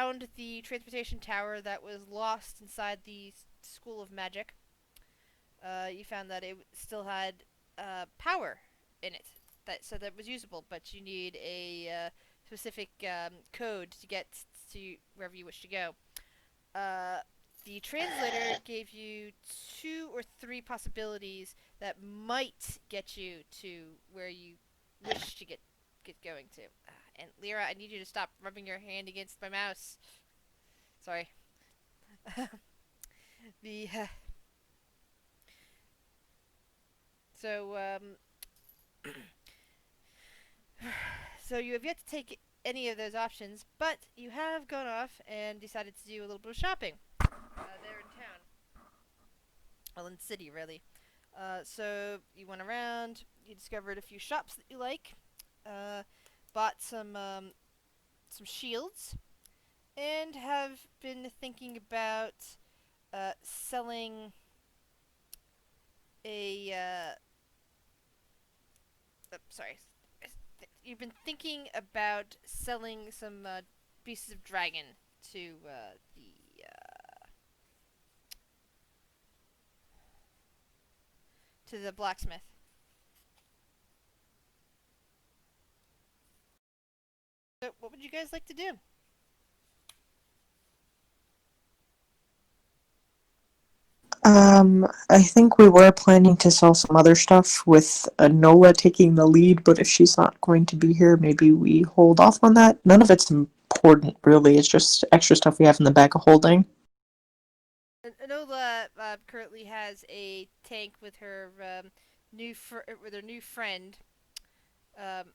found the transportation tower that was lost inside the School of Magic. You found that it still had power in it, that was usable, but you need a specific code to get to wherever you wish to go. Uh, the translator gave you 2 or 3 possibilities that might get you to where you wish to get going to. And Lyra, I need you to stop rubbing your hand against my mouse. Sorry. the so so you have yet to take any of those options, but you have gone off and decided to do a little bit of shopping there in town. Well, in the city, really. So you went around, you discovered a few shops that you like, uh, bought some shields, and have been thinking about selling a. Sorry. You've been thinking about selling some pieces of dragon to the blacksmith. So, what would you guys like to do? I think we were planning to sell some other stuff with Nola taking the lead, but if she's not going to be here, maybe we hold off on that. None of it's important, really. It's just extra stuff we have in the bag of holding. Enola currently has a tank with her with her new friend, um,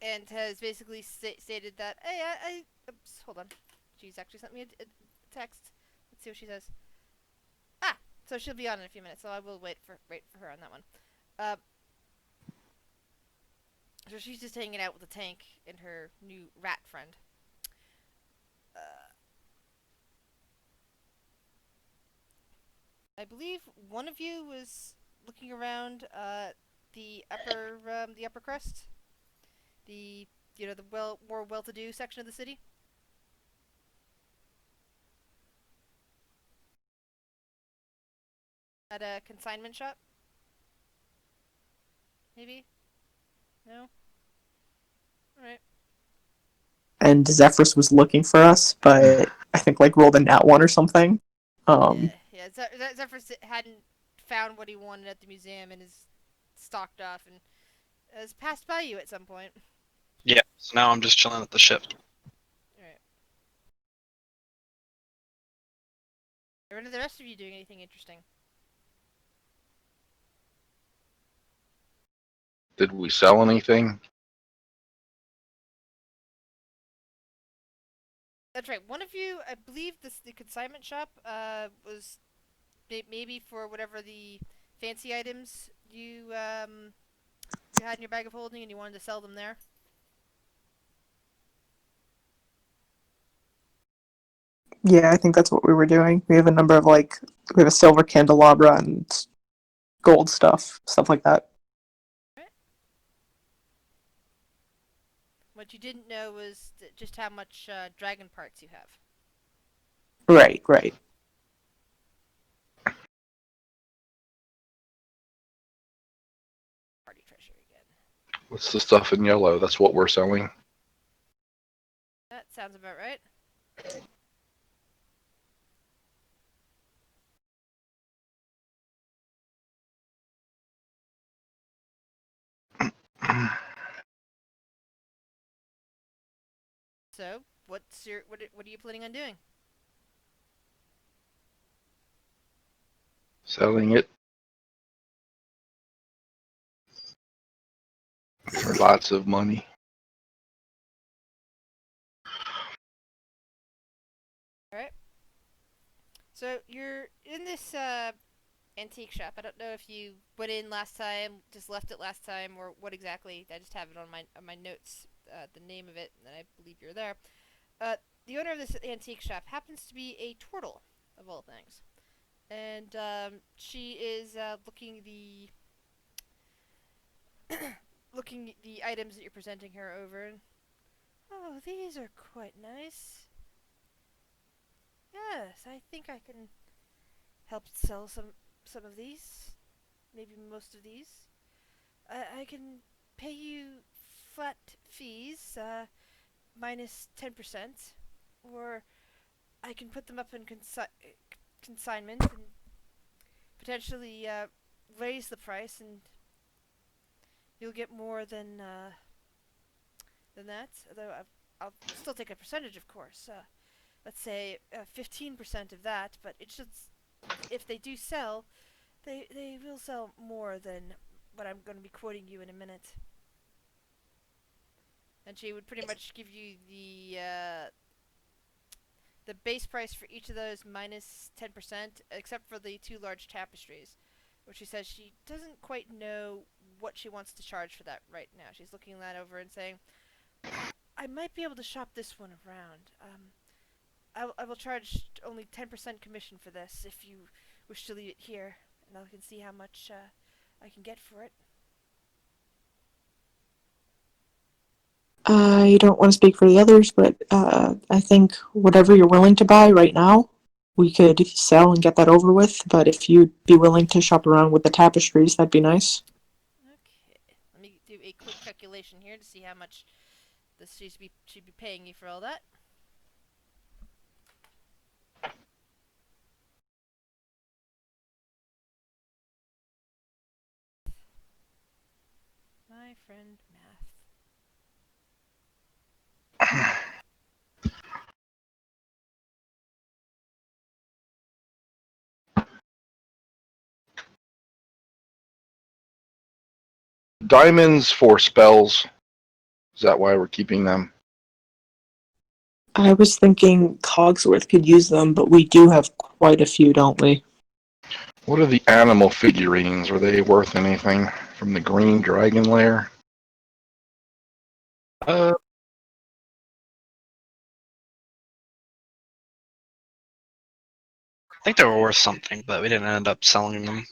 and has basically stated that, hey, oops, hold on, she's actually sent me a text. Let's see what she says. Ah, so she'll be on in a few minutes, so I will wait for her on that one. Uh, so she's just hanging out with the tank and her new rat friend. Uh, I believe one of you was looking around the upper crust, the the more well-to-do section of the city. At a consignment shop, maybe. No. All right. And Zephyrus was looking for us, but I think like rolled a nat one or something. Um, Yeah. Zephyr hadn't found what he wanted at the museum and is stalked off and has passed by you at some point. Yeah, so now I'm just chilling at the ship. All right. Are the rest of you doing anything interesting? Did we sell anything? That's right. One of you, I believe, the consignment shop was maybe for whatever the fancy items you had in your bag of holding, and you wanted to sell them there. yeah, I think that's what we were doing. We have a number of we have a silver candelabra and gold stuff like that. Right. What you didn't know was just how much dragon parts you have. Right, right. Party treasure again. What's the stuff in yellow? That's what we're selling. That sounds about right. So, what are you planning on doing? Selling it for lots of money. All right. So you're in this antique shop. I don't know if you went in last time, just left it last time, or what exactly. I just have it on my notes, the name of it, and I believe you're there. Uh, the owner of this antique shop happens to be a turtle, of all things, and she is looking the items that you're presenting her over. And, oh, these are quite nice. Yes, I think I can help sell some of these, maybe most of these. I can pay you flat fees, minus 10%, or I can put them up in consignment and potentially raise the price, and you'll get more than that. Although I'll still take a percentage, of course. Let's say 15% of that, but it's just if they do sell, they will sell more than what I'm going to be quoting you in a minute. And she would pretty much give you the base price for each of those minus 10%, except for the two large tapestries, which she says she doesn't quite know what she wants to charge for that right now. She's looking that over and saying, I might be able to shop this one around. I will charge only 10% commission for this if you wish to leave it here, and I can see how much I can get for it. I don't want to speak for the others, but I think whatever you're willing to buy right now, we could sell and get that over with. But if you'd be willing to shop around with the tapestries, that'd be nice. Okay, let me do a quick calculation here to see how much this should be paying you for all that. My friend Math. Diamonds for spells. Is that why we're keeping them? I was thinking Cogsworth could use them, but we do have quite a few, don't we? What are the animal figurines? Are they worth anything from the green dragon lair? I think they were worth something, but we didn't end up selling them.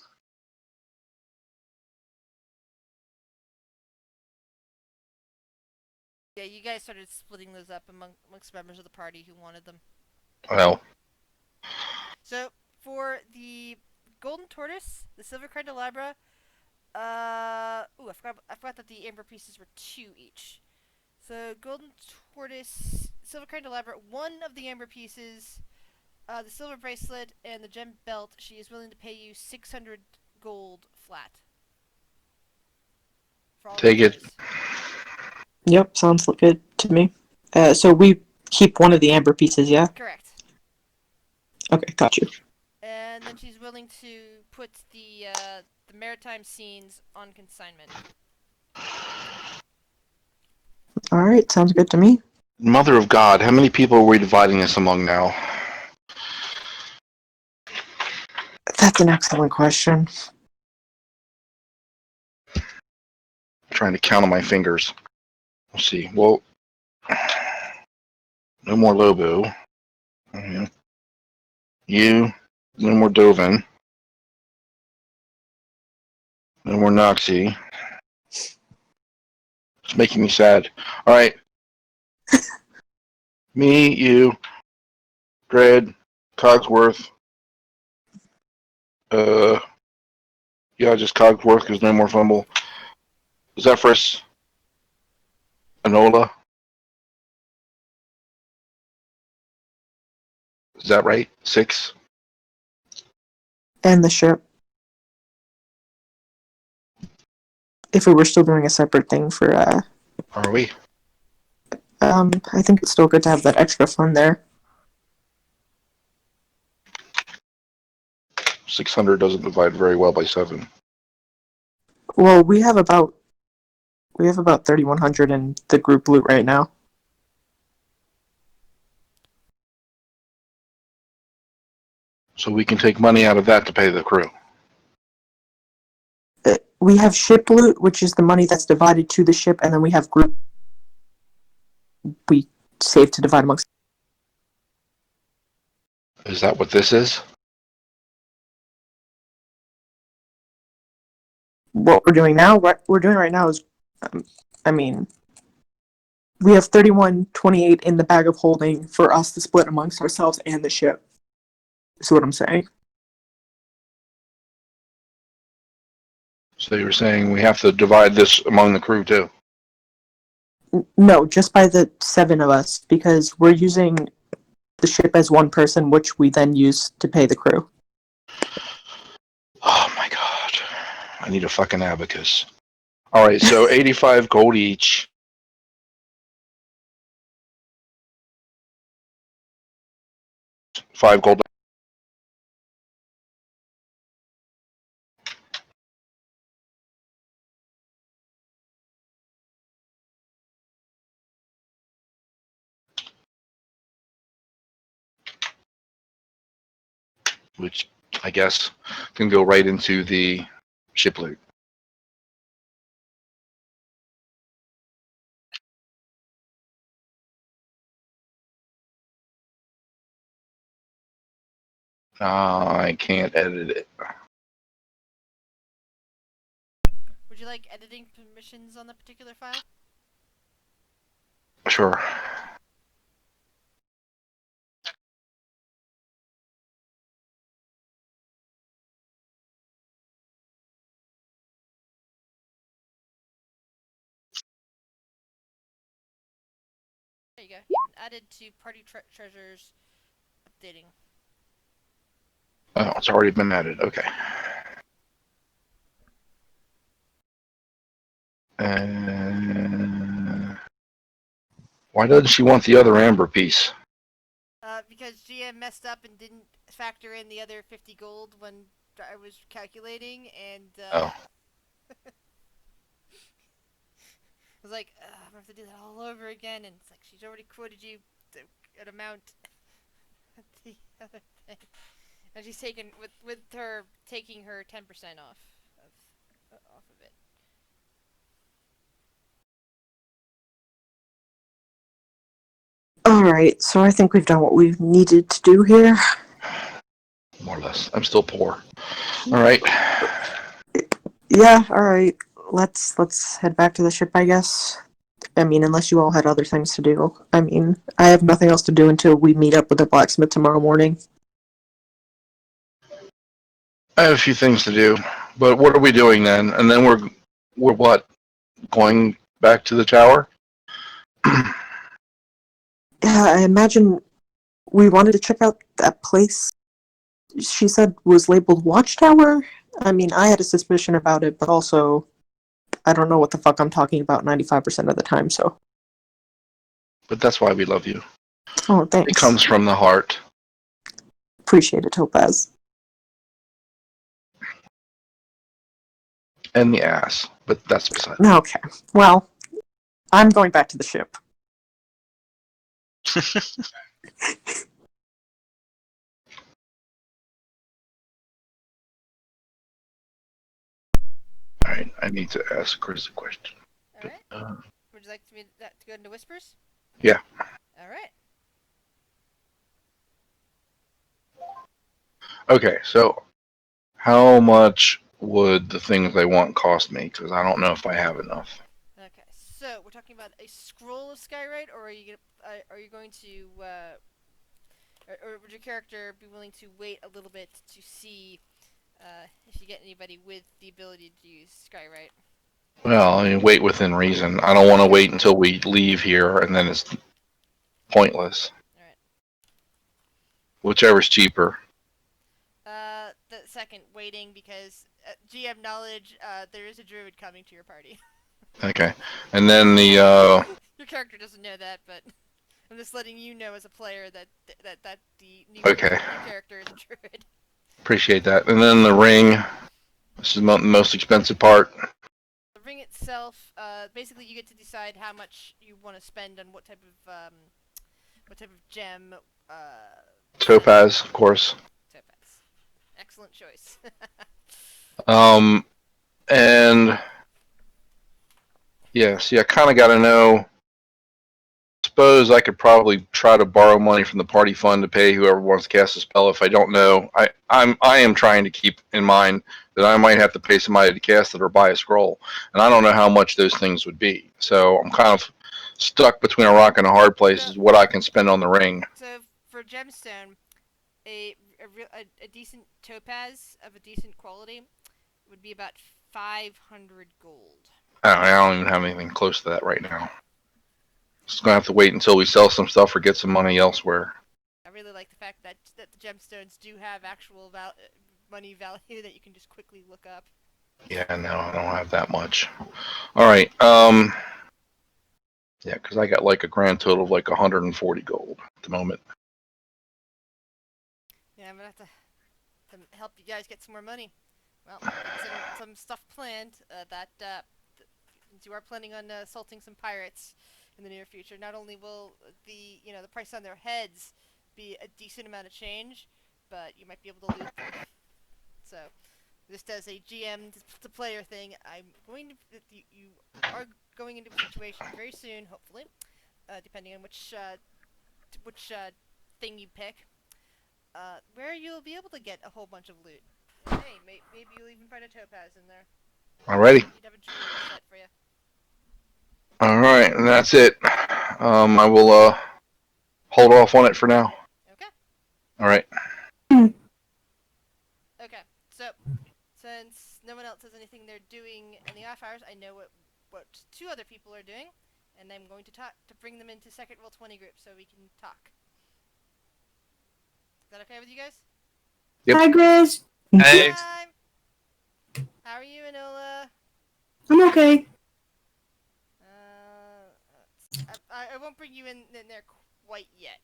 Yeah, you guys started splitting those up amongst members of the party who wanted them. Well, So for the golden tortoise, the silver candelabra, I forgot that the amber pieces were 2 each. So golden tortoise, silver candelabra, 1 of the amber pieces, the silver bracelet, and the gem belt. She is willing to pay you 600 gold flat. For all take it. Yep, sounds good to me. So we keep one of the amber pieces, yeah? Correct. Okay, got you. And then she's willing to put the maritime scenes on consignment. All right, sounds good to me. Mother of God, how many people are we dividing this among now? That's an excellent question. I'm trying to count on my fingers. Let's see. Well, no more Lobo. You, no more Dovin. No more Noxie. It's making me sad. All right. Me, you, Dread, Cogsworth. Yeah, just Cogsworth because no more Fumble. Zephyrus, Enola. Is that right? 6? And the ship. If we were still doing a separate thing for, Are we? I think it's still good to have that extra fund there. 600 doesn't divide very well by 7. Well, we have about 3,100 in the group loot right now. So we can take money out of that to pay the crew. We have ship loot, which is the money that's divided to the ship, and then we have group we save to divide amongst. Is that what this is? What we're doing now, what we're doing right now is, I mean, we have 31.28 in the bag of holding for us to split amongst ourselves and the ship. is what I'm saying. So you're saying we have to divide this among the crew too? No, just by the 7 of us, because we're using the ship as one person, which we then use to pay the crew. Oh my god. I need a fucking abacus. Alright, so 85 gold each. Five gold. Which I guess can go right into the ship loot. I can't edit it. Would you like editing permissions on the particular file? Sure. There you go. You've been added to party treasures. Updating. Oh, it's already been added. Okay. Why doesn't she want the other amber piece? Because GM messed up and didn't factor in the other 50 gold when I was calculating, and Oh. I was like, I'm gonna have to do that all over again, and it's like she's already quoted you an amount. The other thing, and she's taken with her taking her 10% off of it. Alright, so I think we've done what we've needed to do here. More or less. I'm still poor. Alright. Yeah, alright. Let's head back to the ship, I guess. I mean, unless you all had other things to do. I mean, I have nothing else to do until we meet up with the blacksmith tomorrow morning. I have a few things to do. But what are we doing then? And then we're what? Going back to the tower? Yeah, I imagine we wanted to check out that place she said was labeled Watchtower. I mean, I had a suspicion about it, but also I don't know what the fuck I'm talking about 95% of the time, so. But that's why we love you. Oh, thanks. It comes from the heart. Appreciate it, Topaz. And the ass. But that's beside. Okay. Well, I'm going back to the ship. Alright, I need to ask Chris a question. Alright. Would you like me to go into whispers? Yeah. Alright. Okay, so how much would the things I want cost me? Because I don't know if I have enough. Okay, so we're talking about a scroll of Skywrite, or are you going to or would your character be willing to wait a little bit to see if you get anybody with the ability to use Skywrite? Well, I mean, wait within reason. I don't want to wait until we leave here and then it's pointless. Alright. Whichever's cheaper. The second, waiting, because GM knowledge, there is a druid coming to your party. Okay. And then the, Your character doesn't know that, but I'm just letting you know as a player that the new character is a druid. appreciate that. And then the ring. This is the most expensive part. The ring itself, basically you get to decide how much you want to spend on what type of gem. Topaz, of course. Topaz. Excellent choice. And yeah, see, I kind of got to know. Suppose I could probably try to borrow money from the party fund to pay whoever wants to cast a spell. If I don't know, I am trying to keep in mind that I might have to pay somebody to cast it or buy a scroll, and I don't know how much those things would be. So I'm kind of stuck between a rock and a hard place. Is what I can spend on the ring. So for gemstone, a decent topaz of a decent quality would be about 500 gold. I don't even have anything close to that right now. Just gonna have to wait until we sell some stuff or get some money elsewhere. I really like the fact that the gemstones do have actual money value that you can just quickly look up. Yeah, no, I don't have that much. All right. Yeah, because I got like a grand total of like 140 gold at the moment. Yeah, I'm gonna have to help you guys get some more money. Well, get some stuff planned. Since you are planning on assaulting some pirates in the near future, not only will the price on their heads be a decent amount of change, but you might be able to loot them. So, just as a GM to player thing, I'm going to you are going into a situation very soon, hopefully, depending on which thing you pick, where you'll be able to get a whole bunch of loot. And hey, maybe you'll even find a topaz in there. Alrighty. You'd have a jewelry set for you. All right, and that's it. I will hold off on it for now. Okay. All right. Okay. So, since no one else has anything they're doing in the off hours, I know what two other people are doing, and I'm going to bring them into second roll 20 group so we can talk. Is that okay with you guys? Yep. Hi, Grizz. Hey. Hi. How are you, Enola? I'm okay. I won't bring you in there quite yet.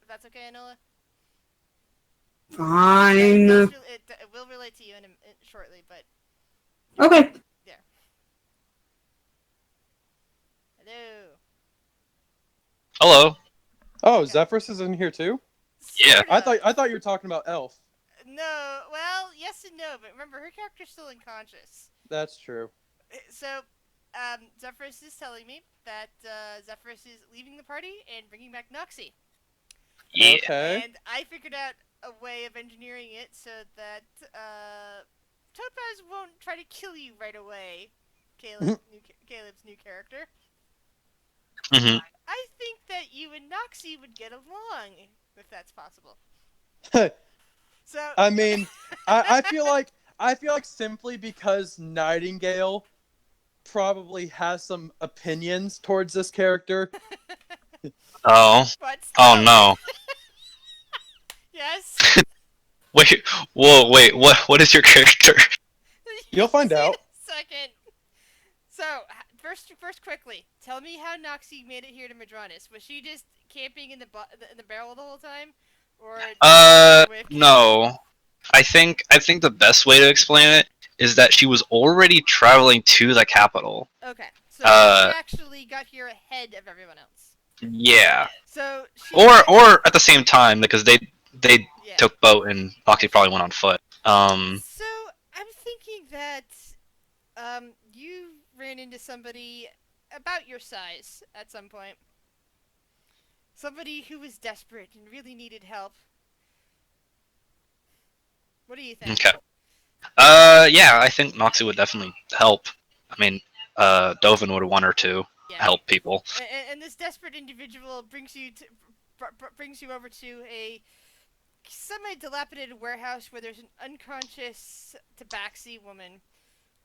That's okay, Enola? Fine. It will relate to you shortly, but Okay. hello. Hello. Oh, Okay. Zephyrus is in here too? Yeah. Sorta. I thought you were talking about Elf. No, well, yes and no, but remember, her character's still unconscious. That's true. So, Zephyrus is telling me that Zephyrus is leaving the party and bringing back Noxie. Yeah. Okay. And I figured out a way of engineering it so that Topaz won't try to kill you right away, Caleb's new character. Mhm. I think that you and Noxie would get along, if that's possible. So I mean, I feel like simply because Nightingale probably has some opinions towards this character. Oh. but Oh still, no. yes. Wait. Whoa. Wait. What is your character? You'll find See in out. a second. So first, quickly, tell me how Noxie made it here to Madronis. Was she just camping in the barrel the whole time, or No. I think the best way to explain it is that she was already traveling to the capital. Okay, so Uh, she actually got here ahead of everyone else. Yeah. So she Or at the same time because they yeah. took boat and Foxy probably went on foot. So I'm thinking that you ran into somebody about your size at some point. Somebody who was desperate and really needed help. What do you think? Okay. Yeah, I think Noxie would definitely help. I mean, Dovin would want her to Yeah. help people. And this desperate individual brings you over to a semi-dilapidated warehouse where there's an unconscious Tabaxi woman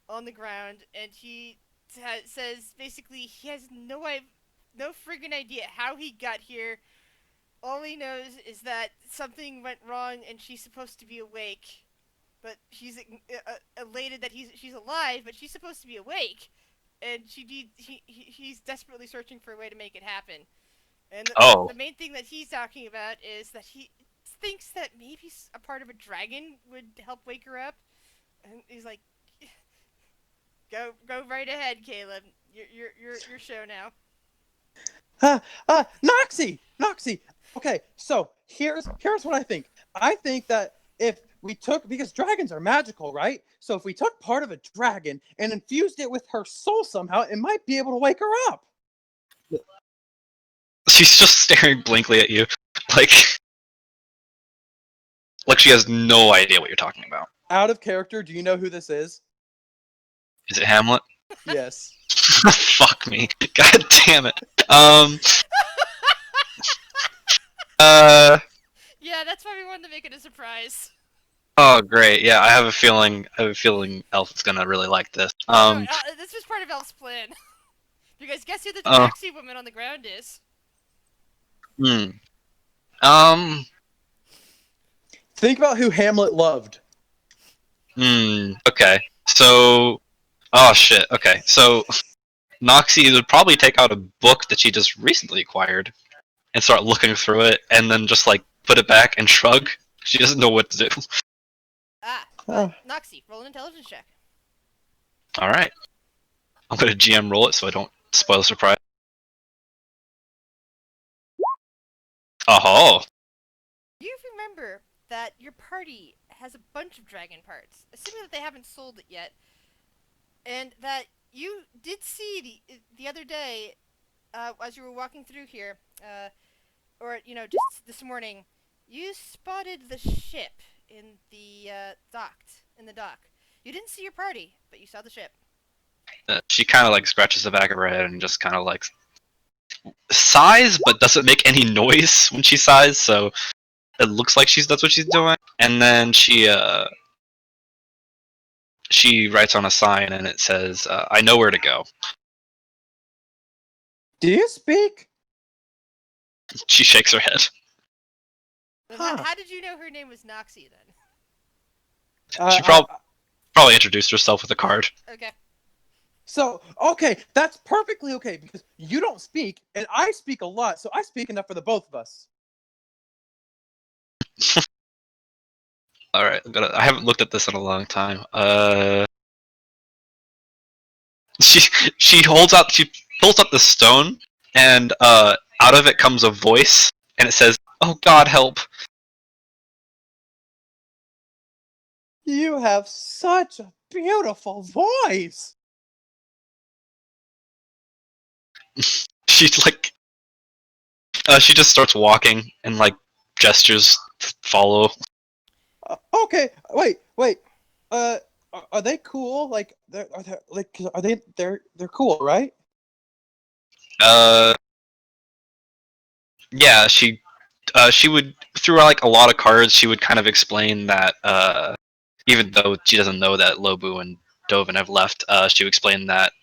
on the ground, and he says basically he has no friggin' idea how he got here. All he knows is that something went wrong and she's supposed to be awake, but she's elated that she's alive, but she's supposed to be awake, and he's desperately searching for a way to make it happen. And the main thing that he's talking about is that he thinks that maybe a part of a dragon would help wake her up, and he's like, go right ahead, Caleb. Your show now. Noxie! Okay, so here's what I think. I think that if we took, because dragons are magical, right? So if we took part of a dragon and infused it with her soul somehow, it might be able to wake her up. She's just staring blankly at you, like she has no idea what you're talking about. Out of character, do you know who this is? Is it Hamlet? Yes. Fuck me. God damn it. Yeah, that's why we one to make it a surprise. Oh, great! Yeah, I have a feeling. Elf is gonna really like this. No, this was part of Elf's plan. Because guess who the Oh. taxi woman on the ground is? Hmm. Think about who Hamlet loved. Okay. So. Oh shit. Okay. So, Noxie would probably take out a book that she just recently acquired and start looking through it, and then just like put it back and shrug. She doesn't know what to do. Ah, Oh. but Noxie, roll an intelligence check. All right. I'm gonna GM roll it so I don't spoil the surprise. Oh. You remember that your party has a bunch of dragon parts, assuming that they haven't sold it yet, and that you did see the other day, as you were walking through here, or just this morning, you spotted the ship in the dock. You didn't see your party, but you saw the ship. She kind of like scratches the back of her head and just kind of like sighs, but doesn't make any noise when she sighs. So it looks like that's what she's doing. And then she writes on a sign and it says, "I know where to go." Do you speak? She shakes her head. Huh. How did you know her name was Noxie then? She probably introduced herself with a card. Okay. So, okay, that's perfectly okay because you don't speak and I speak a lot, so I speak enough for the both of us. All right, I haven't looked at this in a long time. She pulls up the stone, and out of it comes a voice, and it says, "Oh God, help!" You have such a beautiful voice. She like, she just starts walking and like gestures to follow. Okay, wait. Are they cool? Like, they're cool, right? Yeah, she would through like a lot of cards. She would kind of explain that even though she doesn't know that Lobu and Dovin have left, she would explain that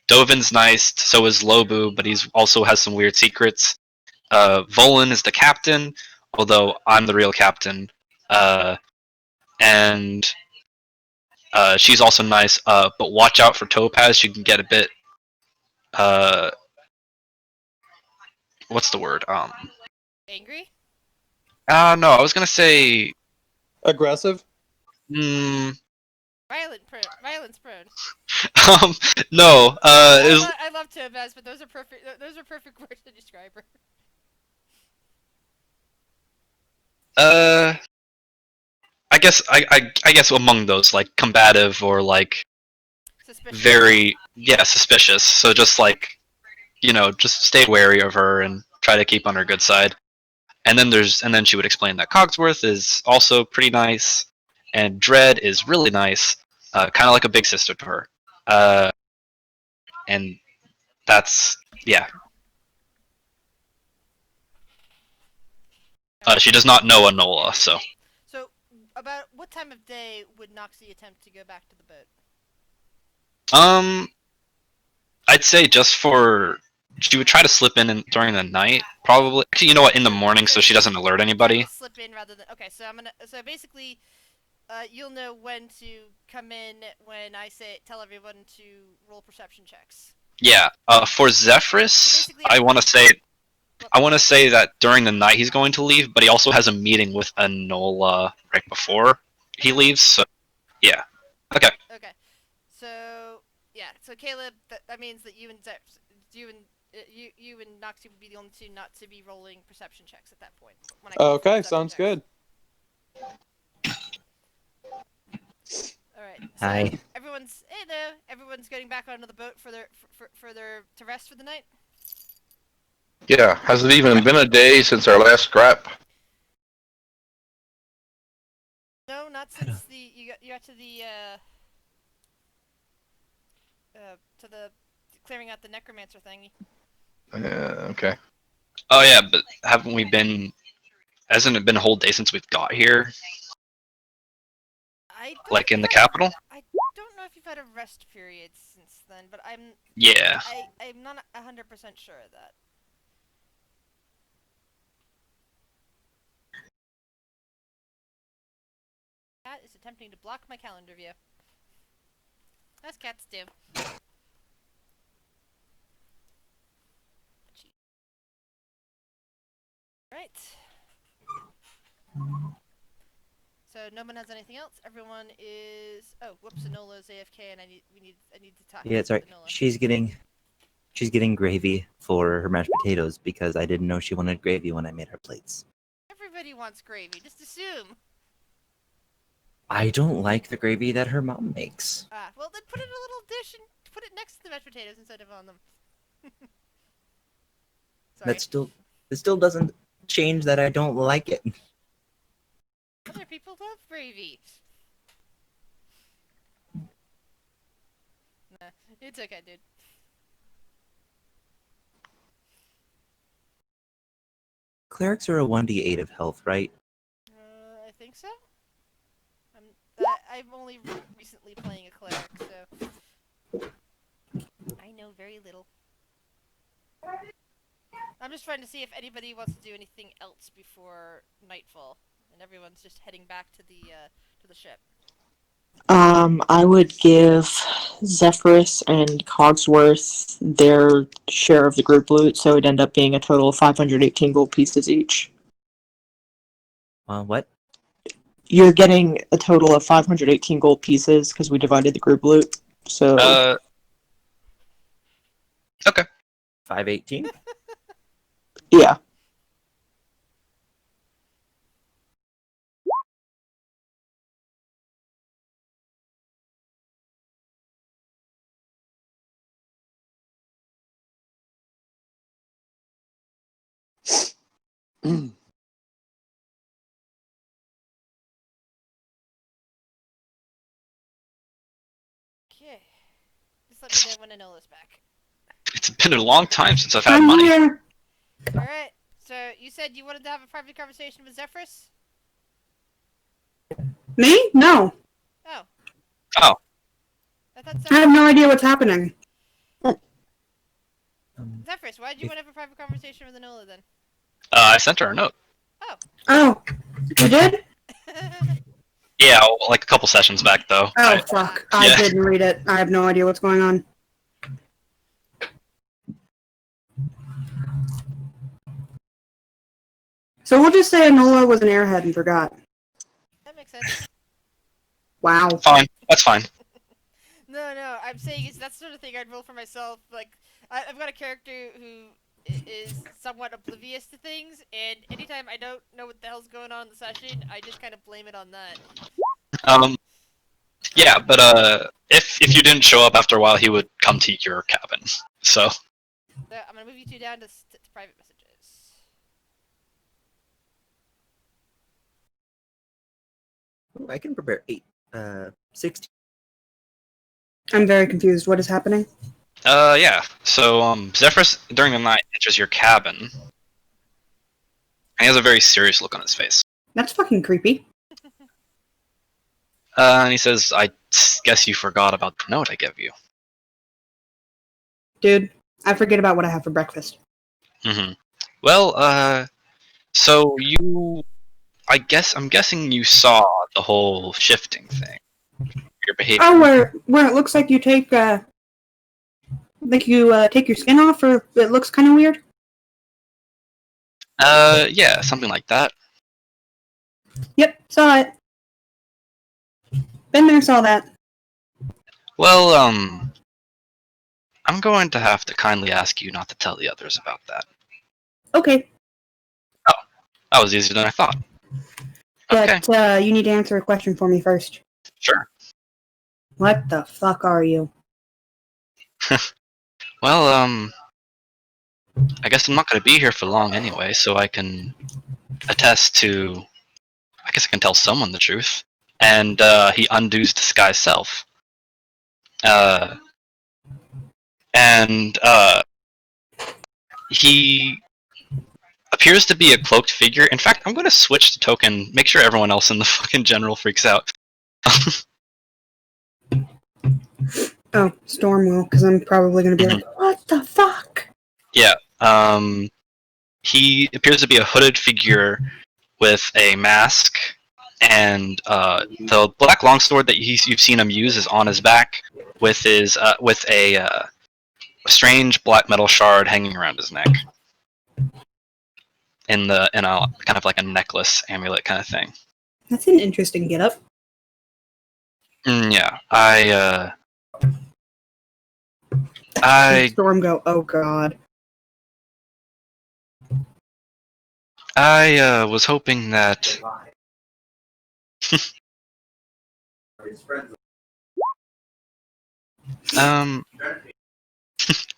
Dovin's nice, so is Lobu, but he's also has some weird secrets. Volan is the captain, although I'm the real captain. And she's also nice, but watch out for Topaz. She can get a bit. What's the word? Angry? No, I was gonna say. Aggressive. Mm, Violence prone. no. I love Topaz, but those are perfect. Those are perfect words to describe her. I guess among those, like combative or like Suspicious. very suspicious. So just like just stay wary of her and try to keep on her good side. And then she would explain that Cogsworth is also pretty nice, and Dread is really nice, kind of like a big sister to her. And that's she does not know Anola, so. So, about what time of day would Noxie attempt to go back to the boat? I'd say she would try to slip in during the night, probably. Actually, you know what? In the morning, so she doesn't alert anybody. Slip in rather than So basically, you'll know when to come in when I tell everyone to roll perception checks. Yeah. For Zephyrus, I want to say that during the night he's going to leave, but he also has a meeting with Anola right before he leaves. So, yeah. Okay. Okay. So so Caleb, that means that you and Noxie would be the only two not to be rolling perception checks at that point. Okay, sounds good. All right. So Hi. everyone's getting back onto the boat for their to rest for the night. Yeah, has it even been a day since our last scrap? No, not since you got to the clearing out the necromancer thingy. Okay. Oh yeah, but haven't we been hasn't it been a whole day since we've got here? I don't Like in the know- capital? I don't know if you've had a rest period since then, but Yeah. I'm not 100% sure of that. Cat is attempting to block my calendar view. As cats do. Right. So no one has anything else. Everyone is. Oh, whoops! Enola's AFK, and I need to talk. Yeah, it's alright. Enola. She's getting gravy for her mashed potatoes because I didn't know she wanted gravy when I made her plates. Everybody wants gravy. Just assume. I don't like the gravy that her mom makes. Ah, well then put it in a little dish and put it next to the mashed potatoes instead of on them. Sorry. It still doesn't change that I don't like it. Other people love gravy. Nah, it's okay, dude. Clerics are a 1d8 of health, right? I think so. I'm only recently playing a cleric, so I know very little. I'm just trying to see if anybody wants to do anything else before nightfall, and everyone's just heading back to the ship. I would give Zephyrus and Cogsworth their share of the group loot, so it'd end up being a total of 518 gold pieces each. What? You're getting a total of 518 gold pieces because we divided the group loot. So Okay. 518? yeah. Okay. Just let me know when Enola's back. It's been a long time since I've had I'm money. here. Alright, so you said you wanted to have a private conversation with Zephyrus? Me? No. Oh. Oh. I thought I have no idea what's happening. Zephyrus, why did you want to have a private conversation with Enola then? I sent her a note. Oh, you did? Yeah, like a couple sessions back though. Oh, fuck. I Yeah. didn't read it. I have no idea what's going on. So we'll just say Enola was an airhead and forgot. That makes sense. Wow. Fine. That's fine. No, I'm saying it's that sort of thing I'd roll for myself. Like, I've got a character who is somewhat oblivious to things, and anytime I don't know what the hell's going on in the session, I just kind of blame it on that. Yeah, but if you didn't show up after a while, he would come to your cabin. So So I'm gonna move you two down to private messages. Ooh, I can prepare 16. I'm very confused. What is happening? yeah. So Zephyrus during the night enters your cabin, and he has a very serious look on his face. That's fucking creepy. And he says, "I guess you forgot about the note I gave you." Dude, I forget about what I have for breakfast. Mm-hmm. Well, so I'm guessing you saw the whole shifting thing. Your behavior. Oh, where it looks like you take take your skin off, or it looks kind of weird. Yeah, something like that. Yep, saw it. Been there, saw that. Well, I'm going to have to kindly ask you not to tell the others about that. Okay, That was easier than I thought. Okay, but you need to answer a question for me first. sure. What the fuck are you? Well, I guess I'm not going to be here for long anyway, so I can attest to. I guess I can tell someone the truth. And he undoes disguise self. And he appears to be a cloaked figure. In fact, I'm going to switch the token, make sure everyone else in the fucking general freaks out. Oh, Storm will, because I'm probably going to be like, what the fuck? Yeah. He appears to be a hooded figure with a mask, and the black longsword that you've seen him use is on his back, with a strange black metal shard hanging around his neck, in a kind of like a necklace amulet kind of thing. That's an interesting getup. Yeah, I Storm go, oh god. was hoping that.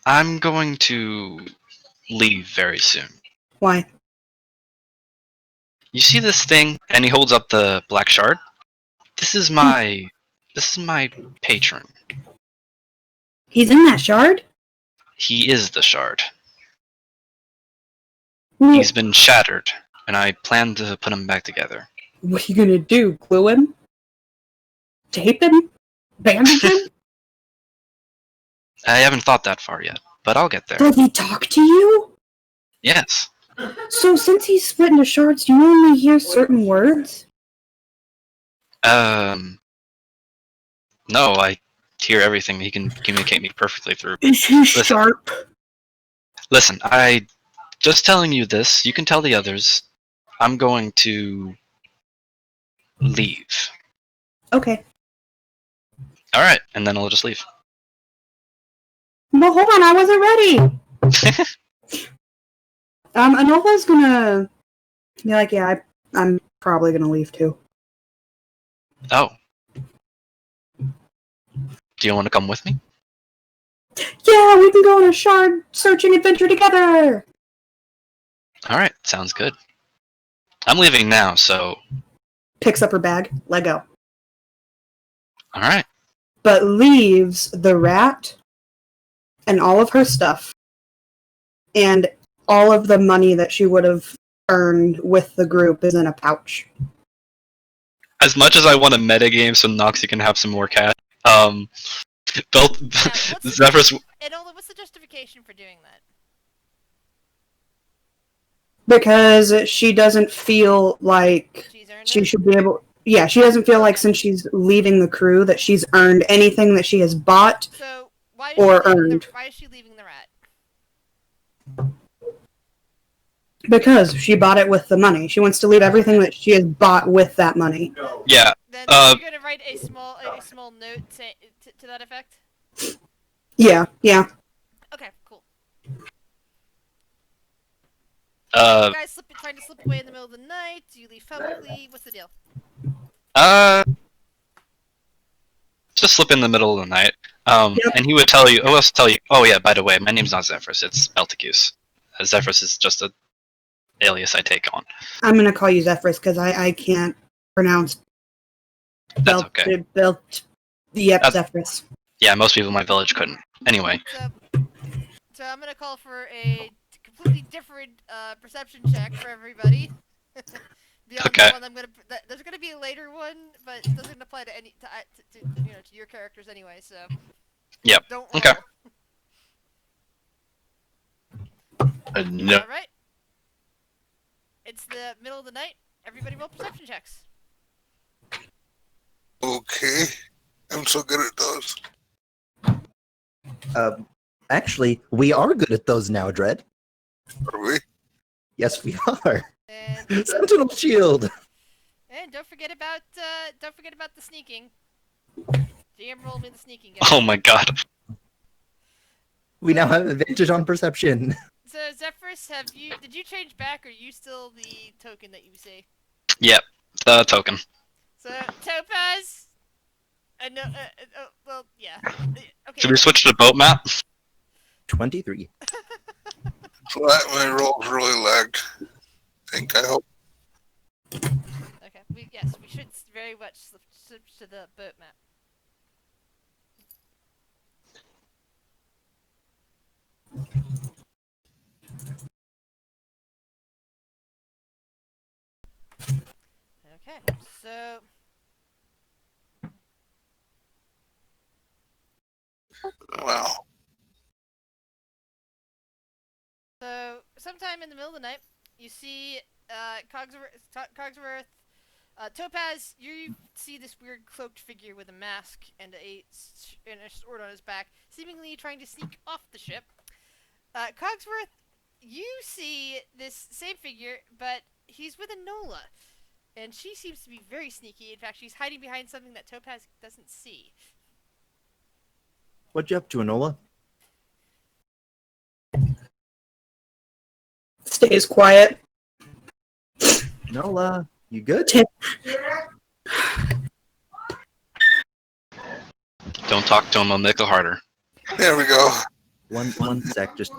I'm going to leave very soon. Why? You see this thing? And he holds up the black shard. This is my patron. He's in that shard? He is the shard. What He's been shattered, and I plan to put him back together. are you gonna do? Glue him? Tape him? Bandage him? I haven't thought that far yet, but I'll get there. Does he talk to you? Yes. So since he's split into shards, do you only hear certain words? No, I hear everything. He can communicate me perfectly through. Is he sharp? Listen, I just telling you this. You can tell the others. I'm going to leave. Okay. All right, and then I'll just leave. But hold on, I wasn't ready! Anova's gonna be like, yeah, I'm probably gonna leave too. Oh. Do you want to come with me? Yeah, we can go on a shard searching adventure together! All right, sounds good. I'm leaving now, so. Picks up her bag, let go. All right. But leaves the rat and all of her stuff and all of the money that she would have earned with the group is in a pouch. As much as I want a metagame so Noxie can have some more cash, Zephyrus. What's the justification for doing that? Because she doesn't feel like she should be able... Yeah, she doesn't feel like since she's leaving the crew that she's earned anything that she has bought or earned. Why is she leaving the rat? Because she bought it with the money. She wants to leave everything that she has bought with that money. Yeah. Then you're gonna write a small note to that effect? Yeah. Okay, cool. You guys trying to slip away in the middle of the night? Do you leave publicly? What's the deal? Just slip in the middle of the night. Yep. And he would tell you. Who else tell you? Oh yeah, by the way, my name's not Zephyrus. It's Belticus. Zephyrus is just a alias I take on. I'm gonna call you Zephyrus because I can't pronounce. That's okay. Zephyrus. Yeah, most people in my village couldn't. Anyway. So I'm gonna call for a completely different perception check for everybody. Beyond Okay. the one there's gonna be a later one, but it doesn't apply to to your characters anyway. So. Yep. Don't roll. Okay. No. All right. It's the middle of the night. Everybody roll perception checks. Okay. I'm so good at those. Actually, we are good at those now, Dread. Are we? Yes, we are. And Sentinel Shield. And don't forget about the sneaking. GM rolled me the sneaking guy. Oh my god. We now have advantage on perception. So Zephyrus, did you change back, or are you still the token that you see? Yep. The token. So Topaz. Well, yeah. Okay. Should we switch to the boat map? 23. My rolls really lagged. I hope. Okay. Yes, we should very much switch to the boat map. Okay, so Wow. sometime in the middle of the night, you see Cogsworth, Topaz. You see this weird cloaked figure with a mask and and a sword on his back, seemingly trying to sneak off the ship. Cogsworth, you see this same figure, but he's with Enola, and she seems to be very sneaky. In fact, she's hiding behind something that Topaz doesn't see. What you up to, Enola? Stays quiet. Enola, you good? Don't talk to him, I'll make it harder. There we go. One sec, just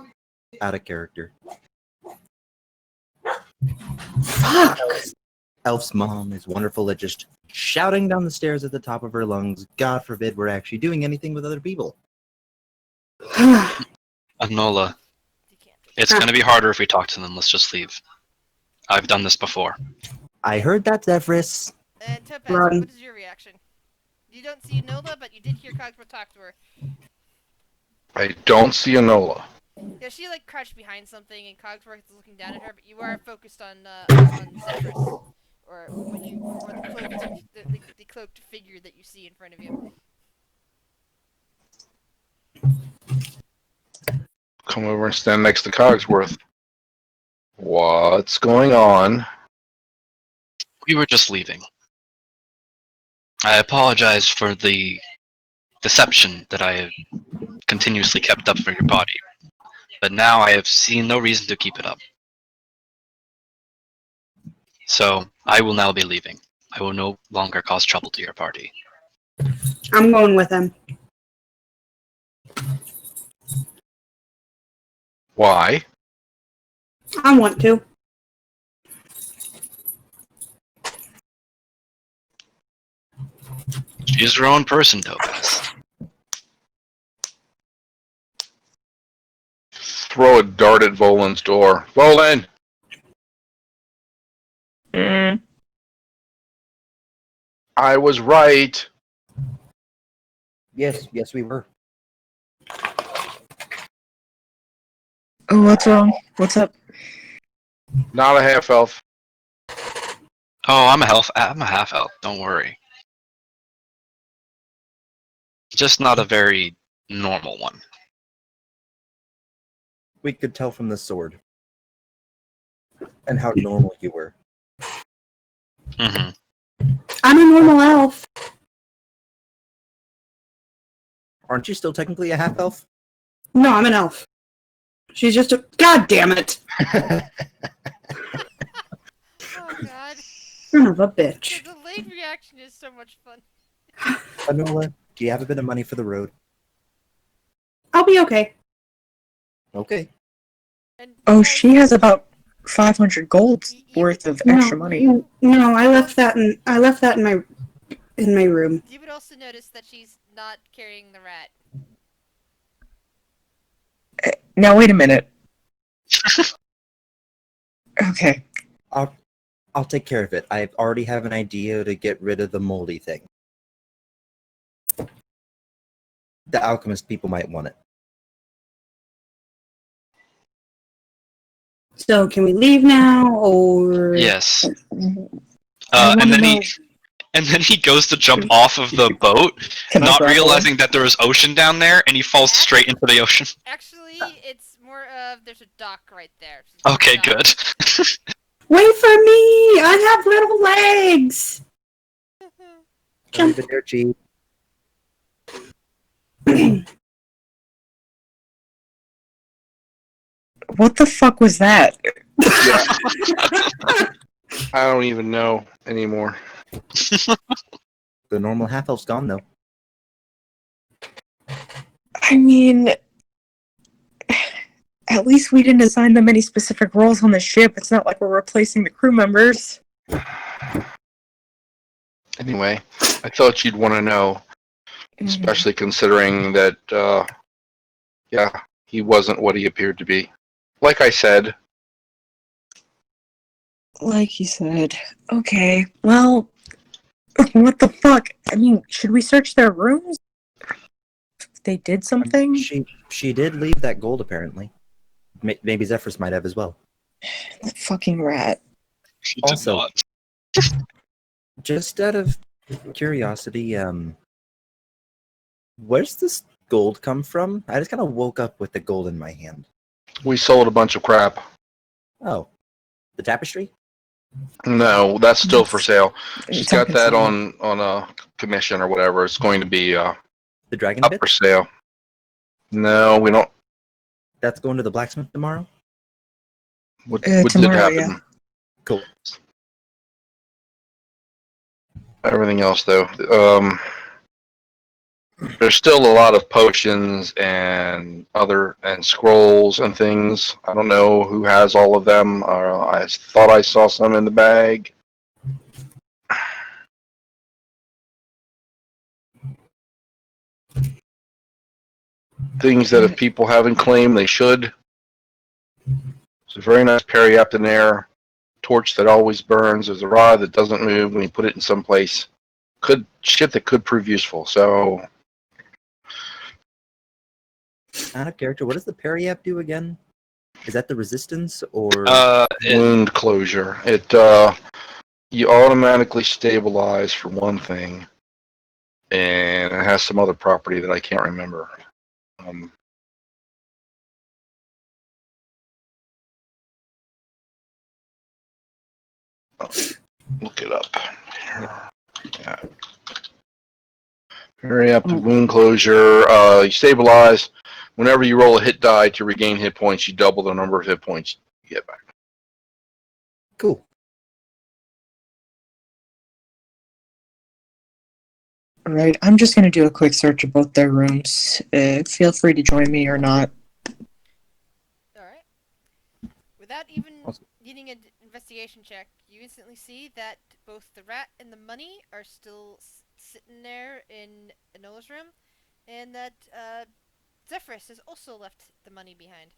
out of character. Fuck. Elf's mom is wonderful at just shouting down the stairs at the top of her lungs. God forbid we're actually doing anything with other people. Enola, it's gonna be harder if we talk to them. Let's just leave. I've done this before. I heard that, Zephyrus. And Topaz, Run. what is your reaction? You don't see Enola, but you did hear Cogsworth talk to her. I don't see Enola. Yeah, she like crouched behind something, and Cogsworth is looking down at her. But you are focused on Zephyrus, or the cloaked figure that you see in front of you. Come over and stand next to Cogsworth. What's going on? We were just leaving. I apologize for the deception that I have continuously kept up for your party, but now I have seen no reason to keep it up. So, I will now be leaving. I will no longer cause trouble to your party. I'm going with him. Why? I want to. She's her own person, Topaz. Throw a dart at Volan's door. Volan! I was right. Yes, we were. Oh, what's wrong? What's up? Not a half elf. Oh, I'm a half elf. Don't worry. Just not a very normal one. We could tell from the sword. And how normal you were. Mm-hmm. I'm a normal elf. Aren't you still technically a half elf? No, I'm an elf. She's just a. God damn it! Oh God! Son of a bitch. The delayed reaction is so much fun. Enola, do you have a bit of money for the road? I'll be okay. Okay. And Oh, she has about 500 gold worth of extra money. No, I left that in my room. You would also notice that she's not carrying the rat. Now wait a minute. Okay. I'll take care of it. I already have an idea to get rid of the moldy thing. The alchemist people might want it. So can we leave now, or? Yes. I And wanna then he goes to jump off of the boat, Can I not grab realizing that there is ocean down there, and he falls straight into the ocean. Actually, it's more of there's a dock right there. Okay, good. Wait for me! I have little legs! Don't leave it there, Chief. What the fuck was that? Yeah. I don't even know anymore. The normal half elf's gone though. I mean, at least we didn't assign them any specific roles on the ship. It's not like we're replacing the crew members. Anyway, I thought you'd want to know, especially considering that, yeah, he wasn't what he appeared to be. Like I said, like you said. Okay, well, what the fuck? I mean, should we search their rooms? If they did something? She did leave that gold, apparently. Maybe Zephyrus might have as well. That fucking rat. She Also, did not. just out of curiosity, where's this gold come from? I just kind of woke up with the gold in my hand. We sold a bunch of crap. Oh, the tapestry? No, that's still for sale. She's It's got that on on a commission or whatever. It's going to be The dragon up bit? for sale. No, we don't. That's going to the blacksmith tomorrow? What did tomorrow, happen? yeah. Cool. Everything else, though. There's still a lot of potions and scrolls and things. I don't know who has all of them. I thought I saw some in the bag. Things that if people haven't claimed, they should. It's a very nice periaptinaire torch that always burns. There's a rod that doesn't move when you put it in some place. Shit that could prove useful. So Out of character, what does the periap do again? Is that the resistance or wound closure. It you automatically stabilize for one thing, and it has some other property that I can't remember. Look it up. Yeah. Hurry up to wound closure. You stabilize. Whenever you roll a hit die to regain hit points, you double the number of hit points you get back. cool? Alright, I'm just gonna do a quick search of both their rooms. Feel free to join me or not. Alright. Without even Awesome. needing an investigation check, you instantly see that both the rat and the money are still sitting there in Enola's room, and that Zephyrus has also left the money behind.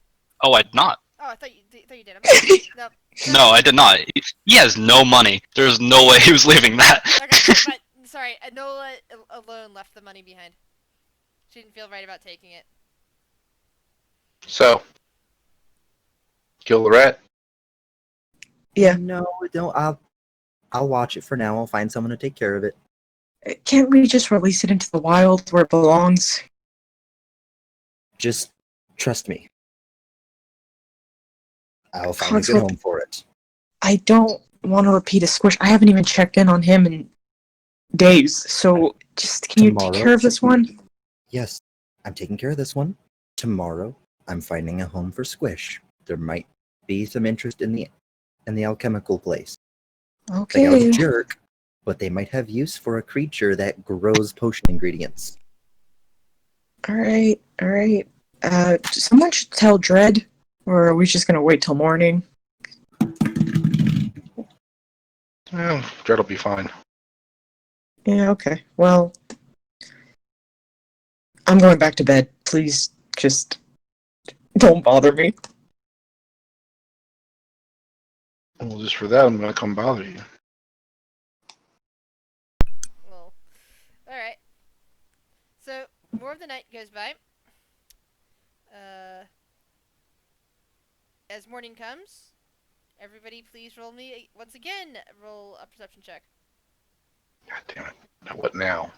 Oh, I did not. Oh, I thought you did. I'm sorry. No. No, I did not. He has no money. There's no way he was leaving that. Okay, but sorry, Enola alone left the money behind. She didn't feel right about taking it. So, kill the rat. Yeah. No, don't. I'll watch it for now. I'll find someone to take care of it. Can't we just release it into the wild where it belongs? Just trust me. I'll find a good home for it. I don't want to repeat a squish. I haven't even checked in on him in days. So just can you take care of this one? Yes, I'm taking care of this one. Tomorrow, I'm finding a home for Squish. There might be some interest in the alchemical place. Okay. They are a jerk, but they might have use for a creature that grows potion ingredients. Alright. Someone should tell Dread, or are we just gonna wait till morning? Yeah, Dread will be fine. Yeah, okay. Well, I'm going back to bed. Please, just don't bother me. Well, just for that, I'm going to come bother you. Well, alright. So, more of the night goes by. As morning comes, everybody please roll me, once again, roll a perception check. God damn it. Now, what now?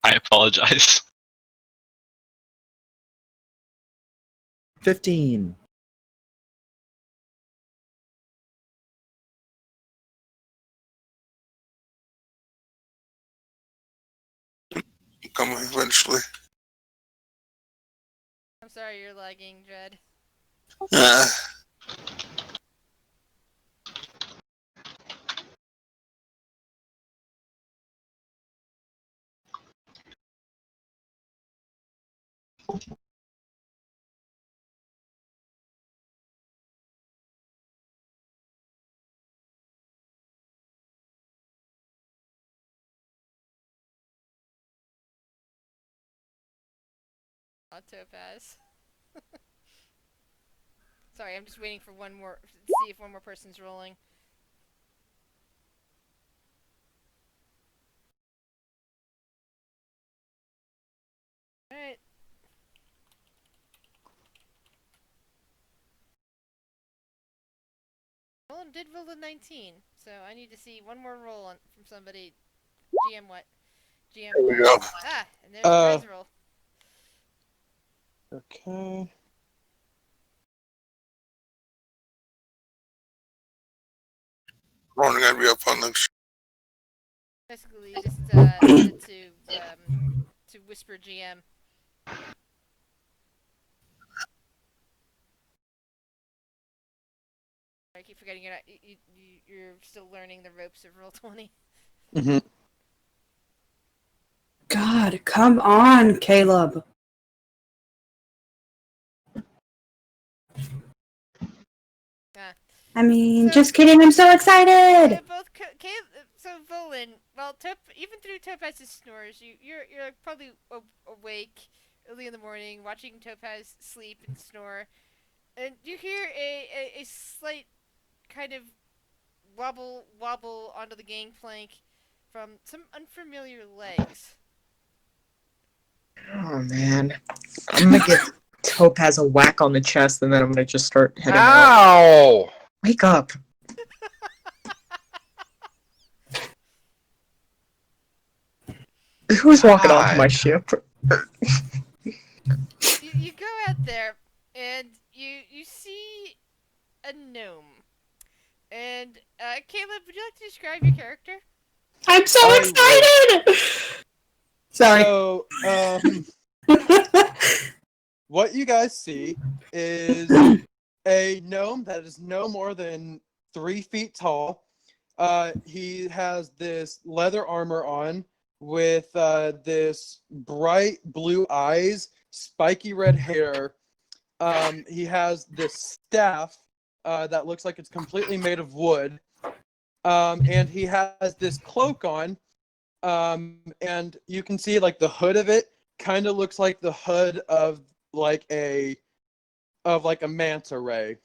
I apologize. 15. Come eventually. I'm sorry you're lagging, Dread. Topaz. Sorry, I'm just waiting for one more. See if one more person's rolling. All right. Roland did roll a 19, so I need to see one more roll from somebody. GM what? GM There we what? go. Ah, and there's Fred's roll. Okay. Ron gonna be up on next. Basically, just needed to whisper GM. I keep forgetting you're still learning the ropes of Roll20. Mm-hmm. God, come on, Caleb. I mean, just kidding. I'm so excited. So Volan, well, even through Topaz's snores, you're probably awake early in the morning, watching Topaz sleep and snore, and you hear a slight kind of wobble onto the gangplank from some unfamiliar legs. Oh man, I'm gonna give Topaz a whack on the chest, and then I'm gonna just start heading out. Ow! Wake up! Who's walking onto my ship? You go out there, and you see a gnome. And Caleb, would you like to describe your character? I'm so excited! Sorry. So, what you guys see is a gnome that is no more than 3 feet tall. He has this leather armor on with this bright blue eyes, spiky red hair. He has this staff that looks like it's completely made of wood. And he has this cloak on. And you can see like the hood of it kind of looks like the hood of like a manta ray.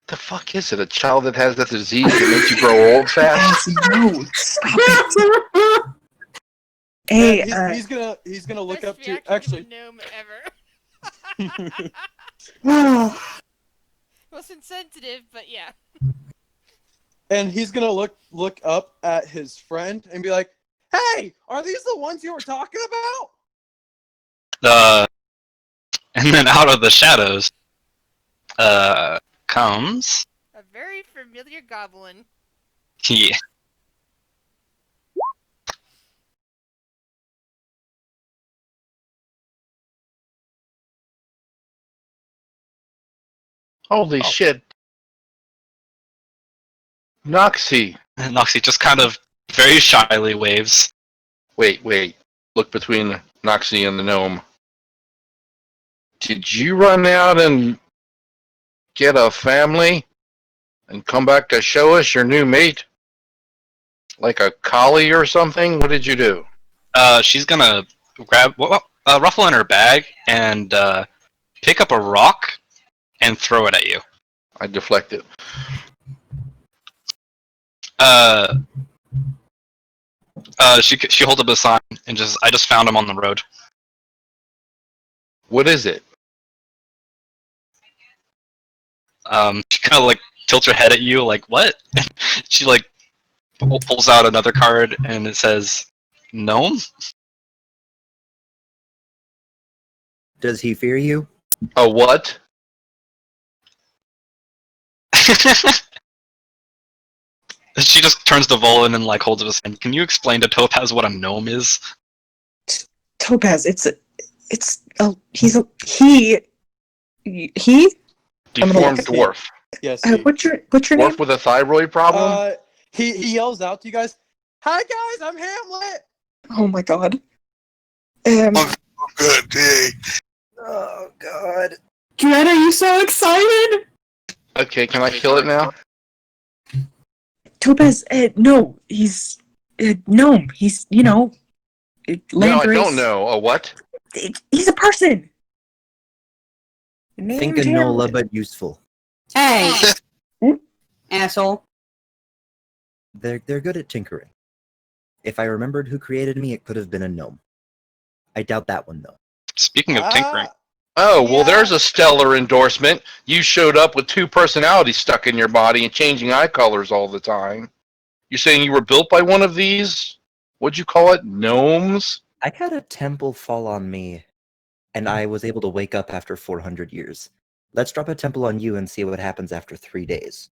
The fuck is it? A child that has that disease that makes you grow old fast? No, stop it. Hey, he's gonna look up to actually gnome ever. Most insensitive, but yeah. And he's gonna look up at his friend and be like, "Hey, are these the ones you were talking about?" And then out of the shadows, comes a very familiar goblin. Yeah. Holy shit. Noxie. Noxie just kind of very shyly waves. Wait. Look between Noxie and the gnome. Did you run out and get a family and come back to show us your new mate? Like a collie or something? What did you do? She's gonna grab Ruffle in her bag and pick up a rock and throw it at you. I deflect it. She holds up a sign and I just found him on the road. What is it? She kind of like tilts her head at you, like what? She like pulls out another card and it says gnome. Does he fear you? A what? She just turns to Volan and like holds up his hand. Can you explain to Topaz what a gnome is? Topaz, he Deformed dwarf. Yes. What's your Dwarf name? with a thyroid problem? He yells out to you guys, "Hi guys, I'm Hamlet." Oh my god. Good day. Oh god. Dread, are you so excited? Okay, can I kill it now? Topaz, no, he's gnome. He's, No, I Landrace. don't know. A what? He's a person. Think Enola, but useful. Hey, asshole. They're good at tinkering. If I remembered who created me, it could have been a gnome. I doubt that one, though. Speaking of tinkering. Oh, well, there's a stellar endorsement. You showed up with 2 personalities stuck in your body and changing eye colors all the time. You're saying you were built by one of these? What'd you call it? Gnomes? I had a temple fall on me, and I was able to wake up after 400 years. Let's drop a temple on you and see what happens after 3 days.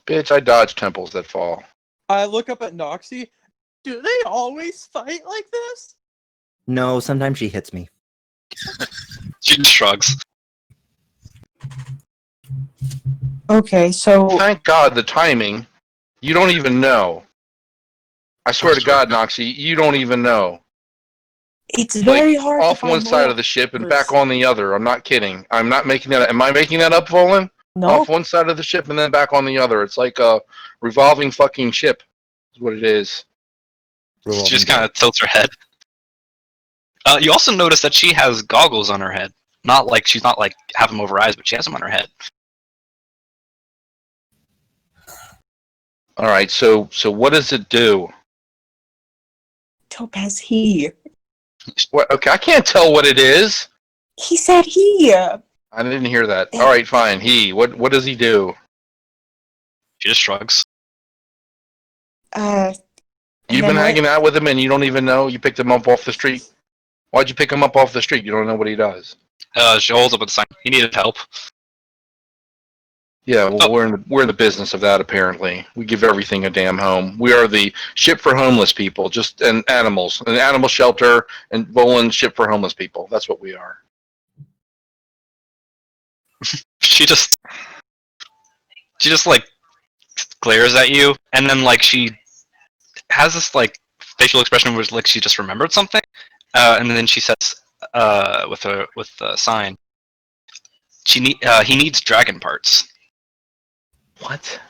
Bitch, I dodge temples that fall. I look up at Noxie. Do they always fight like this? No, sometimes she hits me. She just shrugs. Okay, so Thank God the timing. You don't even know. I swear to God, Noxie, you don't even know. it's very hard to Off find one side of the ship and back on the other. I'm not kidding. I'm not making that. Am I making that up, Volan? No, Off one side of the ship and then back on the other. It's like a revolving fucking ship. Is what it is. She just kind of tilts her head. You also notice that she has goggles on her head. Not like she's not like have them over her eyes, but she has them on her head. All right. So what does it do? Topaz, he What? Okay, I can't tell what it is. said he. I didn't hear that. All right, fine. What does he do? She just shrugs. You've been hanging out with him and you don't even know? You picked him up off the street? Why'd you pick him up off the street? You don't know what he does. She holds up a sign. He needed help. Yeah, well, we're in the business of that. Apparently, we give everything a damn home. We are the ship for homeless people, and animals, an animal shelter, and Volan's ship for homeless people. That's what we are. She just like glares at you, and then like she has this like facial expression where like she just remembered something, and then she says with a sign, he needs dragon parts. What?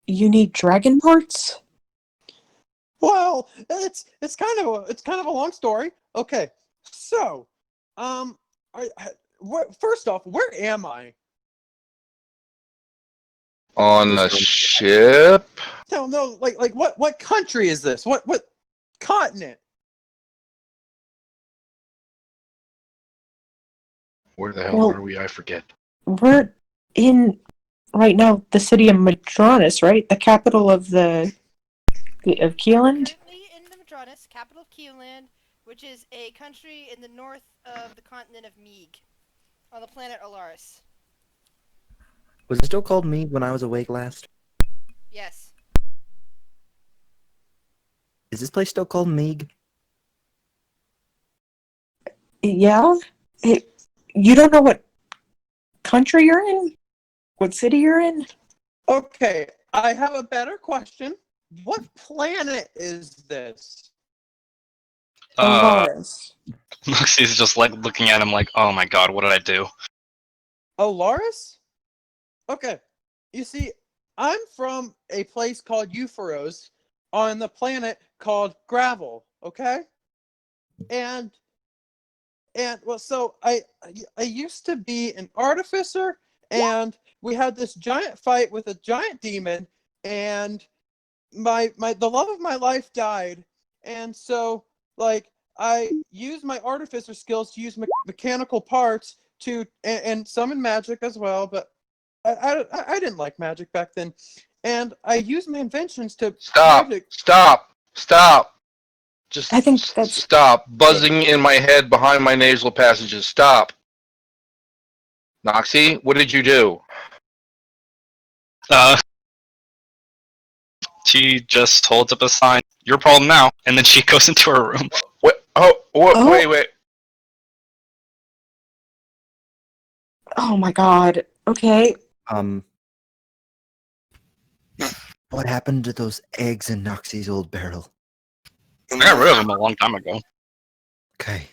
You need dragon parts? Well, it's kind of a long story. Okay, so, first off, where am I? On the ship? No, like what country is this? What continent? Where the hell are we? I forget. We're in right now the city of Madronis, right? The capital of Keeland. Currently in the Madronis, capital of Keeland, which is a country in the north of the continent of Meeg, on the planet Ollaras. Was it still called me when I was awake last? Yes. Is this place still called Meeg? Yeah. You don't know what country you're in? What city you're in? Okay, I have a better question. What planet is this? Ollaras. Luxie's just like looking at him like, oh my god, what did I do? Ollaras? Okay, you see, I'm from a place called Euphoros on the planet called Gravel, okay? And well, so I used to be an artificer, and we had this giant fight with a giant demon, and the love of my life died, and so like I used my artificer skills to use mechanical parts to and summon magic as well, but I didn't like magic back then, and I used my inventions to Stop! Just I think that's stop buzzing in my head behind my nasal passages. Stop. Noxie, what did you do? She just holds up a sign. Your problem now, and then she goes into her room. What? Wait. Oh my god. Okay. What happened to those eggs in Noxie's old barrel? I got rid of them a long time ago. Okay.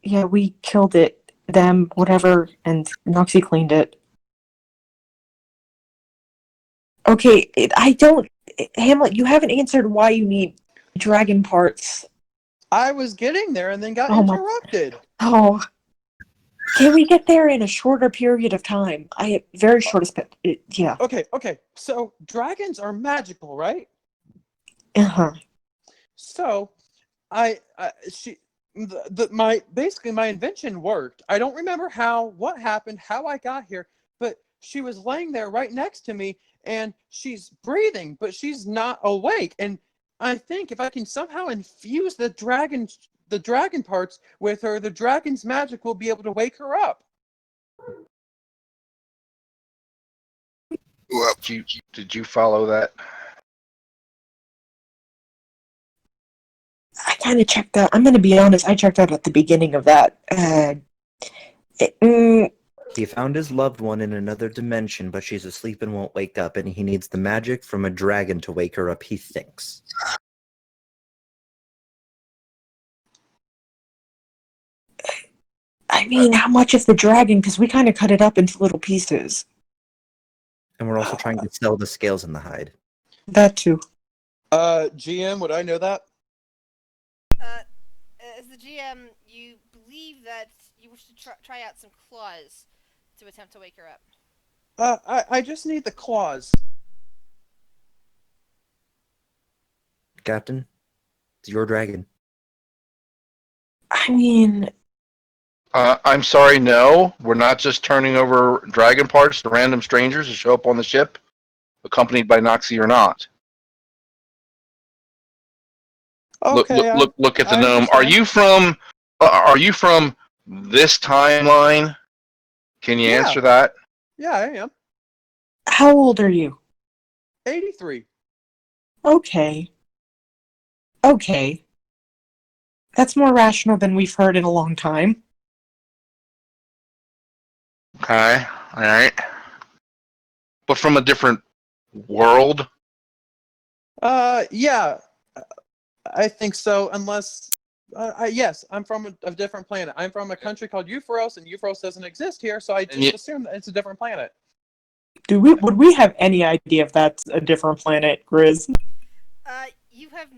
Yeah, we killed it. Them, whatever, and Noxie cleaned it. Okay, Hamlet, you haven't answered why you need dragon parts. I was getting there and then got Oh my- interrupted. Oh. Can we get there in a shorter period of time? Very short. Yeah. Okay. So dragons are magical, right? Uh-huh. So my invention worked. I don't remember what happened, how I got here, but she was laying there right next to me, and she's breathing, but she's not awake. And I think if I can somehow infuse the dragon parts with her, the dragon's magic will be able to wake her up. Well, Did you follow that? I kind of checked out. I'm going to be honest. I checked out at the beginning of that. He found his loved one in another dimension, but she's asleep and won't wake up, and he needs the magic from a dragon to wake her up, he thinks. I mean, how much is the dragon? Because we kind of cut it up into little pieces. And we're also trying to sell the scales in the hide. That too. GM, would I know that? As the GM, you believe that you wish to try out some claws to attempt to wake her up. I just need the claws. Captain, it's your dragon. I mean, I'm sorry, no. We're not just turning over dragon parts to random strangers to show up on the ship, accompanied by Noxie or not. Okay. Look at the I gnome. understand. Are you from this timeline? Can you answer that? Yeah, I am. how old are you? 83. Okay. That's more rational than we've heard in a long time. Okay, all right. But from a different world? Yeah, I think so. Unless, yes, I'm from a different planet. I'm from a country called Euphoros, and Euphoros doesn't exist here, so I just assume that it's a different planet. Would we have any idea if that's a different planet, Grizz? You have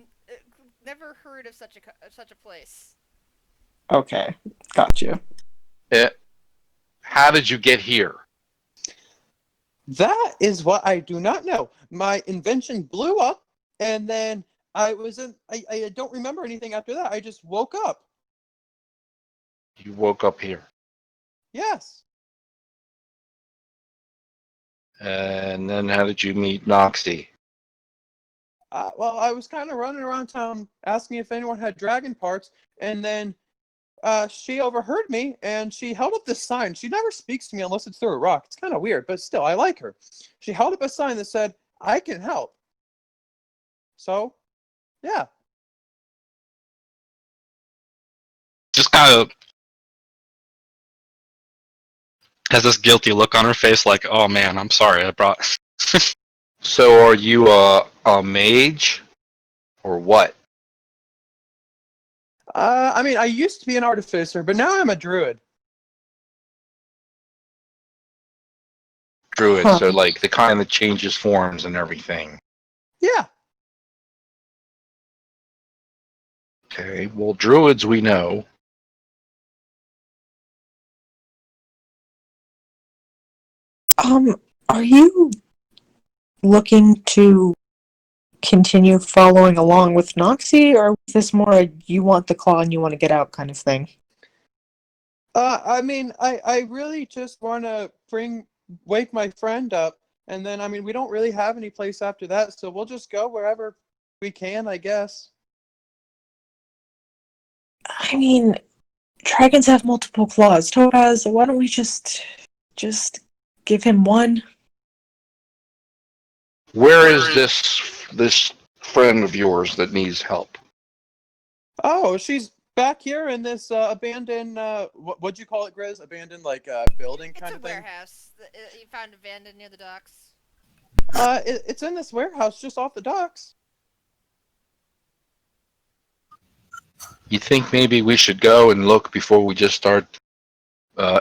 never heard of such a place. Okay, gotcha. How did you get here? That is what I do not know. My invention blew up, and then I don't remember anything after that. I just woke up. You woke up here. Yes. And then how did you meet Noxie? Well, I was kind of running around town asking if anyone had dragon parts, and then she overheard me, and she held up this sign. She never speaks to me unless it's through a rock. It's kind of weird, but still, I like her. She held up a sign that said, "I can help." So, yeah. Just kind of has this guilty look on her face, like, "Oh man, I'm sorry, I brought." So are you a mage? Or what? I mean, I used to be an artificer, but now I'm a druid. Druid, so like the kind that changes forms and everything. Yeah. Okay, well, druids we know. Are you looking to continue following along with Noxie, or is this more a you want the claw and you want to get out kind of thing? I mean, I really just want to wake my friend up, and then, I mean, we don't really have any place after that, so we'll just go wherever we can, I guess. I mean, dragons have multiple claws. Topaz, why don't we just give him one? Where is this friend of yours that needs help? Oh, she's back here in this abandoned, what'd you call it, Grizz? Abandoned, like, building kind of thing? It's a warehouse. You found abandoned near the docks. It's in this warehouse just off the docks. You think maybe we should go and look before we just start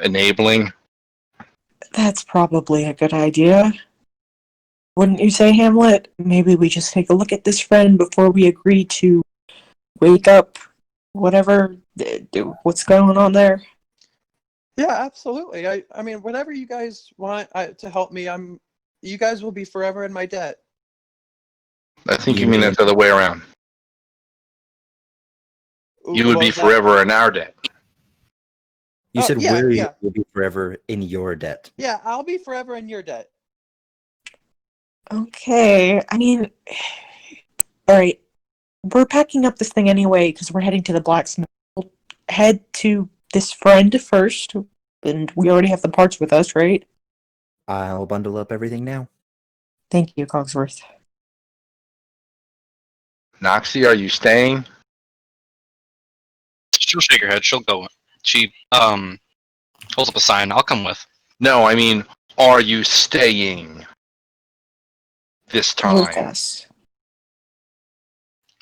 enabling? That's probably a good idea. Wouldn't you say, Hamlet? Maybe we just take a look at this friend before we agree to wake up whatever, what's going on there? Yeah, absolutely. I mean, whatever you guys want to help me, you guys will be forever in my debt. I think you mean that the other way around. You would What be was that? forever in our debt. You said yeah, we yeah. will be forever in your debt. Yeah, I'll be forever in your debt. Okay, I mean, alright. We're packing up this thing anyway because we're heading to the blacksmith. We'll head to this friend first, and we already have the parts with us, right? I'll bundle up everything now. Thank you, Cogsworth. Noxie, are you staying? She'll shake her head. She'll go. She holds up a sign. I'll come with. No, I mean, are you staying this time? Yes.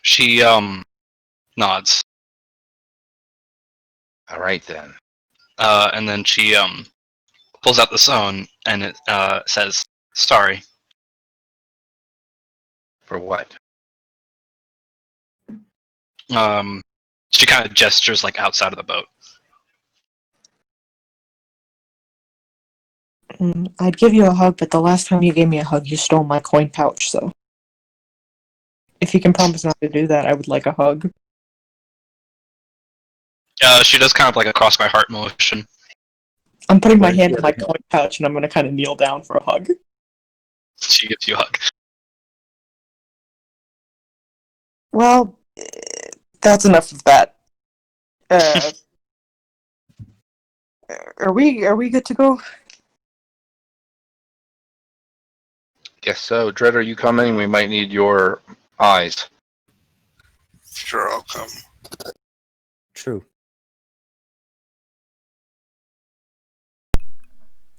She nods. All right then. And then she pulls out the phone and it says, "Sorry." For what? She kind of gestures like outside of the boat. I'd give you a hug, but the last time you gave me a hug, you stole my coin pouch, so. If you can promise not to do that, I would like a hug. She does kind of like a cross my heart motion. I'm putting my Where's hand the in my other hand? coin pouch, and I'm gonna kind of kneel down for a hug. She gives you a hug. Well, that's enough of that. Are we good to go? Guess so. Dredd, are you coming? We might need your eyes. Sure, I'll come. True.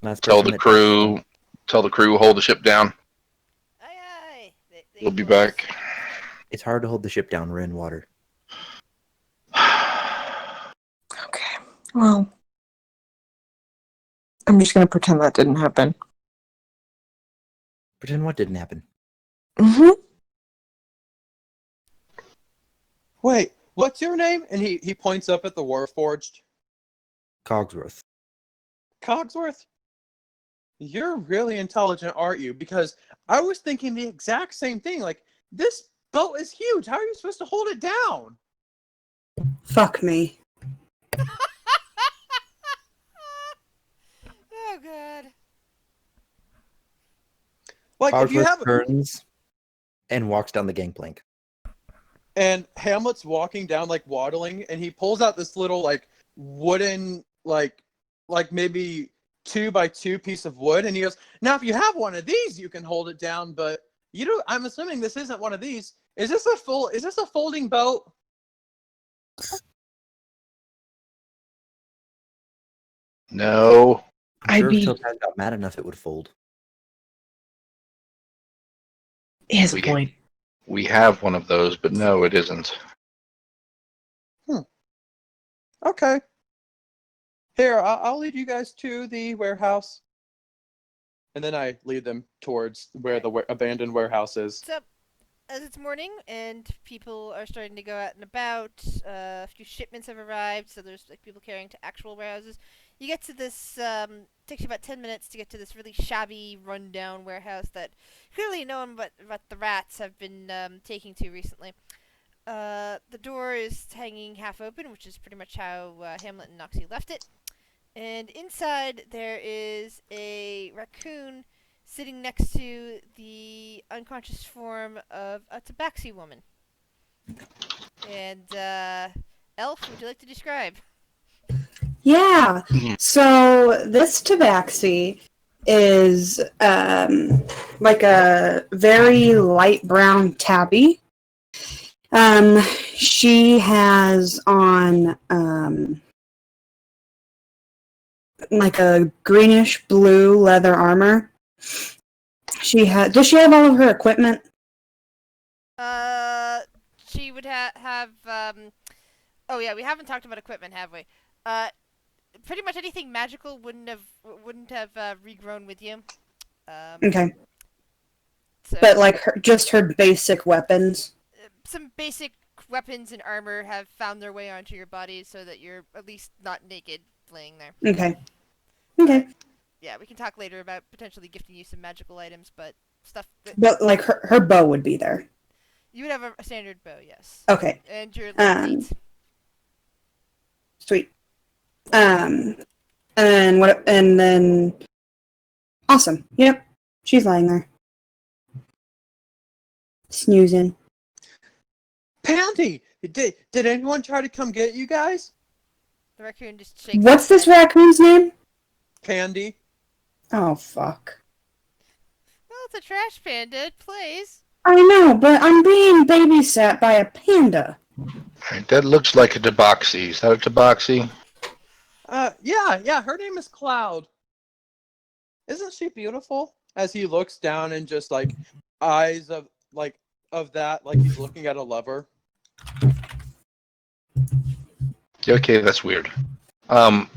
Last Tell person the that- crew, hold the ship down. Aye, aye. They We'll be told us. back. It's hard to hold the ship down. We're in water. Okay. Well, I'm just gonna pretend that didn't happen. Pretend what didn't happen. Mm-hmm. Wait, what's your name? And he points up at the Warforged. Cogsworth. Cogsworth? You're really intelligent, aren't you? Because I was thinking the exact same thing. Like, this boat is huge. How are you supposed to hold it down? Fuck me. Oh god. Like, if you Cogsworth have turns and walks down the gangplank. and Hamlet's walking down, like waddling, and he pulls out this little like wooden, like maybe 2x2 piece of wood, and he goes, "Now, if you have one of these, you can hold it down, but you don't. I'm assuming this isn't one of these. Is this a folding boat?" No. I'm sure I'd if be- Topaz got mad enough, it would fold. He has a We- point. We have one of those, but no, it isn't. Okay. Here, I'll lead you guys to the warehouse, and then I lead them towards where the abandoned warehouse is. So, as it's morning and people are starting to go out and about, a few shipments have arrived, so there's like people carrying to actual warehouses. You get to this, takes you about 10 minutes to get to this really shabby, run-down warehouse that clearly no one but the rats have been taking to recently. The door is hanging half open, which is pretty much how Hamlet and Noxie left it. And inside there is a raccoon sitting next to the unconscious form of a tabaxi woman. And, Elf, would you like to describe? Yeah. So this tabaxi is like a very light brown tabby. She has on like a greenish blue leather armor. Does she have all of her equipment? She would have, oh yeah, we haven't talked about equipment, have we? Pretty much anything magical wouldn't have regrown with you. Okay. So But like just her basic weapons. some basic weapons and armor have found their way onto your body so that you're at least not naked laying there. Okay. Okay. Yeah, we can talk later about potentially gifting you some magical items, but stuff that... But, like, her bow would be there. You would have a standard bow, yes. Okay. And your left feet. Sweet. And then... Awesome. Yep. She's lying there. Snoozing. Panty! Did anyone try to come get you guys? The raccoon just shakes. What's this raccoon's name? Pandy. Oh, fuck. Well, it's a trash panda. It plays. I know, but I'm being babysat by a panda. Alright, that looks like a tabaxi. Is that a tabaxi? Yeah, her name is Cloud. Isn't she beautiful? As he looks down and just, like, eyes of that, like he's looking at a lover. Okay, that's weird. I'm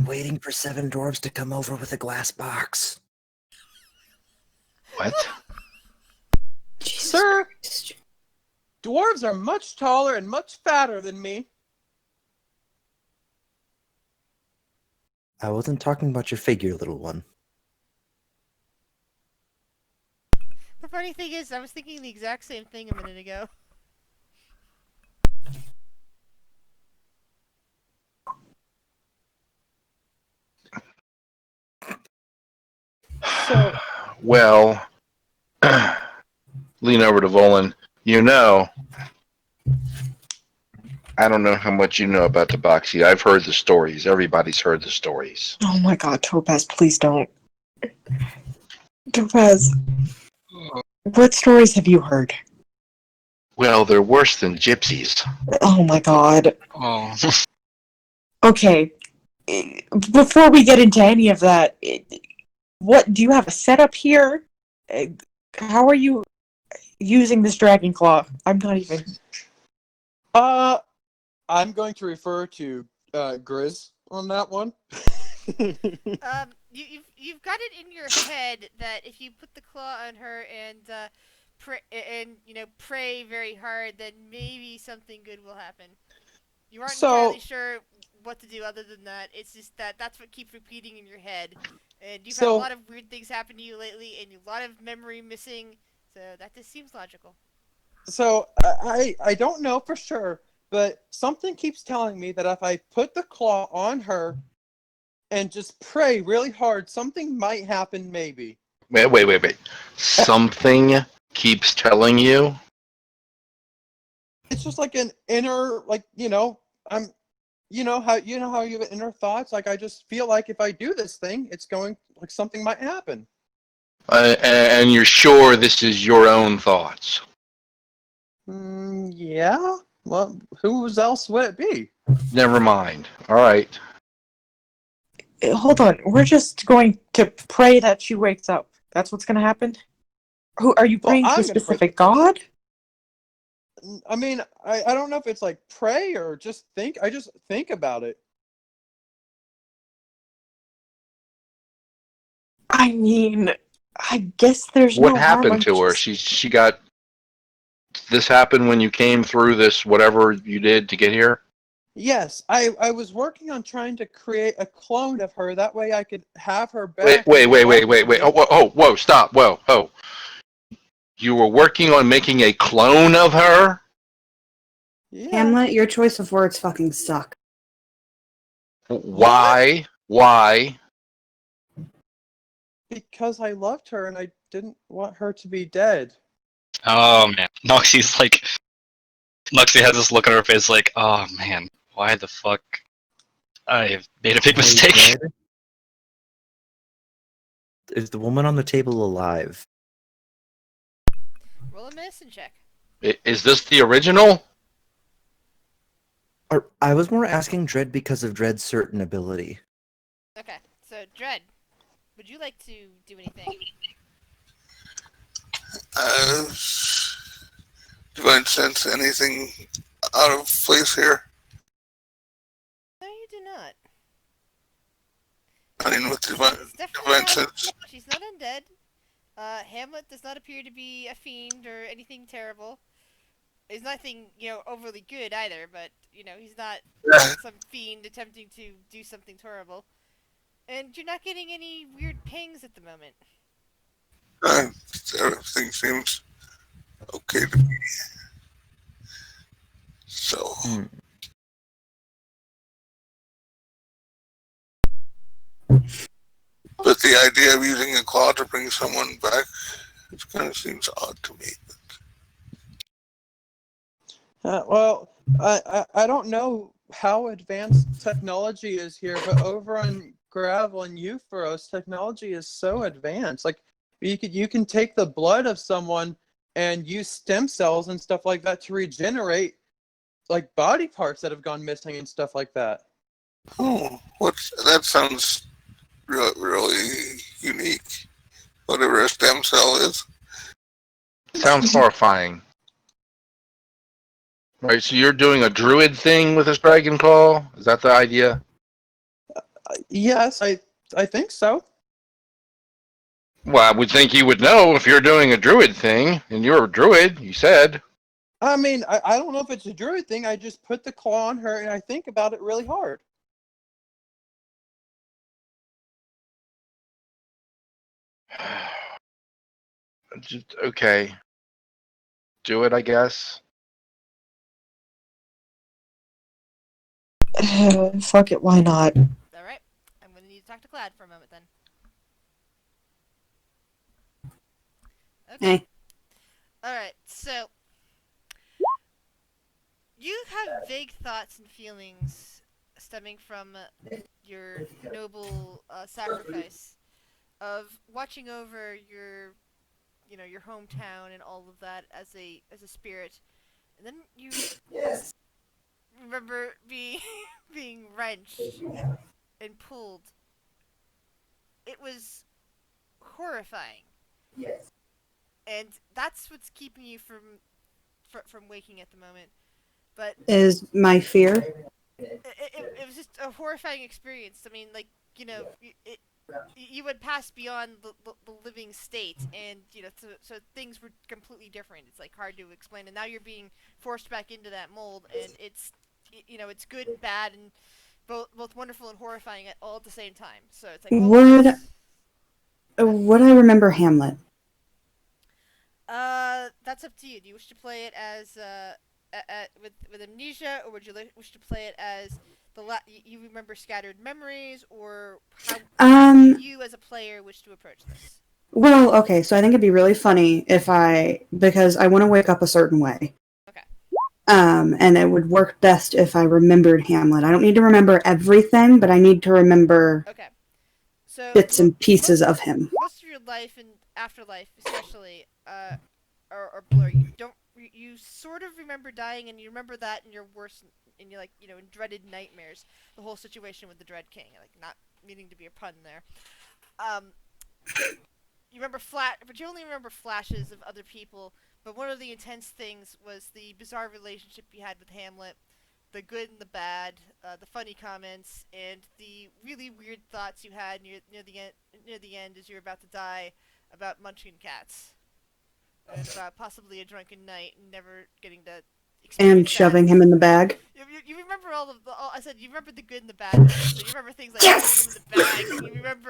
waiting for 7 dwarves to come over with a glass box. What? Sir, dwarves are much taller and much fatter than me. I wasn't talking about your figure, little one. The funny thing is, I was thinking the exact same thing a minute ago. So, well, lean over to Volan. You know, I don't know how much you know about tabaxi. I've heard the stories. Everybody's heard the stories. Oh my god, Topaz, please don't. Topaz, what stories have you heard? Well, they're worse than gypsies. Oh my god. Oh. Okay, before we get into any of that, what do you have a setup here? How are you using this dragon claw? I'm not even. I'm going to refer to Grizz on that one. You've got it in your head that if you put the claw on her and pray very hard, then maybe something good will happen. You aren't entirely sure what to do other than that. It's just that's what keeps repeating in your head. And you've had a lot of weird things happen to you lately, and a lot of memory missing, so that just seems logical. So, I don't know for sure, but something keeps telling me that if I put the claw on her and just pray really hard, something might happen maybe. Wait. Something keeps telling you? It's just like an inner, like, how you have inner thoughts? Like, I just feel like if I do this thing, it's going, like, something might happen. And you're sure this is your own thoughts? Yeah. Well, whose else would it be? Never mind. All right. Hold on, we're just going to pray that she wakes up. That's what's going to happen? Who are you praying to a specific god? I mean, I don't know if it's like pray or just think. I just think about it. I mean, I guess there's what no happened harm. to her? She got this happened when you came through this whatever you did to get here? Yes, I was working on trying to create a clone of her. That way I could have her back. Wait. Whoa, stop. Whoa. You were working on making a clone of her? Yeah. Hamlet, your choice of words fucking suck. Why? Why? Because I loved her and I didn't want her to be dead. Oh man, Noxie has this look on her face like, oh man, why the fuck? I've made a big mistake. Is the woman on the table alive? Roll a medicine check. Is this the original? I was more asking Dread because of Dread's certain ability. Okay, so Dread, would you like to do anything? Do I sense anything out of place here? No, you do not. I mean, with divine sense. She's not undead. Hamlet does not appear to be a fiend or anything terrible. He's nothing, overly good either, but, he's not some fiend attempting to do something horrible. And you're not getting any weird pings at the moment. Everything seems okay to me. So. But the idea of using a claw to bring someone back, it kind of seems odd to me. Well, I don't know how advanced technology is here, but over on Gravel and Euphoros, technology is so advanced. Like, you can take the blood of someone and use stem cells and stuff like that to regenerate, like, body parts that have gone missing and stuff like that. Oh, that sounds really unique. Whatever a stem cell is. Sounds horrifying. Right, so you're doing a druid thing with this dragon claw? Is that the idea? Yes, I think so. Well, I would think you would know if you're doing a druid thing, and you're a druid, you said. I mean, I don't know if it's a druid thing. I just put the claw on her, and I think about it really hard. Just, okay. Do it, I guess. Fuck it, why not? Alright, I'm gonna need to talk to Glad for a moment then. Okay. Hey. Alright, so you have vague thoughts and feelings stemming from your noble sacrifice of watching over your hometown and all of that as a spirit, and then you remember being wrenched and pulled. It was horrifying. Yes. And that's what's keeping you from waking at the moment. But Is my fear? it was just a horrifying experience. I mean, like, you had passed beyond the living state, and so things were completely different. It's like hard to explain, and now you're being forced back into that mold, and it's it's good and bad, and both wonderful and horrifying all at the same time. So it's like, would I remember Hamlet? That's up to you. Do you wish to play it as with amnesia, or would you wish to play it as you remember scattered memories, or how you as a player wish to approach this? Well, okay, so I think it'd be really funny because I want to wake up a certain way. Okay. And it would work best if I remembered Hamlet. I don't need to remember everything, but I need to remember bits and pieces of him. Most of your life and afterlife, especially, are blurry. You sort of remember dying, and you remember that in your worst, in your in dreaded nightmares. The whole situation with the Dread King, like, not meaning to be a pun there. You remember but you only remember flashes of other people. But one of the intense things was the bizarre relationship you had with Hamlet, the good and the bad, the funny comments, and the really weird thoughts you had near the end as you were about to die about munchkin cats. And possibly a drunken night and never getting to experience and shoving him in the bag. You remember I said you remember the good and the bad. So you remember things like shoving him in the bag.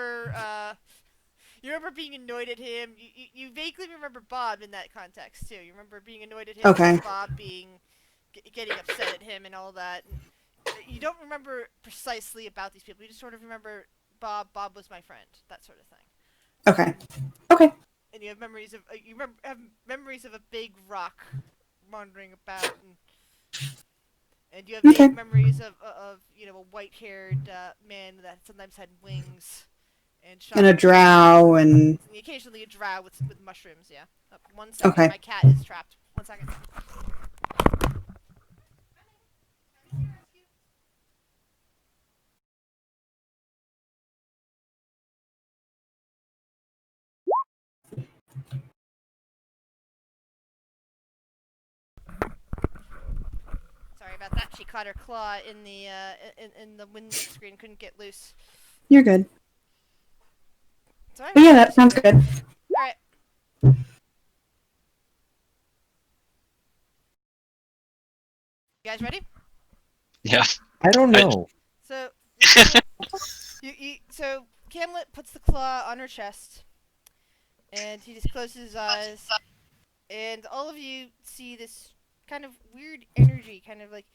And you remember being annoyed at him. You vaguely remember Bob in that context too. You remember being annoyed at him. Okay. And Bob getting upset at him and all that. And you don't remember precisely about these people. You just sort of remember Bob. Bob was my friend. That sort of thing. Okay. And you have memories of a big rock wandering about, and you have vague memories of a white-haired man that sometimes had wings and a drow and occasionally a drow with mushrooms. Yeah. 1 second, okay. My cat is trapped. 1 second. Sorry about that. She caught her claw in the windscreen, couldn't get loose. You're good. Sorry. But yeah, that sounds good. All right. You guys ready? Yeah. I don't know. So, so Camlet puts the claw on her chest, and he just closes his eyes, and all of you see this kind of weird energy, kind of like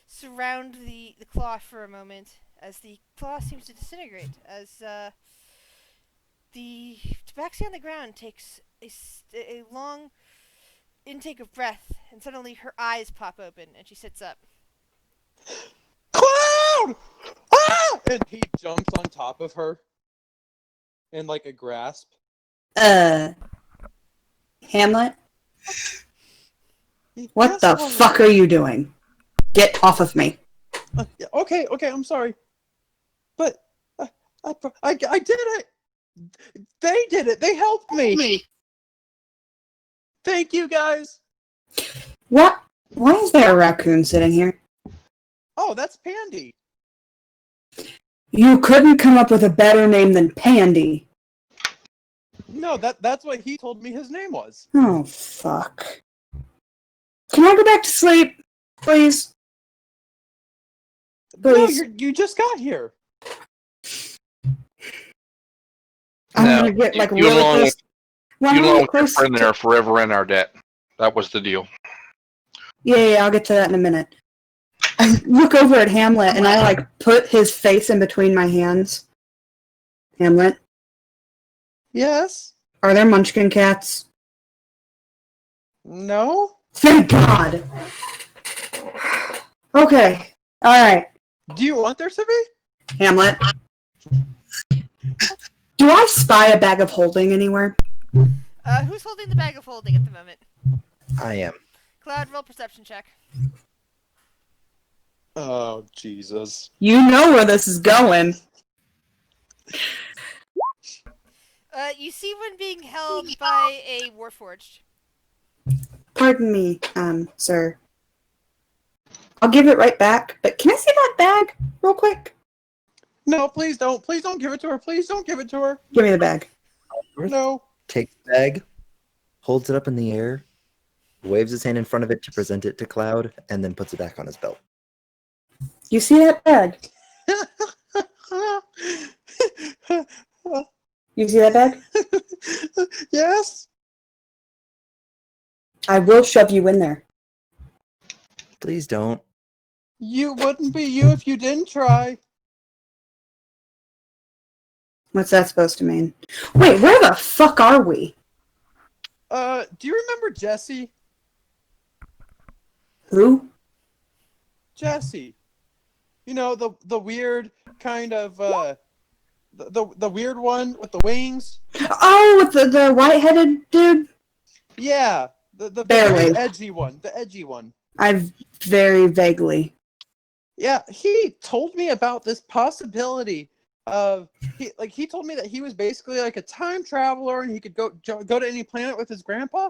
surround the claw for a moment, as the claw seems to disintegrate, as the tabaxi on the ground takes a long intake of breath, and suddenly her eyes pop open, and she sits up. Cloud! Ah! And he jumps on top of her in like a grasp. Hamlet? What Yes, the Cloud. fuck are you doing? Get off of me. Yeah, okay, I'm sorry. But I did it! They did it! They helped me! Thank you, guys! What? Why is there a raccoon sitting here? Oh, that's Pandy. You couldn't come up with a better name than Pandy. No, that's what he told me his name was. Oh, fuck. Can I go back to sleep, please? Please. No, you just got here. I'm No, gonna get like you really along close. Well, I'm You gonna know, get your close friend to- there forever in our debt. That was the deal. Yeah, I'll get to that in a minute. I look over at Hamlet and I like put his face in between my hands. Hamlet, Yes? are there munchkin cats? No? Thank God! Okay, alright. Do you want there to be? Hamlet. Do I spy a bag of holding anywhere? Who's holding the bag of holding at the moment? I am. Cloud, roll perception check. Oh, Jesus. You know where this is going. You see one being held by a warforged. Pardon me, sir. I'll give it right back, but can I see that bag real quick? No, please don't. Please don't give it to her. Please don't give it to her. Give me the bag. No. Takes the bag, holds it up in the air, waves his hand in front of it to present it to Cloud, and then puts it back on his belt. You see that bag? You see that bag? Yes? I will shove you in there. Please don't. You wouldn't be you if you didn't try. What's that supposed to mean? Wait, where the fuck are we? Do you remember Jesse? Who? Jesse. You know, the weird kind of, the weird one with the wings? Oh, with the white-headed dude? Yeah. The Barely. very edgy one. The edgy one. I've very vaguely. Yeah, he told me about this possibility of he told me that he was basically like a time traveler and he could go to any planet with his grandpa.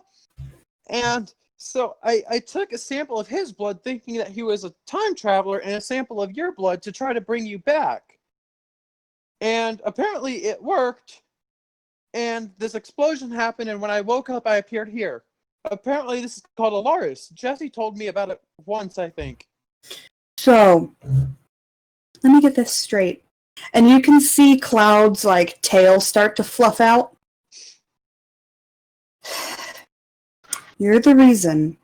And so I took a sample of his blood thinking that he was a time traveler and a sample of your blood to try to bring you back. And apparently it worked. And this explosion happened, and when I woke up I appeared here. Apparently this is called Ollaras. Jesse told me about it once, I think. So, let me get this straight. And you can see Cloud's, like, tail start to fluff out. You're the reason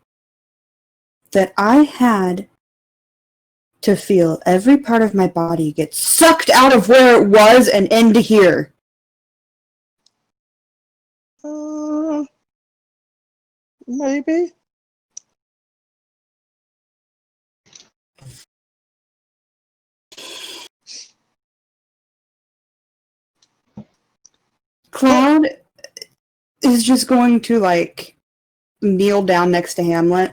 that I had to feel every part of my body get sucked out of where it was and into here. Maybe. Cloud is just going to, like, kneel down next to Hamlet.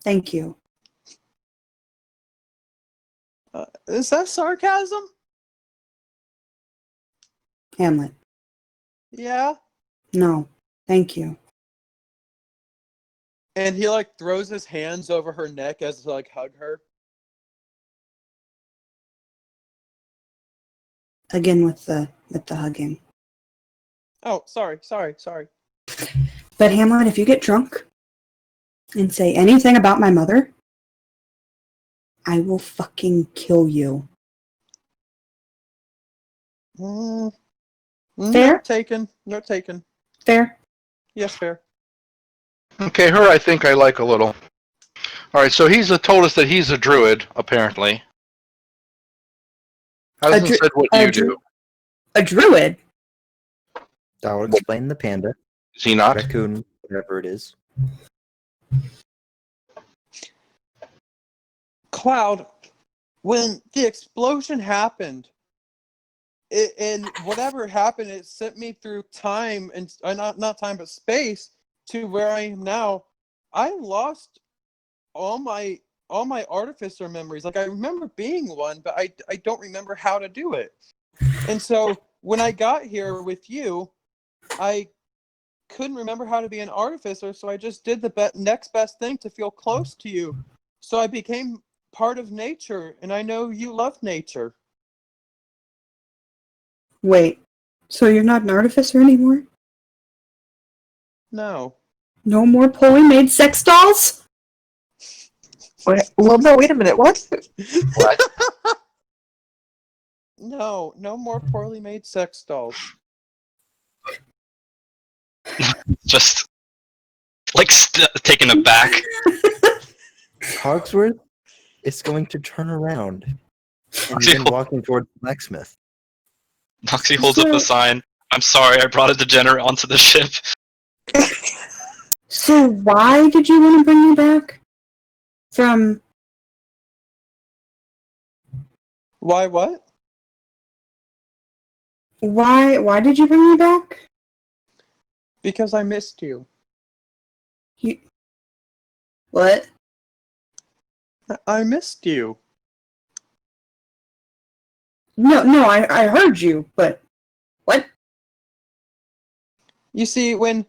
Thank you. Is that sarcasm? Hamlet. Yeah. No. Thank you. And he like throws his hands over her neck as to like hug her. Again with the hugging. Oh, sorry. But Hamlet, if you get drunk, and say anything about my mother, I will fucking kill you. Fair? Fair? Note taken. Fair? Yes, fair. Okay, her I think I like a little. All right, so he's told us that he's a druid, apparently. Hasn't said what you do. A druid? I'll explain the panda, Is he not? raccoon, whatever it is. Cloud, when the explosion happened, and whatever happened, it sent me through time and not time but space to where I am now. I lost all my artificer memories. Like I remember being one, but I don't remember how to do it. And so when I got here with you, I couldn't remember how to be an artificer, so I just did the next best thing to feel close to you. So I became part of nature, and I know you love nature. Wait, so you're not an artificer anymore? No. No more poorly made sex dolls? Well, no, wait a minute. What? What? No more poorly made sex dolls. Just like taken aback. Cogsworth is going to turn around and Noxie, begin walking towards the blacksmith. Noxie holds up a sign. I'm sorry, I brought a degenerate onto the ship. So why did you want to bring me back? From... Why what? Why did you bring me back? Because I missed you. What? I missed you. No, I heard you, but... What? You see, when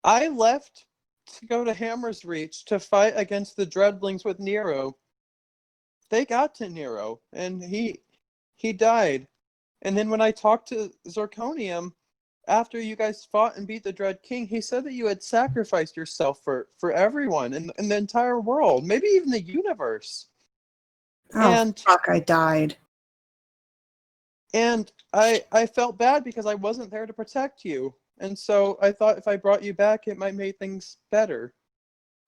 I left to go to Hammer's Reach to fight against the Dreadlings with Nero, they got to Nero, and he died. And then when I talked to Zirconium, after you guys fought and beat the Dread King, he said that you had sacrificed yourself for everyone in the entire world, maybe even the universe. Oh, fuck, I died. And I felt bad because I wasn't there to protect you. And so I thought if I brought you back, it might make things better.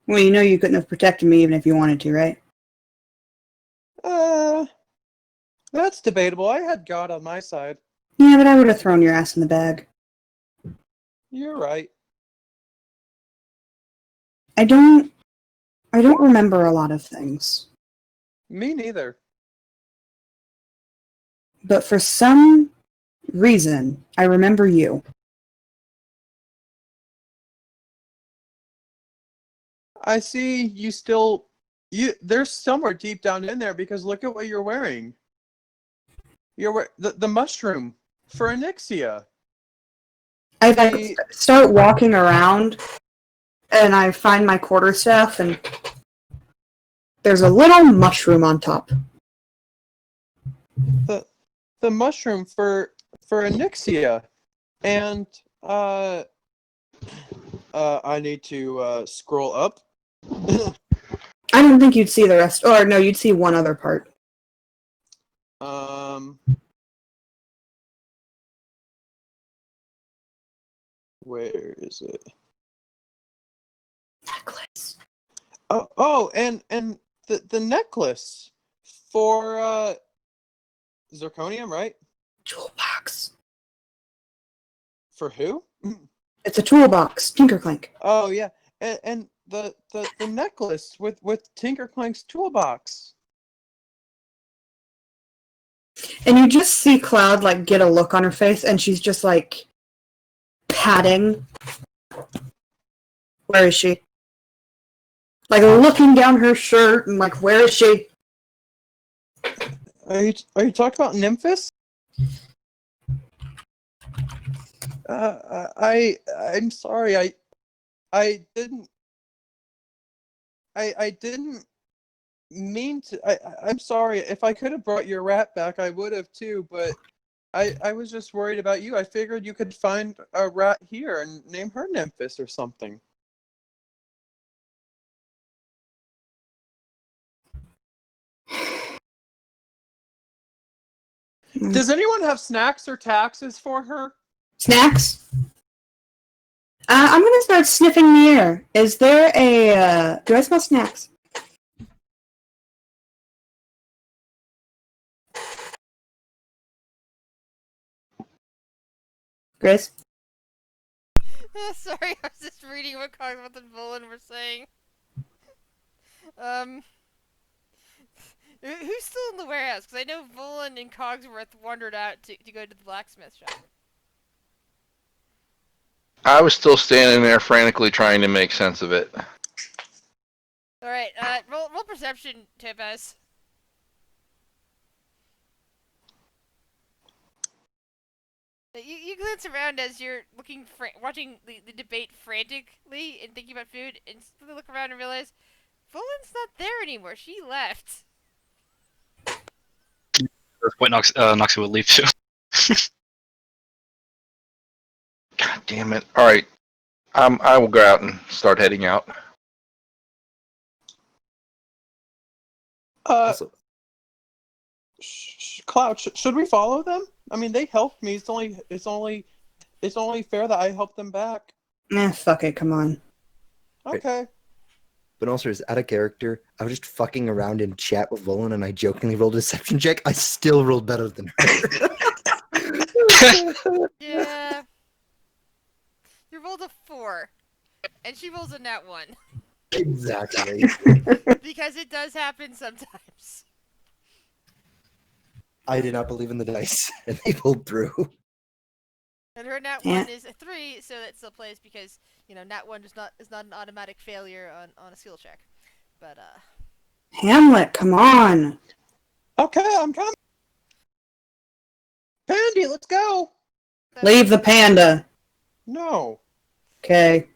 Well, you know you couldn't have protected me even if you wanted to, right? That's debatable. I had God on my side. Yeah, but I would have thrown your ass in the bag. You're right. I don't remember a lot of things. Me neither. But for some reason, I remember you. I see you still... There's somewhere deep down in there, because look at what you're wearing. You're wearing the mushroom for Onyxia. I start walking around, and I find my quarterstaff, and there's a little mushroom on top. The mushroom for Onyxia. And I need to scroll up. I don't think you'd see the rest. Or no, you'd see one other part. Where is it? Necklace. Oh, and the necklace for Zirconium, right? Toolbox. For who? It's a toolbox. Tinkerclank. Oh yeah, and the necklace with Tinkerclank's toolbox. And you just see Cloud like get a look on her face, and she's just like patting. Where is she? Like looking down her shirt and like, where is she? Are you talking about Nymphis? I'm sorry. I didn't mean to. I'm sorry. If I could have brought your rat back, I would have too. But I was just worried about you. I figured you could find a rat here and name her Nymphis or something. Does anyone have snacks or taxes for her? Snacks? I'm gonna start sniffing the air. Is there a, do I smell snacks? Grace? Sorry, I was just reading what Cogsworth and Volan were saying. Who's still in the warehouse? Because I know Volan and Cogsworth wandered out to go to the blacksmith shop. I was still standing there frantically trying to make sense of it. Alright, roll perception, Topaz. You glance around as you're watching the debate frantically and thinking about food, and suddenly look around and realize Volan's not there anymore. She left. At this point, Noxie will leave too. God damn it. Alright. I will go out and start heading out. Also, Cloud, should we follow them? I mean, they helped me. It's only fair that I help them back. Fuck it, come on. Okay. but also as out of character, I was just fucking around in chat with Volan and I jokingly rolled a deception check. I still rolled better than her. Yeah. You rolled a 4, and she rolls a nat 1. Exactly. Because it does happen sometimes. I did not believe in the dice, and they pulled through. And her nat Yeah. 1 is a 3, so that still plays because, you know, nat 1 is not an automatic failure on a skill check. But, Hamlet, come on. Okay, I'm coming. Pandy, let's go. Leave the panda. No. Okay.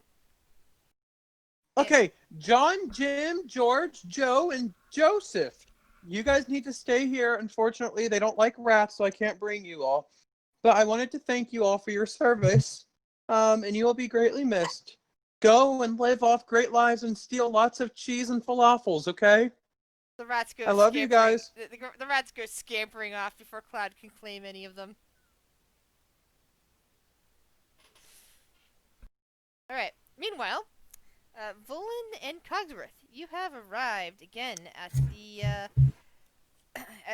Okay, John, Jim, George, Joe, and Joseph. You guys need to stay here. Unfortunately, they don't like rats, so I can't bring you all. But I wanted to thank you all for your service, and you will be greatly missed. Go and live off great lives and steal lots of cheese and falafels, okay? The rats go I love you guys. The rats go scampering off before Cloud can claim any of them. Alright, meanwhile, Volan and Cogsworth, you have arrived again at the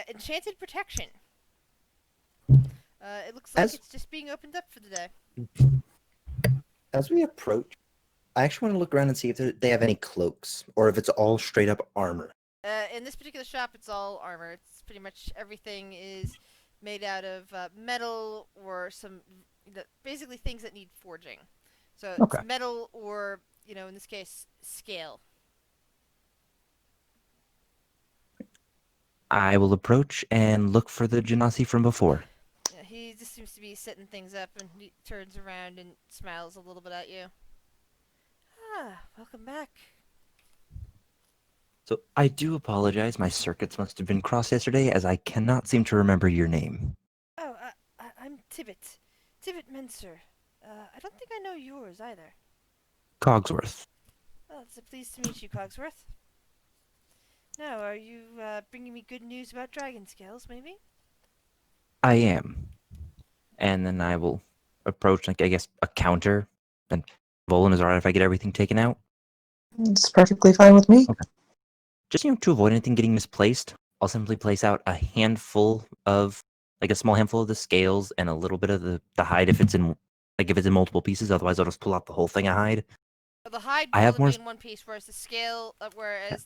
Enchanted Protection. It looks like it's just being opened up for the day. As we approach, I actually want to look around and see if they have any cloaks, or if it's all straight up armor. In this particular shop, it's all armor. It's pretty much everything is made out of metal or basically things that need forging. So Okay. it's metal or, you know, in this case, scale. I will approach and look for the Genasi from before. Yeah, he just seems to be setting things up, and he turns around and smiles a little bit at you. Ah, welcome back. So I do apologize. My circuits must have been crossed yesterday, as I cannot seem to remember your name. Oh, I'm Tibbet. Tibbet Menser. I don't think I know yours either. Cogsworth. Well, it's a pleased to meet you, Cogsworth. Now, are you bringing me good news about dragon scales, maybe? I am. And then I will approach, like, I guess, a counter. And Volan is alright if I get everything taken out. It's perfectly fine with me. Okay. Just, to avoid anything getting misplaced, I'll simply place out a handful of, like a small handful of the scales and a little bit of the hide if it's in multiple pieces. Otherwise, I'll just pull out the whole thing of hide. Well, the hide I have will more be in one piece, whereas the scale,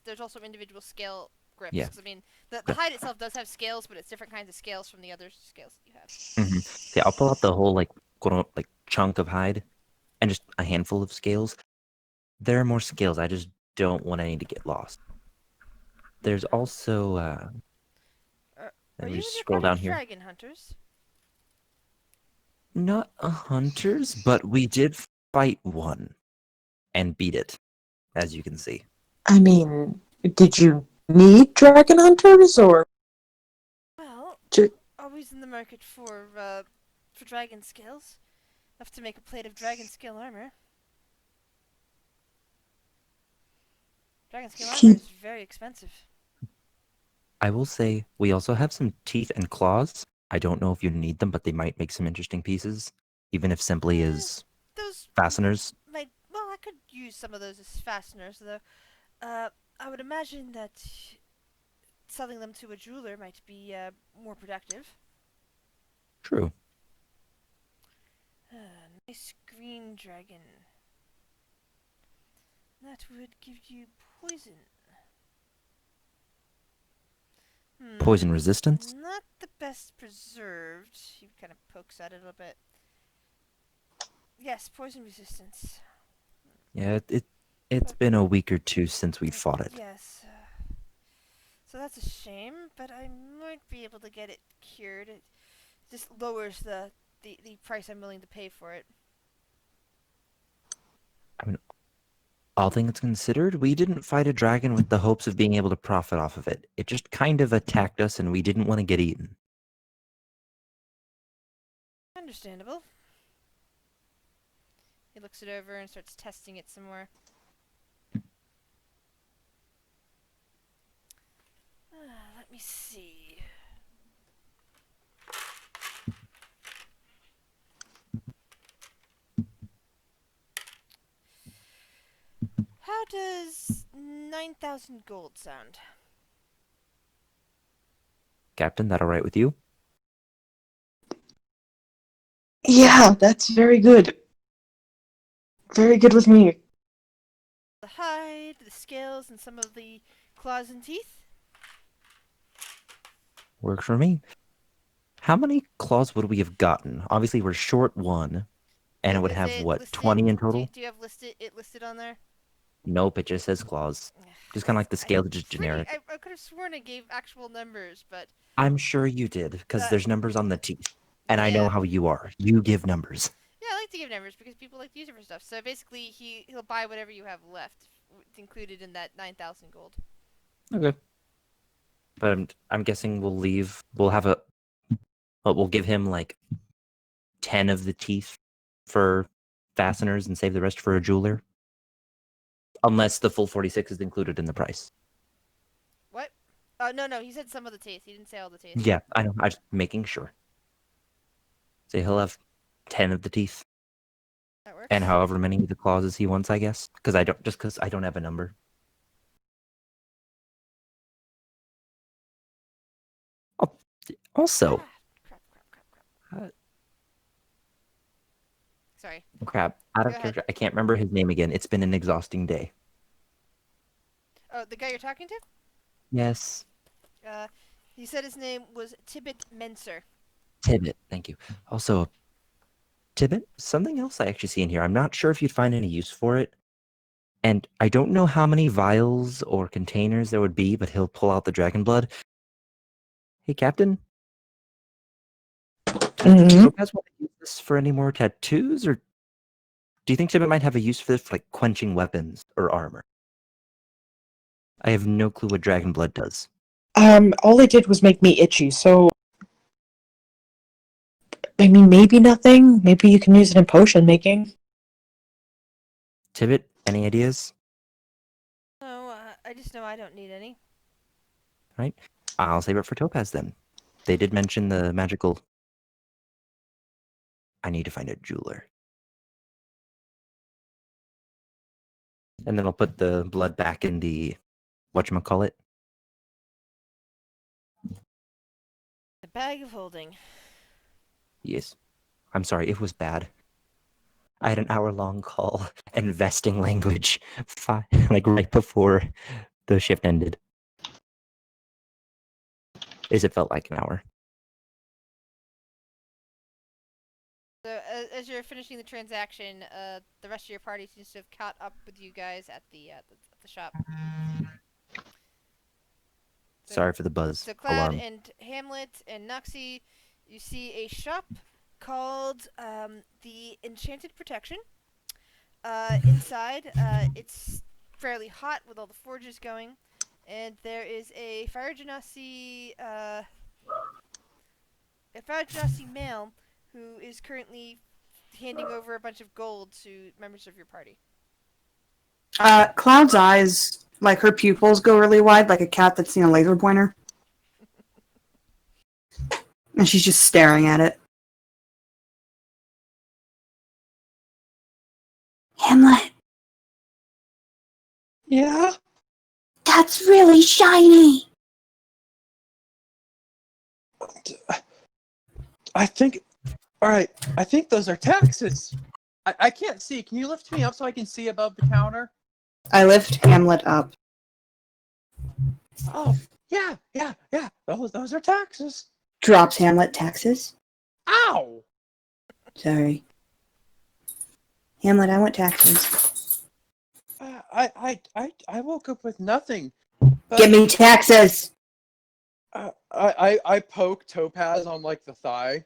there's also individual scale grips. Yeah. 'Cause, I mean, the hide itself does have scales, but it's different kinds of scales from the other scales that you have. Mm-hmm. Yeah, I'll pull out the whole, like, quote, like, chunk of hide and just a handful of scales. There are more scales. I just don't want any to get lost. There's also, Are let me you just in scroll your down here. dragon hunters? Not a hunters, but we did fight one and beat it, as you can see. I mean, did you need dragon hunters or? Well, always in the market for dragon scales. Enough to make a plate of dragon scale armor. Dragon scale armor is very expensive. I will say we also have some teeth and claws I don't know if you need them, but they might make some interesting pieces, even if simply as Those fasteners. well, I could use some of those as fasteners, though. I would imagine that selling them to a jeweler might be more productive. True. Nice green dragon. That would give you poison. Poison resistance? Not the best preserved. He kind of pokes at it a little bit. Yes, poison resistance. Yeah, it's been a week or two since we fought it. Yes. So that's a shame, but I might be able to get it cured. It just lowers the price I'm willing to pay for it. I mean, all things considered, we didn't fight a dragon with the hopes of being able to profit off of it. It just kind of attacked us and we didn't want to get eaten. Understandable. He looks it over and starts testing it some more. Let me see. How does 9,000 gold sound? Captain, that all right with you? Yeah, that's very good. Very good with me. The hide, the scales, and some of the claws and teeth? Works for me. How many claws would we have gotten? Obviously, we're short one, and it would have, what, 20 in total? Do you have it listed on there? Nope, it just says claws. Just kind of like the scale, just generic. I could have sworn I gave actual numbers, but... I'm sure you did, because there's numbers on the teeth. And I know how you are. You give numbers. Yeah, I like to give numbers because people like to use it for stuff. So basically, he'll buy whatever you have left, included in that 9,000 gold. Okay. But I'm guessing we'll give him like 10 of the teeth for fasteners and save the rest for a jeweler. Unless the full 46 is included in the price. What? Oh, no, he said some of the teeth. He didn't say all the teeth. Yeah, I know. I'm just making sure. So he'll have 10 of the teeth. That works. And however many of the clauses he wants, I guess. Because I don't have a number. Oh, also. Crap. Sorry. Crap. Out of character. I can't remember his name again. It's been an exhausting day. Oh, the guy you're talking to? Yes. He said his name was Tibbet Menser. Tibbet, thank you. Also, Tibbet, something else I actually see in here. I'm not sure if you'd find any use for it. And I don't know how many vials or containers there would be, but he'll pull out the dragon blood. Hey, Captain? Mm-hmm. Do you guys want to use this for any more tattoos, or do you think Tibbet might have a use for this for, like, quenching weapons or armor? I have no clue what dragon blood does. All it did was make me itchy, so... I mean, maybe nothing. Maybe you can use it in potion making. Tibbet, any ideas? No, I just know I don't need any. Right. I'll save it for Topaz then. They did mention the magical... I need to find a jeweler. And then I'll put the blood back in the... whatchamacallit? The bag of holding. Yes. I'm sorry, it was bad. I had an hour-long call investing language, like right before the shift ended. As it felt like an hour. So as you're finishing the transaction, the rest of your party seems to have caught up with you guys at the shop. Sorry for the buzz. So Cloud alarm. and Hamlet and Noxie, you see a shop called the Enchanted Protection. Inside, it's fairly hot with all the forges going, and there is a Fire Genasi male who is currently handing over a bunch of gold to members of your party. Cloud's eyes, like her pupils, go really wide, like a cat that's seen a laser pointer. And she's just staring at it. Hamlet, Yeah? that's really shiny. I think... Alright, I think those are taxes. I can't see. Can you lift me up so I can see above the counter? I lift Hamlet up. Oh, yeah. Those are taxes. Drops Hamlet. Taxes? Ow! Sorry. Hamlet, I want taxes. I woke up with nothing. But, Give me taxes! I poke Topaz on, like, the thigh.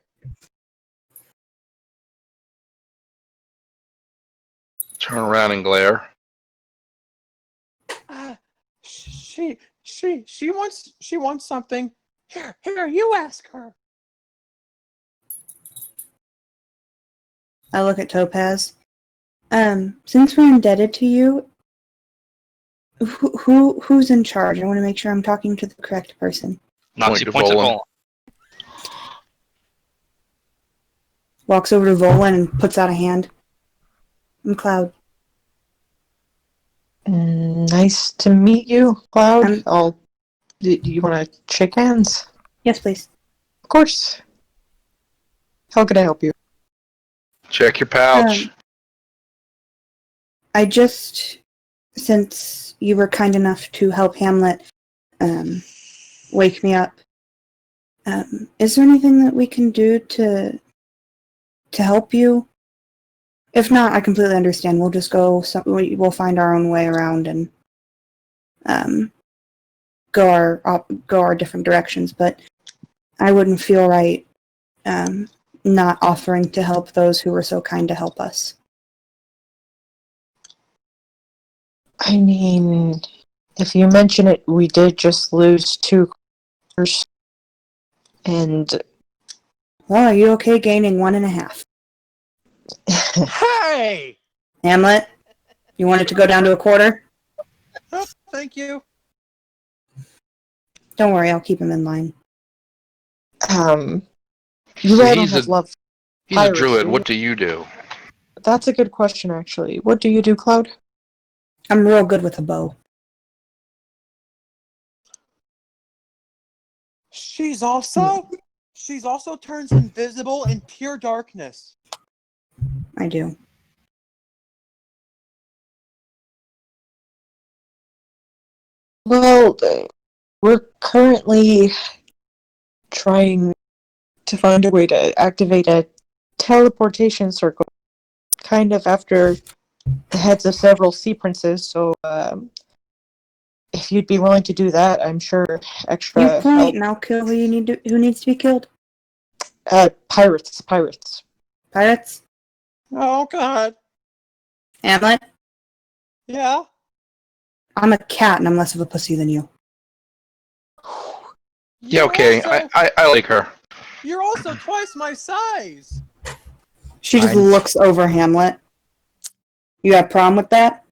Turn around and glare. She wants something. Here, you ask her. I look at Topaz. Since we're indebted to you, who's in charge? I want to make sure I'm talking to the correct person. Noxie to points at Volan. Volan. Walks over to Volan and puts out a hand. I'm Cloud. Nice to meet you, Cloud. Do you want to shake hands? Yes, please. Of course. How can I help you? Check your pouch. I just, since you were kind enough to help Hamlet wake me up, is there anything that we can do to help you? If not, I completely understand. We'll just go. We'll find our own way around and go our different directions. But I wouldn't feel right not offering to help those who were so kind to help us. I mean, if you mention it, we did just lose 2 cars. And... Well, are you okay gaining 1.5? Hey! Hamlet, you want it to go down to 1/4? Oh, thank you. Don't worry, I'll keep him in line. You all So don't he's have love. He's a Pirates, druid. do you? What do you do? That's a good question, actually. What do you do, Cloud? I'm real good with a bow. She's also turns invisible in pure darkness. I do. Well, we're currently trying to find a way to activate a teleportation circle, kind of after the heads of several sea princes, so if you'd be willing to do that, I'm sure extra You point help. and I'll kill who needs to be killed. Pirates. Pirates? Oh God. Hamlet? Yeah. I'm a cat and I'm less of a pussy than you. Yeah, okay. I like her. You're also twice my size. She just looks over Hamlet. You have a problem with that?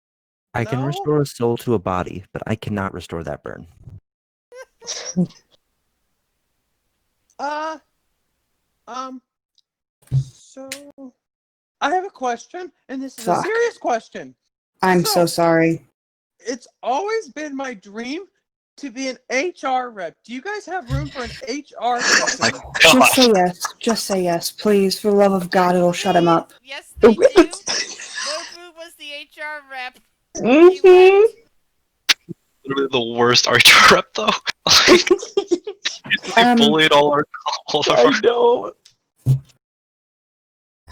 I can No? restore a soul to a body, but I cannot restore that burn. So I have a question, and this is Fuck. a serious question. I'm so sorry. It's always been my dream to be an HR rep. Do you guys have room for an HR person? Just say yes. Just say yes, please. For the love of God, it'll shut him up. Yes, they do. Lobu was the HR rep. Mm-hmm. Literally the worst HR rep though. They bullied all of our. I know.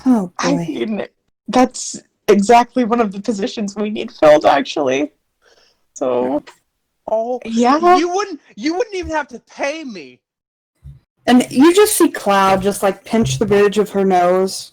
Oh I boy. mean, that's exactly one of the positions we need filled, actually. So, Oh, yeah. You wouldn't even have to pay me. And you just see Cloud just like pinch the bridge of her nose.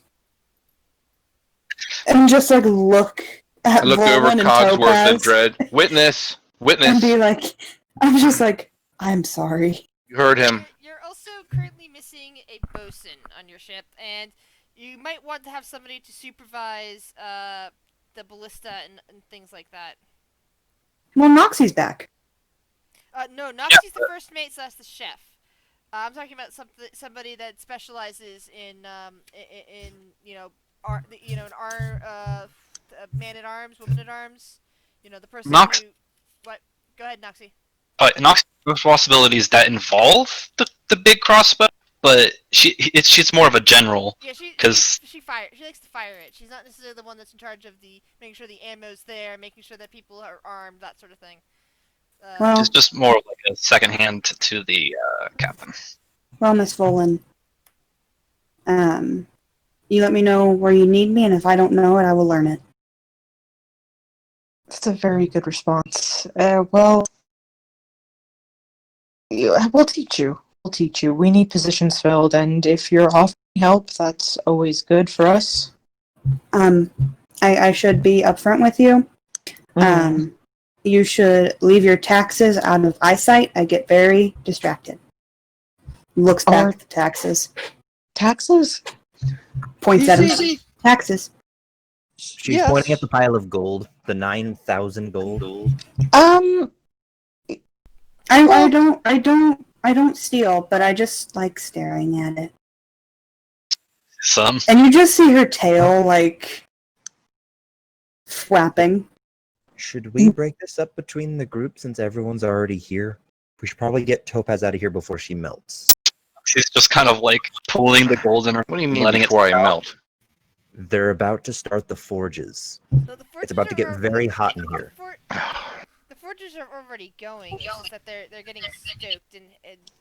And just like look at I look over Volan and Cogsworth and Topaz. Dread. Witness. And be like, I'm just like, I'm sorry. You heard him. You're also currently missing a bosun on your ship, and you might want to have somebody to supervise the ballista and things like that. Well, Noxie's back. No, Noxie's the first mate, so that's the chef. I'm talking about somebody that specializes in art, in man at arms, woman at arms. The person Nox, who. What? Go ahead, Noxie. Nox has possibilities that involve the big crossbow, but she's more of a general. Yeah, she because she likes to fire it. She's not necessarily the one that's in charge of making sure the ammo's there, making sure that people are armed, that sort of thing. Well, she's just more like a second hand to the captain. well, Miss Volan, you let me know where you need me, and if I don't know it, I will learn it. That's a very good response. Well, we'll teach you. We'll teach you. We need positions filled, and if you're offering help, that's always good for us. I should be upfront with you. You should leave your taxes out of eyesight. I get very distracted. Looks back at the taxes. Taxes? Points at him. Taxes. She's pointing at the pile of gold, the 9,000 gold. I don't steal, but I just like staring at it. And you just see her tail like flapping. Should we break this up between the group since everyone's already here? We should probably get Topaz out of here before she melts. She's just kind of like pulling the gold in her. What do you mean letting before it I melt? They're about to start the forges. It's about to get very hot in here. The forges are already going. It's just that they're getting stoked and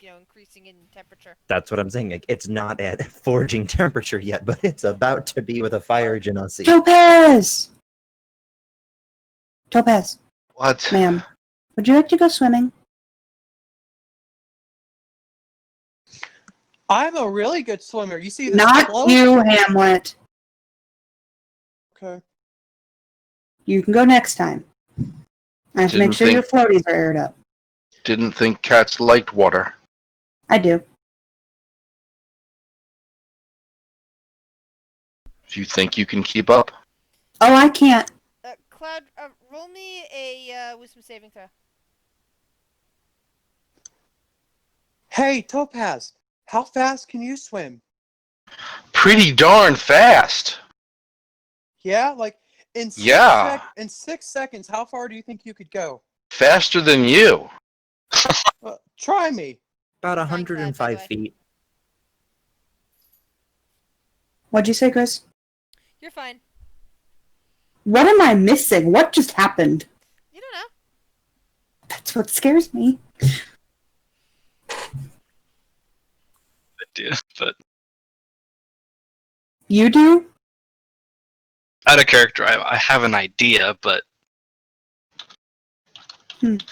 increasing in temperature. That's what I'm saying. Like, it's not at forging temperature yet, but it's about to be with a fire genasi. Topaz! Topaz. What? Ma'am, would you like to go swimming? I'm a really good swimmer. You see this? Not float? you, Hamlet. Okay. You can go next time. I have to make sure your floaties are aired up. Didn't think cats liked water. I do. Do you think you can keep up? Oh, I can't. Cloud, roll me a wisdom saving throw. Hey, Topaz, how fast can you swim? Pretty darn fast. Yeah, like in 6 seconds, how far do you think you could go? Faster than you. Try me. About 105 feet. What'd you say, Chris? You're fine. What am I missing? What just happened? You don't know. That's what scares me. But You do? out of character, I have an idea, but And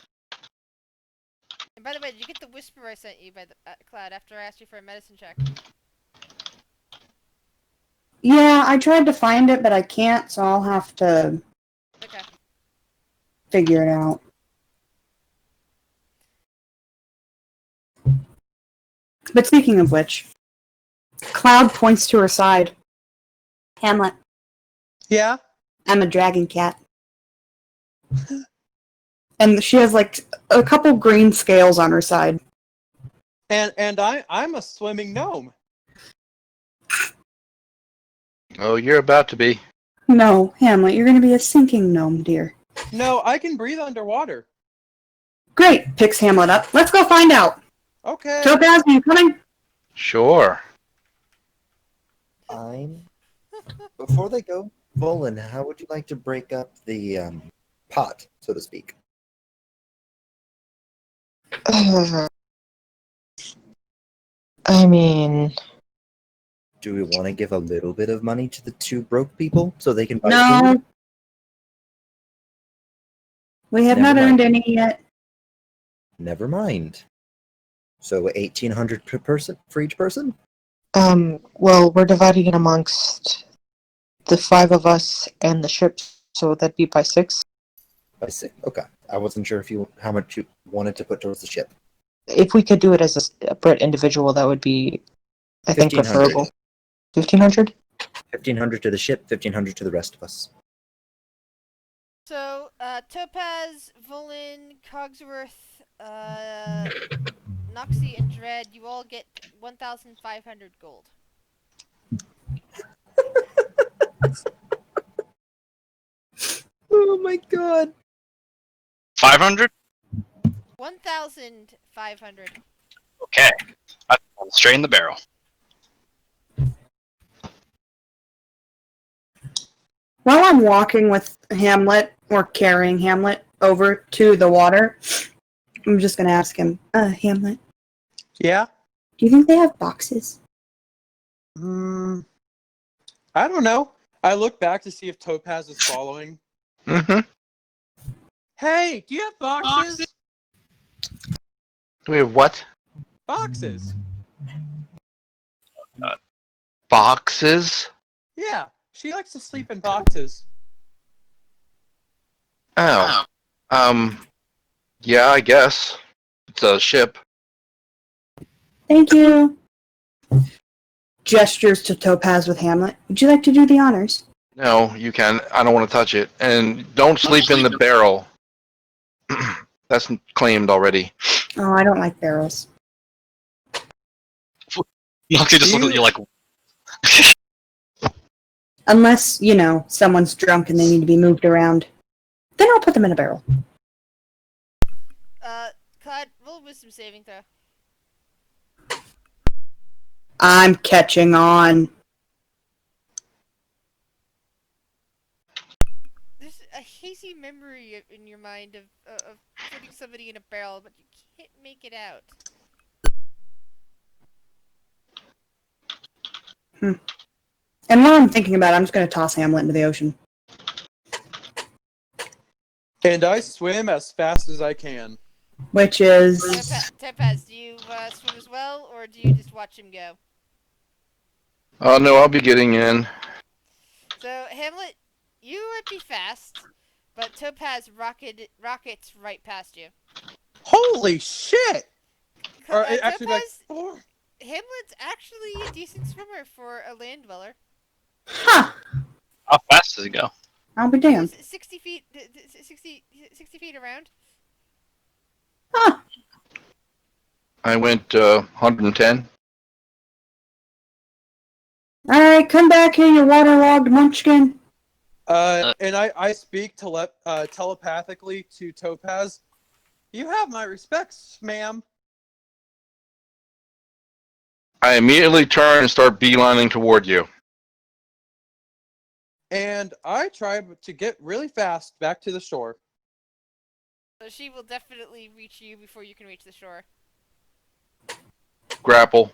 by the way, did you get the whisper I sent you by the Cloud after I asked you for a medicine check? Yeah, I tried to find it, but I can't, so I'll have to figure it out. But speaking of which, Cloud points to her side. Hamlet. Yeah? I'm a dragon cat. And she has like a couple green scales on her side. And I'm a swimming gnome. Oh, you're about to be. No, Hamlet, you're going to be a sinking gnome, dear. No, I can breathe underwater. Great, picks Hamlet up. Let's go find out. Okay. Topaz, are you coming? Sure. Before they go, Volan, how would you like to break up the pot, so to speak? I mean... Do we want to give a little bit of money to the two broke people so they can buy No. food? We have Never not earned mind. any yet. Never mind. So 1,800 per person for each person? Well, we're dividing it amongst the 5 of us and the ship, so that'd be by 6. By 6. Okay. I wasn't sure how much you wanted to put towards the ship. If we could do it as a separate individual, that would be, I think, 1,500. preferable. 1,500? 1,500 to the ship, 1,500 to the rest of us. So, Topaz, Volan, Cogsworth, Noxie and Dread, you all get 1,500 gold. Oh my god. 500. 1,500. Okay, that's straight in the barrel. While I'm walking with Hamlet, or carrying Hamlet, over to the water, I'm just gonna ask him, Hamlet, Yeah. do you think they have boxes? I don't know. I look back to see if Topaz is following. Mm-hmm. Hey, do you have boxes? Do we have what? Boxes. Boxes? Yeah, she likes to sleep in boxes. Oh. Yeah, I guess. It's a ship. Thank you. Gestures to Topaz with Hamlet. Would you like to do the honors? No, you can. I don't want to touch it. And don't sleep in the barrel. That's claimed already. Oh, I don't like barrels. Noxie just looked at you like, Unless, someone's drunk and they need to be moved around. Then I'll put them in a barrel. Clyde, roll a wisdom saving throw. I'm catching on. There's a hazy memory in your mind of putting somebody in a barrel, but you can't make it out. And while I'm thinking about it, I'm just going to toss Hamlet into the ocean. And I swim as fast as I can. Which is... Topaz, do you swim as well, or do you just watch him go? Oh, no, I'll be getting in. So, Hamlet, you might be fast, but Topaz rockets right past you. Holy shit! Or actually, Topaz, like, Hamlet's actually a decent swimmer for a land dweller. Huh. how fast does he go? I'll be damned. 60 feet, 60 feet around. Huh. I went 110. Alright, come back here, you waterlogged munchkin. And I speak telepathically to Topaz. You have my respects, ma'am. I immediately turn and start beelining toward you. And I try to get really fast back to the shore. So she will definitely reach you before you can reach the shore. Grapple.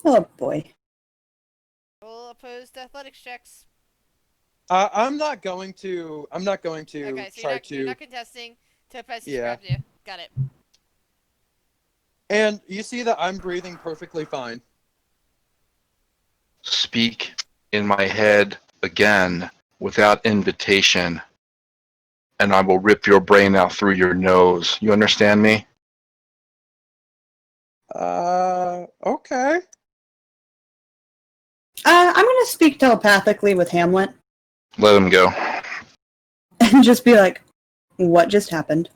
Oh boy. Roll opposed athletics checks. I'm not going to. Okay, so you're not contesting. Topaz just grabbed you. Got it. And you see that I'm breathing perfectly fine. Speak in my head again without invitation, and I will rip your brain out through your nose. You understand me? Okay. I'm gonna speak telepathically with Hamlet. Let him go. And just be like, what just happened?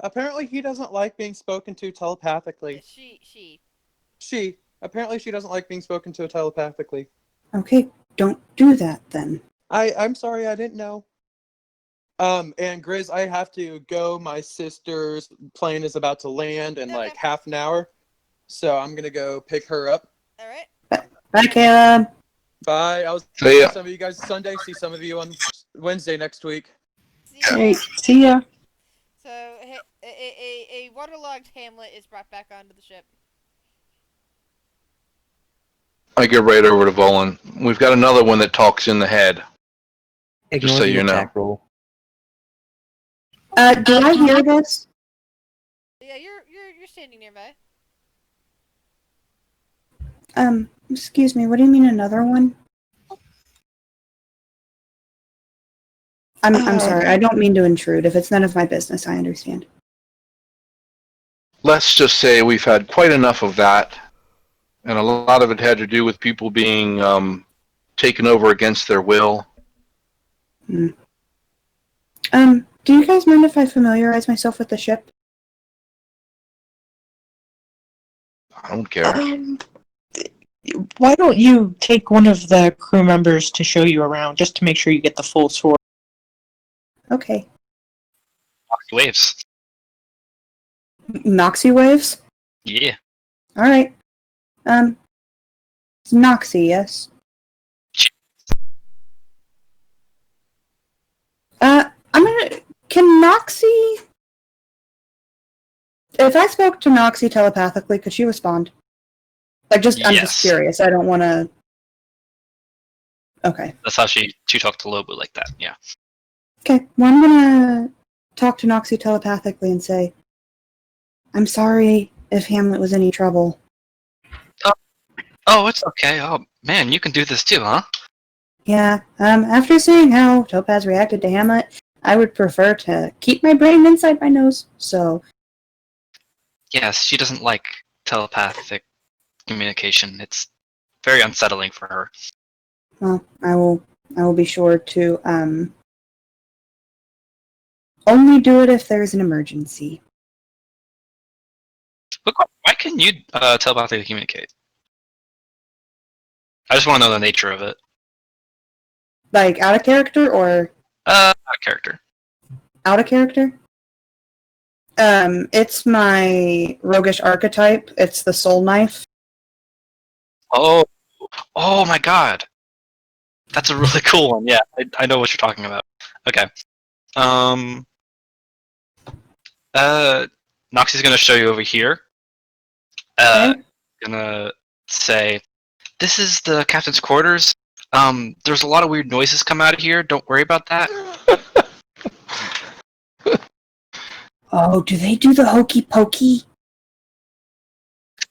Apparently he doesn't like being spoken to telepathically. She. Apparently she doesn't like being spoken to telepathically. Okay, don't do that then. I'm sorry, I didn't know. And Grizz, I have to go. My sister's plane is about to land in like half an hour. So I'm gonna go pick her up. Alright. Bye, Caleb. Bye. I'll See ya. see some of you guys Sunday. See some of you on Wednesday next week. Hey, see ya. So a waterlogged Hamlet is brought back onto the ship. I get right over to Volan. We've got another one that talks in the head. Ignore Just so the you know. attack roll. Do I hear this? Yeah, you're standing nearby. Excuse me, what do you mean another one? I'm sorry, I don't mean to intrude. If it's none of my business, I understand. Let's just say we've had quite enough of that, and a lot of it had to do with people being taken over against their will. Do you guys mind if I familiarize myself with the ship? I don't care. Why don't you take one of the crew members to show you around, just to make sure you get the full tour? Okay. Waves. Noxie waves? Yeah. Alright. It's Noxie, yes? Can Noxie... If I spoke to Noxie telepathically, could she respond? I'm just Yes. curious. I don't want to... Okay. That's how she talked to Lobu like that, yeah. Okay, well, I'm gonna talk to Noxie telepathically and say, I'm sorry if Hamlet was any trouble. Oh, it's okay. Oh, man, you can do this too, huh? Yeah, after seeing how Topaz reacted to Hamlet, I would prefer to keep my brain inside my nose, so... Yes, she doesn't like telepathic communication. It's very unsettling for her. Well, I will be sure to, only do it if there's an emergency. Look, why can you telepathically communicate? I just want to know the nature of it. Like, out of character, or...? Out of character. Out of character? It's my roguish archetype. It's the soul knife. Oh my god. That's a really cool one. Yeah, I know what you're talking about. Okay. Noxie's gonna show you over here. Okay. Gonna say, this is the captain's quarters. There's a lot of weird noises come out of here. Don't worry about that. Oh, do they do the hokey pokey?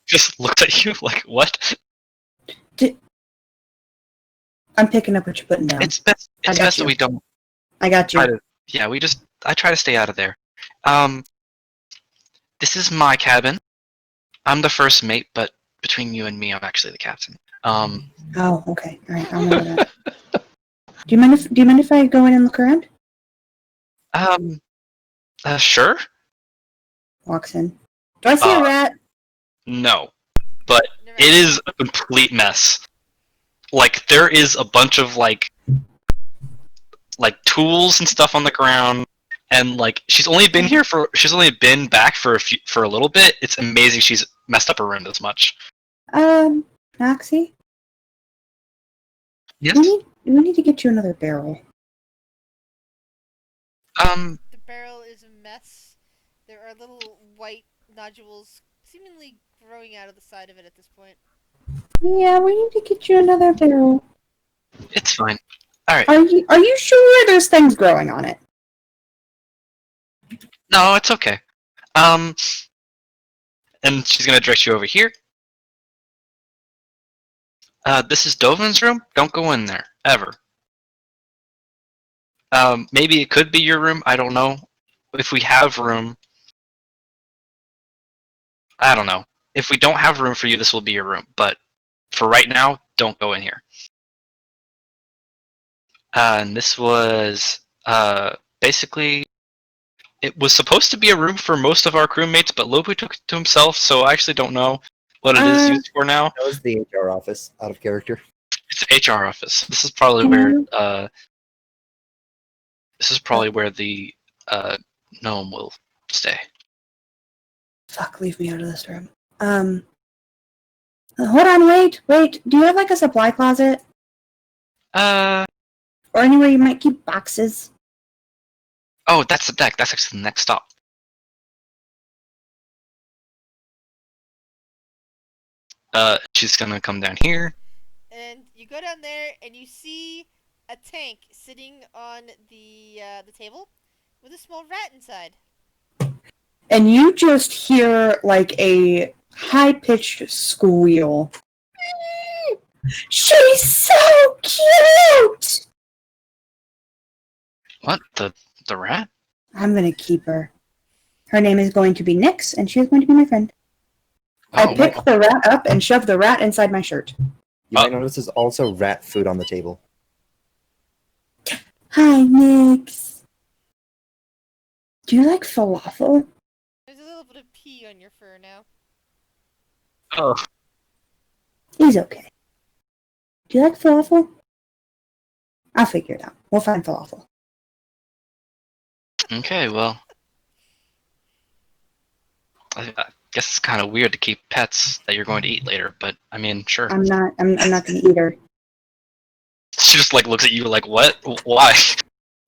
Just looked at you like, what? I'm picking up what you're putting down. It's best that we don't. I got you. I try to stay out of there. This is my cabin. I'm the first mate, but between you and me, I'm actually the captain. Oh, okay. All right, I'll remember that. Do you mind if I go in and look around? Sure. Walks in. Do I see a rat? No, but it is a complete mess. Like, there is a bunch of like tools and stuff on the ground, and like she's only been back for a little bit. It's amazing she's messed up her room this much. Noxie? Yes. We need to get you another barrel. The barrel is a mess. There are little white nodules seemingly growing out of the side of it at this point. Yeah, we need to get you another barrel. It's fine. All right. Are you sure there's things growing on it? No, it's okay. And she's gonna direct you over here. This is Dovin's room. Don't go in there ever. Maybe it could be your room. I don't know. If we have room, I don't know. If we don't have room for you, this will be your room. But for right now, don't go in here. And this was basically, it was supposed to be a room for most of our crewmates, but Lobu took it to himself, so I actually don't know what it is used for now. That was the HR office, out of character. It's the HR office. This is probably where the gnome will stay. Fuck, leave me out of this room. Hold on, wait. Do you have like a supply closet? Or anywhere you might keep boxes? Oh, that's the deck. That's actually the next stop. She's gonna come down here. And you go down there and you see a tank sitting on the table with a small rat inside. And you just hear like a high-pitched squeal. She's so cute! What? The rat? I'm gonna keep her. Her name is going to be Nyx, and she is going to be my friend. I picked the rat up and shoved the rat inside my shirt. You might notice there's also rat food on the table. Hi, Nyx. Do you like falafel? There's a little bit of pee on your fur now. Oh. He's okay. Do you like falafel? I'll figure it out. We'll find falafel. Okay, well. I guess it's kind of weird to keep pets that you're going to eat later, but I mean, sure. I'm not gonna eat her. She just like looks at you like, what? Why?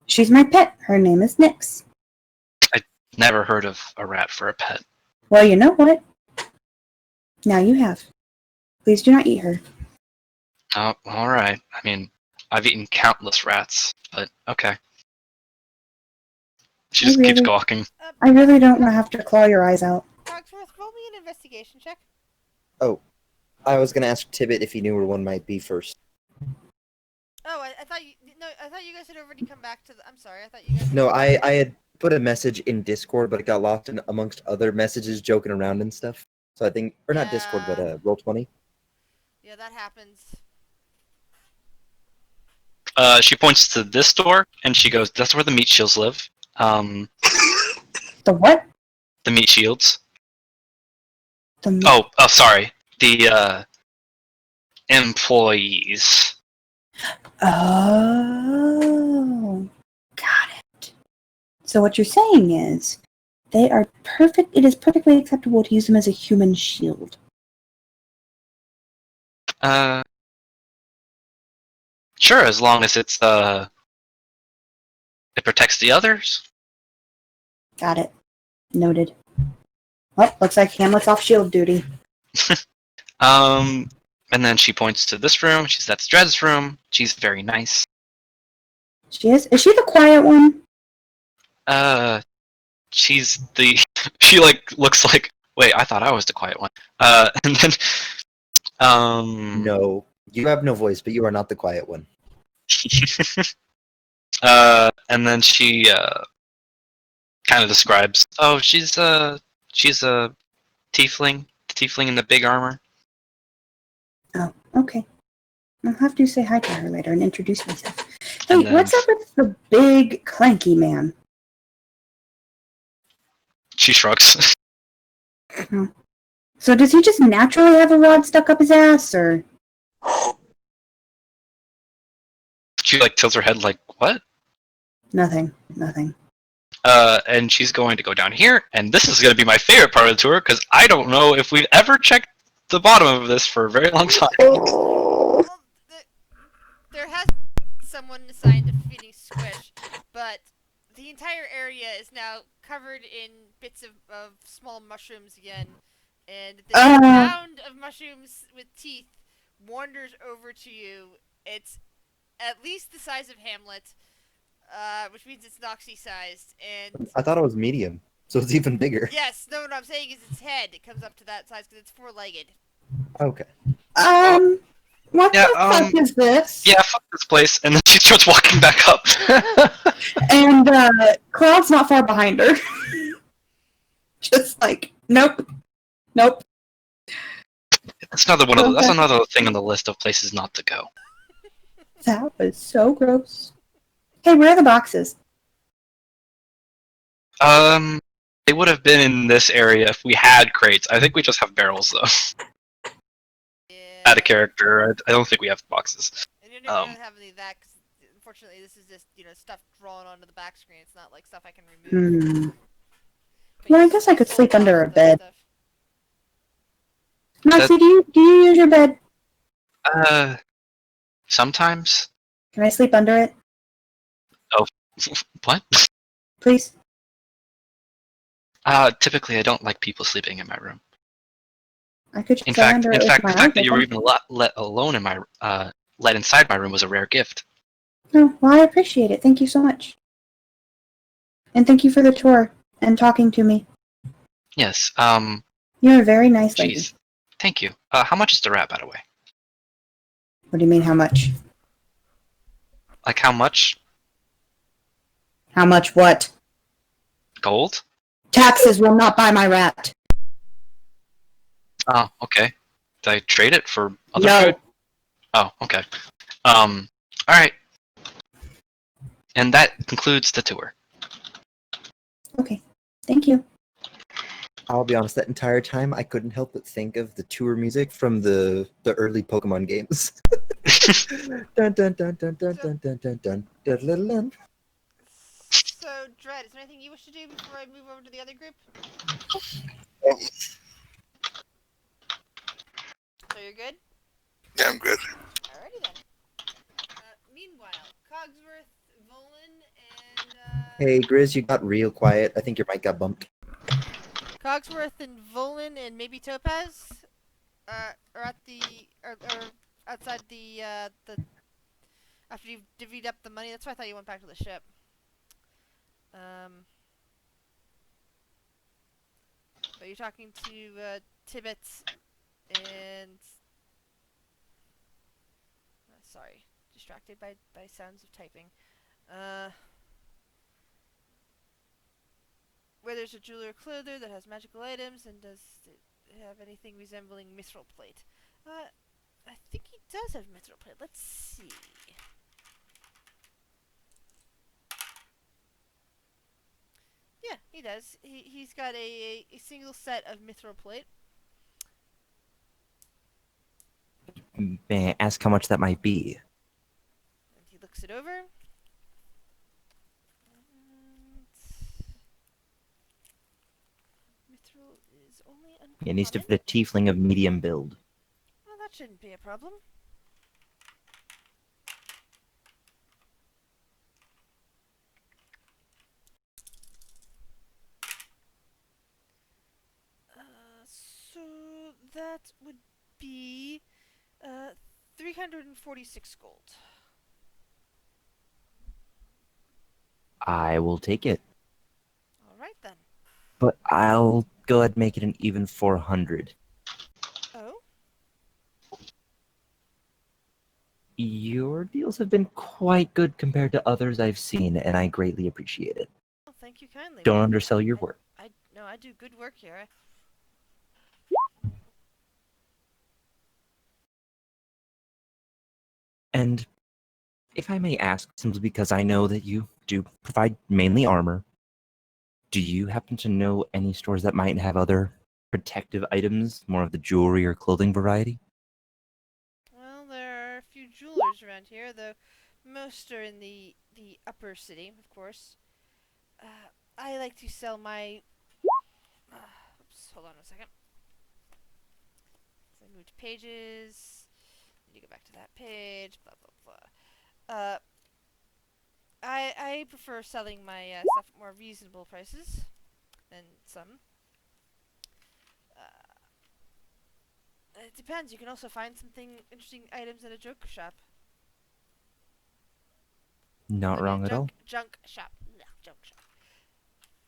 She's my pet. Her name is Nix. Never heard of a rat for a pet. Well, you know what? Now you have. Please do not eat her. Oh, alright. I mean, I've eaten countless rats, but okay. She just keeps gawking. I really don't want to have to claw your eyes out. Cogsworth, roll me an investigation check. Oh, I was gonna ask Tibbet if he knew where one might be first. Oh, I thought you. No, I thought you guys had already come back to the. I'm sorry, I thought you guys. No, I had put a message in Discord, but it got lost in amongst other messages joking around and stuff. So I think, or not Discord, but Roll20. Yeah, that happens. She points to this door, and she goes, that's where the meat shields live. The what? The meat shields. The meat. Oh, sorry. The, employees. Oh, got it. So what you're saying is, they are perfect. It is perfectly acceptable to use them as a human shield. Sure, as long as it's, it protects the others. Got it. Noted. Well, looks like Hamlet's off shield duty. And then she points to this room. She says, that's Dred's room. She's very nice. She is? Is she the quiet one? She's the... She, like, looks like... Wait, I thought I was the quiet one. And then... No, you have no voice, but you are not the quiet one. And then she, kind of describes... Oh, she's a tiefling. The tiefling in the big armor. Oh, okay. I'll have to say hi to her later and introduce myself. Hey, And then- what's up with the big clanky man? She shrugs. So does he just naturally have a rod stuck up his ass, or? She, like, tilts her head like, what? Nothing. And she's going to go down here, and this is going to be my favorite part of the tour, because I don't know if we've ever checked the bottom of this for a very long time. Well, there has been someone assigned to feeding Squish, but the entire area is now covered in bits of small mushrooms again, and the sound of mushrooms with teeth wanders over to you. It's at least the size of Hamlet, which means it's Noxy-sized, and... I thought it was medium, so it's even bigger. Yes, no, what I'm saying is its head. It comes up to that size because it's four-legged. Okay. What the fuck is this? Yeah, fuck this place. And then she starts walking back up. And Cloud's not far behind her. Just like, nope. That's another one of the, that's another thing on the list of places not to go. That was so gross. Hey, where are the boxes? They would have been in this area if we had crates. I think we just have barrels though. Yeah. Add a character. I don't think we have boxes. And you don't have any of that because, unfortunately, this is just, stuff drawn onto the back screen. It's not like stuff I can remove. Well, I guess I could sleep under a bed. Moxie, do you use your bed? Sometimes. Can I sleep under it? Oh, what? Please? Typically I don't like people sleeping in my room. I could just In stay fact, under it with the my fact that you were eyes even let alone in my, let inside my room was a rare gift. open. Oh, well, I appreciate it. Thank you so much. And thank you for the tour and talking to me. Yes, You're a very nice lady. jeez. Thank you. How much is the rat, by the way? What do you mean, how much? Like, how much? How much what? Gold? Taxes will not buy my rat. Oh, okay. Did I trade it for other No. food? Oh, okay. Alright. And that concludes the tour. Okay. Thank you. I'll be honest, that entire time I couldn't help but think of the tour music from the early Pokemon games. Dun dun dun dun dun dun dun dun dun dun dun dun. So, Dread, is there anything you wish to do before I move over to the other group? So you're good? Yeah, I'm good. Alrighty then. Meanwhile, Cogsworth, Volan, and Hey, Grizz, you got real quiet. I think your mic got bumped. Cogsworth and Volan and maybe Topaz are at the or outside the after you've divvied up the money. That's why I thought you went back to the ship. But you're talking to Tibbet and sorry, distracted by sounds of typing. Where there's a jeweler clother that has magical items, and does it have anything resembling mithril plate? I think he does have mithril plate. Let's see. Yeah, he does. He's got a single set of mithril plate. May I ask how much that might be? And he looks it over. And mithril is only uncommon. It needs to fit a tiefling of medium build. Well, that shouldn't be a problem. So that would be 346 gold. I will take it. Alright then. But I'll go ahead and make it an even 400. Oh? Your deals have been quite good compared to others I've seen, and I greatly appreciate it. Well, thank you kindly. Don't undersell your work. No, I do good work here. And if I may ask, simply because I know that you do provide mainly armor, do you happen to know any stores that might have other protective items, more of the jewelry or clothing variety? Well, there are a few jewelers around here, though most are in the upper city, of course. I like to sell my... oops, hold on a second. So I moved pages. Need to go back to that page. Blah, blah, blah. I prefer selling my stuff at more reasonable prices than some. It depends. You can also find something interesting items at a joke shop. Not wrong at all. Junk shop. No, junk shop.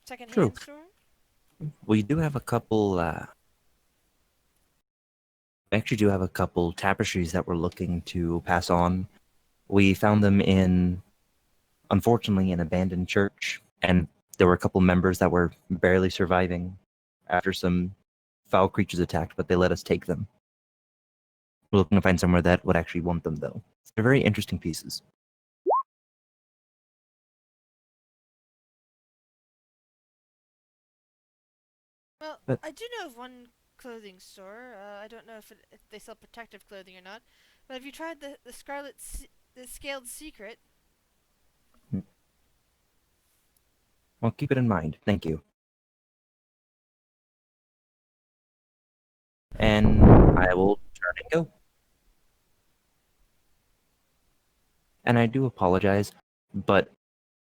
Second-hand True. store? We do have a couple, we actually do have a couple tapestries that we're looking to pass on. We found them unfortunately, an abandoned church, and there were a couple members that were barely surviving after some foul creatures attacked, but they let us take them. We're looking to find somewhere that would actually want them, though. They're very interesting pieces. Well, But- I do know of one clothing store. I don't know if they sell protective clothing or not. But have you tried the the Scaled Secret? Well, keep it in mind. Thank you. And I will turn and go. And I do apologize, but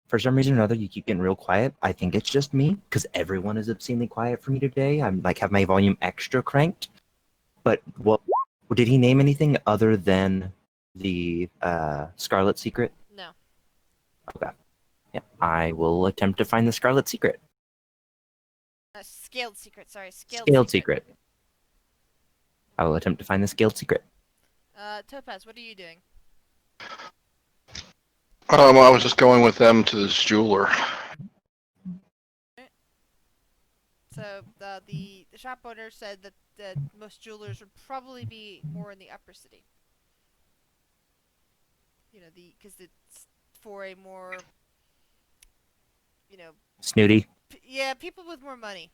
for some reason or another, you keep getting real quiet. I think it's just me, because everyone is obscenely quiet for me today. I'm like, have my volume extra cranked. But what did he name anything other than the Scarlet Secret? No. Okay. Yeah, I will attempt to find the Scarlet Secret. Scaled Secret, sorry. Scaled Secret. I will attempt to find the Scaled Secret. Topaz, what are you doing? I was just going with them to this jeweler. So the shop owner said that most jewelers would probably be more in the upper city. You know, because it's for a more, Snooty. Yeah, people with more money.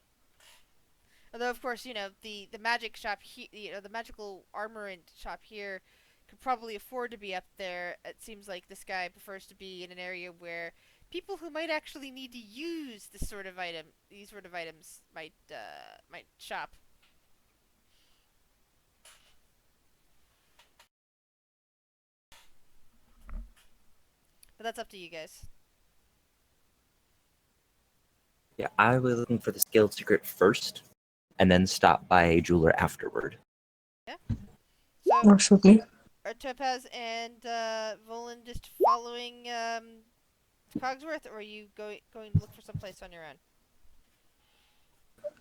Although, of course, the magic shop here, the magical armorant shop here could probably afford to be up there. It seems like this guy prefers to be in an area where people who might actually need to use these sort of items might shop. But that's up to you guys. Yeah, I was looking for the scaled secret first, and then stop by a jeweler afterward. Yeah. So, Works with me. are Topaz and Volan just following Cogsworth, or are you going to look for someplace on your own?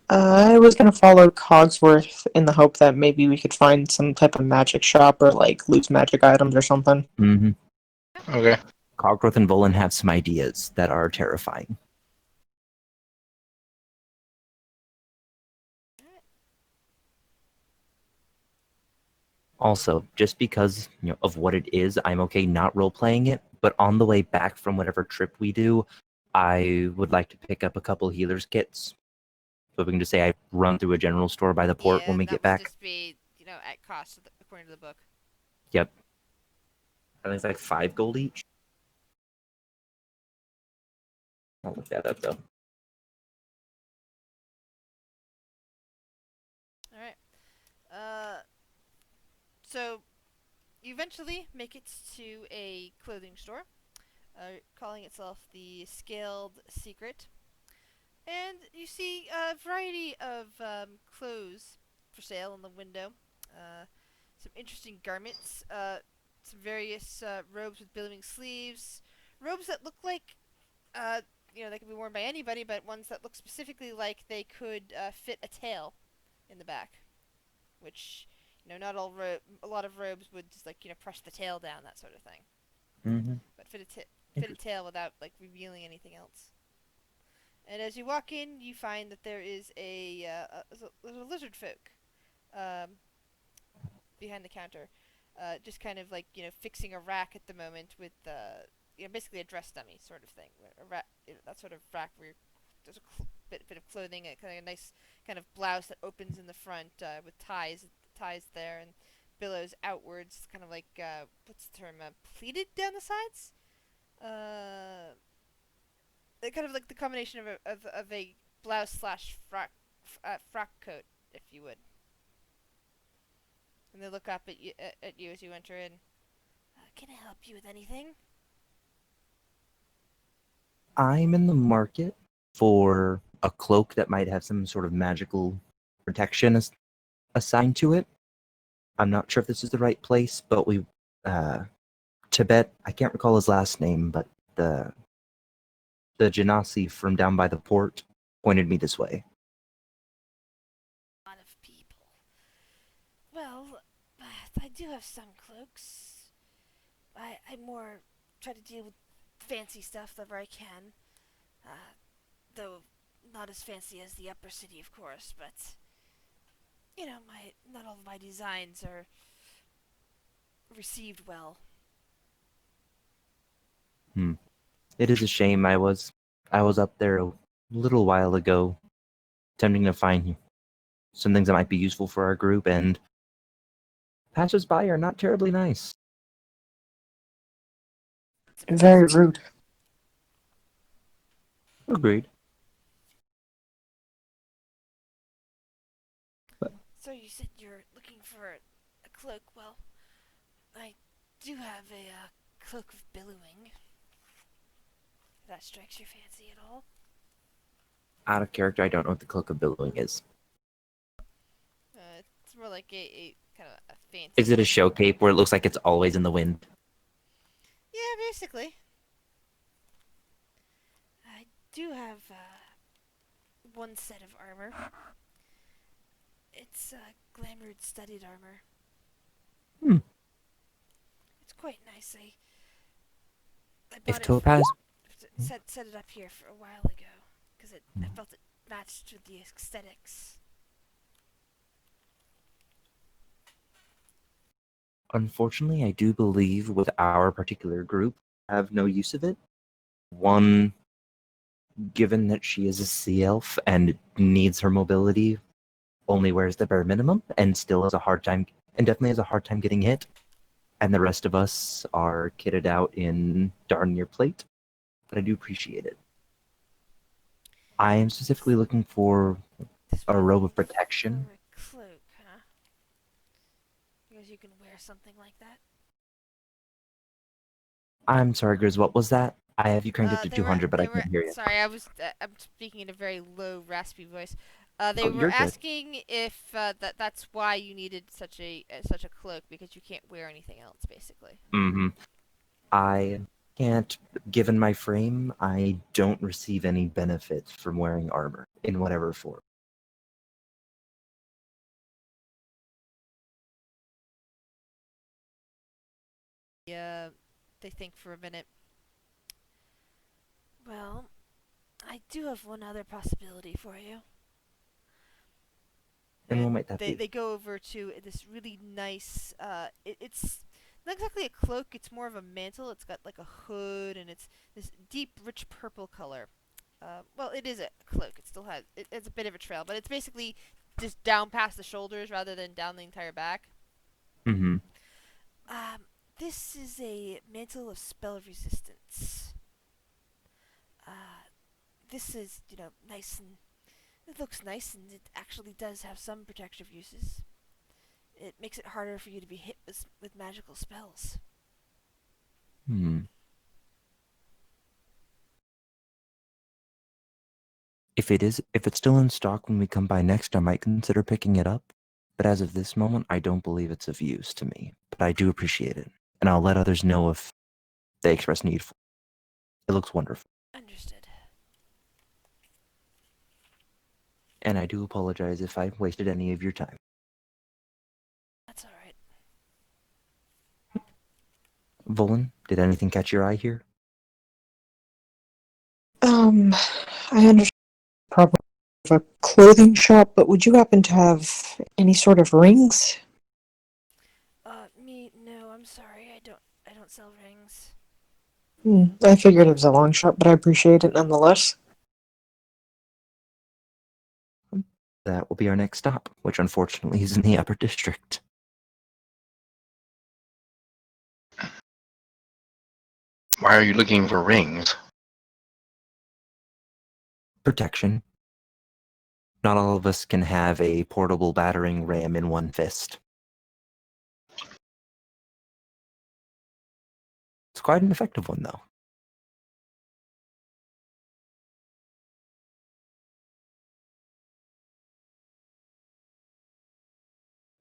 I was gonna follow Cogsworth in the hope that maybe we could find some type of magic shop or like loot magic items or something. Mm-hmm. Okay. Cogsworth and Volan have some ideas that are terrifying. Also, just because of what it is, I'm okay not role-playing it, but on the way back from whatever trip we do, I would like to pick up a couple healer's kits. So we can just say I run through a general store by the port when we get back. That will just be, at cost according to the book. Yep. I think it's like 5 gold each. I'll look that up, though. Alright. So, you eventually make it to a clothing store, calling itself the Scaled Secret. And you see a variety of clothes for sale in the window. Some interesting garments, some various robes with billowing sleeves, robes that look like, they can be worn by anybody, but ones that look specifically like they could fit a tail in the back, which, not all a lot of robes would just press the tail down, that sort of thing. Mm-hmm. But fit a tail without revealing anything else. And as you walk in, you find that there is a lizard folk behind the counter, just kind of fixing a rack at the moment with basically a dress dummy sort of thing, that sort of rack where there's a bit of clothing, a kind of nice kind of blouse that opens in the front with ties there and billows outwards, kind of like what's the term, pleated down the sides. Kind of like the combination of a blouse slash frock coat, if you would. And they look up at you as you enter in. Can I help you with anything? I'm in the market for a cloak that might have some sort of magical protection assigned to it. I'm not sure if this is the right place, but Tibet, I can't recall his last name, but the Genasi from down by the port pointed me this way. A lot of people. Well, I do have some cloaks. I more try to deal with fancy stuff whenever I can. Though not as fancy as the upper city, of course, but not all of my designs are received well. It is a shame. I was up there a little while ago, attempting to find some things that might be useful for our group, and passers-by are not terribly nice. Very rude. Agreed. So you said you're looking for a cloak. Well, I do have a cloak of billowing. If that strikes your fancy at all. Out of character, I don't know what the Cloak of Billowing is. It's more like a kind of a fancy. Is it a show cape where it looks like it's always in the wind? Yeah, basically. I do have one set of armor. It's glamoured studded armor. It's quite nice. I bought If Topaz... set it up here for a while ago because I felt it matched with the aesthetics. Unfortunately, I do believe with our particular group, I have no use of it. One given that she is a sea elf and needs her mobility, only wears the bare minimum and still has a hard time, and definitely has a hard time getting hit. And the rest of us are kitted out in darn near plate, but I do appreciate it. I am specifically looking for a robe of protection. For a cloak, huh? Because you can wear something like that. I'm sorry, Grizz, what was that? I have you cranked up to They were 200, but I they were can't hear you. sorry. I'm speaking in a very low, raspy voice. They Oh, were you're good. asking if that's why you needed such a cloak, because you can't wear anything else, basically. Mm-hmm. I can't, given my frame, I don't receive any benefit from wearing armor in whatever form. Yeah, they think for a minute. Well, I do have one other possibility for you. And what might that they be? go over to this really nice. It's not exactly a cloak. It's more of a mantle. It's got like a hood, and it's this deep, rich purple color. Well, it is a cloak. It still has. It's a bit of a trail, but it's basically just down past the shoulders rather than down the entire back. Mm-hmm. This is a mantle of spell resistance. This is, nice, and it looks nice, and it actually does have some protective uses. It makes it harder for you to be hit with magical spells. If it's still in stock when we come by next, I might consider picking it up. But as of this moment, I don't believe it's of use to me. But I do appreciate it, and I'll let others know if they express need for it. It looks wonderful. Understood. And I do apologize if I wasted any of your time. That's alright. Volan, did anything catch your eye here? I understand probably a clothing shop, but would you happen to have any sort of rings? No, I'm sorry. I don't sell rings. I figured it was a long shot, but I appreciate it nonetheless. That will be our next stop, which unfortunately is in the Upper District. Why are you looking for rings? Protection. Not all of us can have a portable battering ram in one fist. It's quite an effective one, though.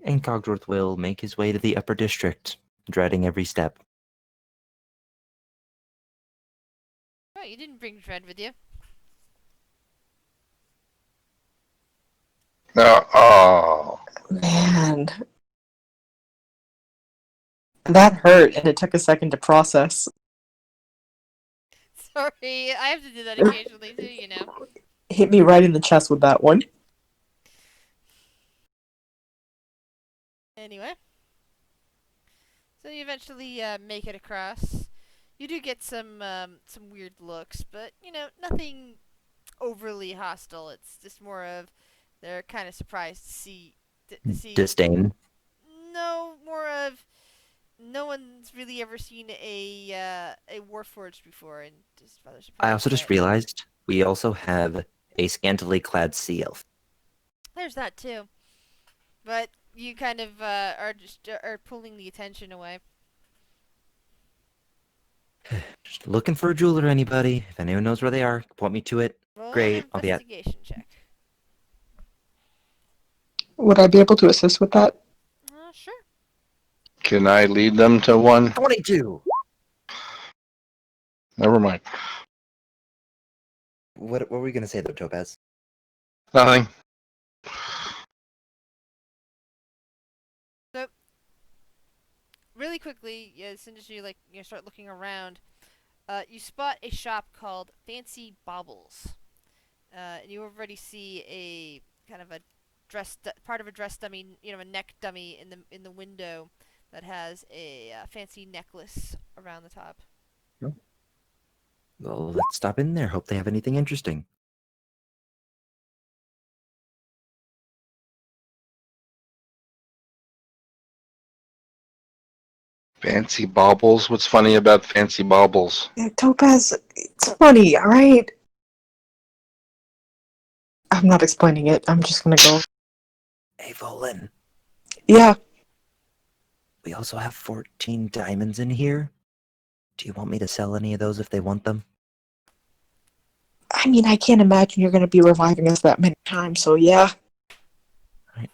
And Cogsworth will make his way to the Upper District, dreading every step. Oh, you didn't bring Dread with you. No. Oh. Man. That hurt, and it took a second to process. Sorry, I have to do that occasionally too, Hit me right in the chest with that one. Anyway. So you eventually make it across. You do get some weird looks, but, nothing overly hostile. It's just more of they're kind of surprised to see Disdain. No, more of no one's really ever seen a Warforged before, and just rather surprised. I also just realized we also have a scantily clad sea elf. There's that too, but you kind of are pulling the attention away. Just looking for a jeweler, anybody. If anyone knows where they are, point me to it. Roll Great, an I'll be at. investigation check. Would I be able to assist with that? Sure. Can I lead them to one? 22! Never mind. What were we going to say, though, Topaz? Nothing. So, really quickly, as soon as you start looking around, you spot a shop called Fancy Baubles. And you already see a kind of a part of a dress dummy, a neck dummy in the window that has a fancy necklace around the top. Well, let's stop in there. Hope they have anything interesting. Fancy baubles? What's funny about fancy baubles? Topaz, it's funny, alright? I'm not explaining it. I'm just gonna go. Hey, Volin. Yeah. We also have 14 diamonds in here. Do you want me to sell any of those if they want them? I mean, I can't imagine you're gonna be reviving us that many times, so yeah. Right.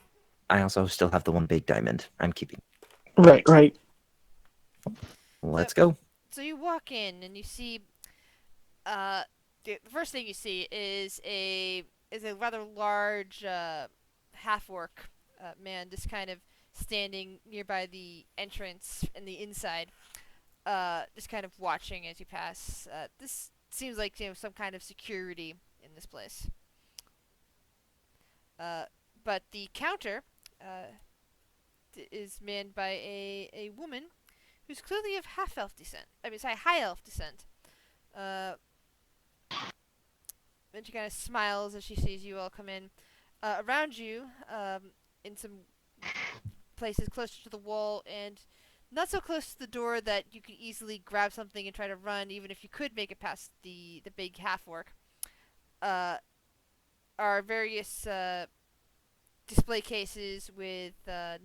I also still have the one big diamond I'm keeping. Right. Let's go. So you walk in and you see, the first thing you see is a rather large half orc man, just kind of standing nearby the entrance and the inside, just kind of watching as you pass. This seems like some kind of security in this place. But the counter is manned by a woman who's clearly of half elf descent. I mean, sorry, high elf descent. And she kind of smiles as she sees you all come in. Around you, in some places closer to the wall and not so close to the door that you could easily grab something and try to run, even if you could make it past the big half orc, are various display cases with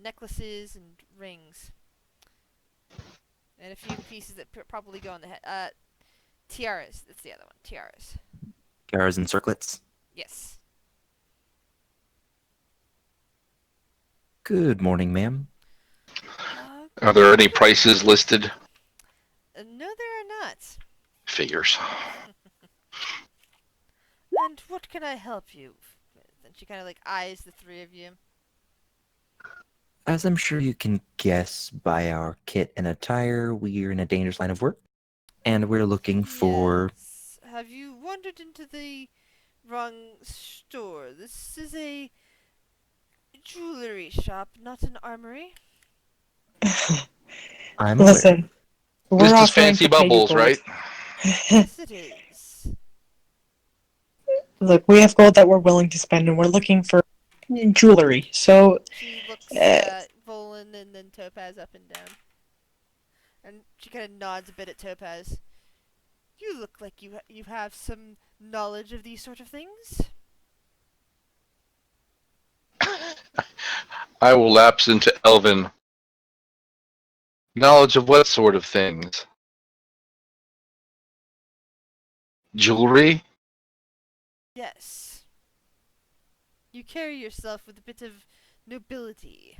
necklaces and rings. And a few pieces that probably go on the head. Tiaras. That's the other one. Tiaras. Tiaras and circlets. Yes. Good morning, ma'am. Are there any prices listed? No, there are not. Figures. And what can I help you with? And she kind of eyes the three of you. As I'm sure you can guess by our kit and attire, we're in a dangerous line of work. And we're looking for... Yes. Have you wandered into the wrong store? This is a jewelry shop, not an armory. I'm aware. Listen, we're This is offering fancy to pay you bubbles, gold. right? Yes, it is. Look, we have gold that we're willing to spend, and we're looking for jewelry. So She looks at Volin and then Topaz up and down. And she kind of nods a bit at Topaz. You look like you have some knowledge of these sort of things. I will lapse into Elven. Knowledge of what sort of things? Jewelry? Yes. You carry yourself with a bit of nobility.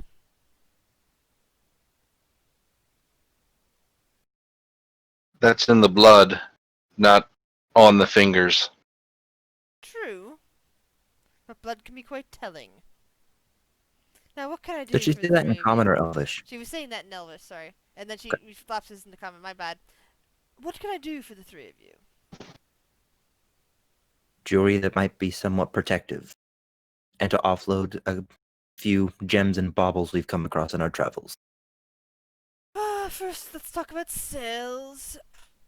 That's in the blood, not on the fingers. True. But blood can be quite telling. Now, what can I do Did she for say the that in three of common you? or Elvish? She was saying that in Elvish, sorry. And then she Okay. lapses into common, my bad. What can I do for the three of you? Jewelry that might be somewhat protective. And to offload a few gems and baubles we've come across in our travels. First, let's talk about sales.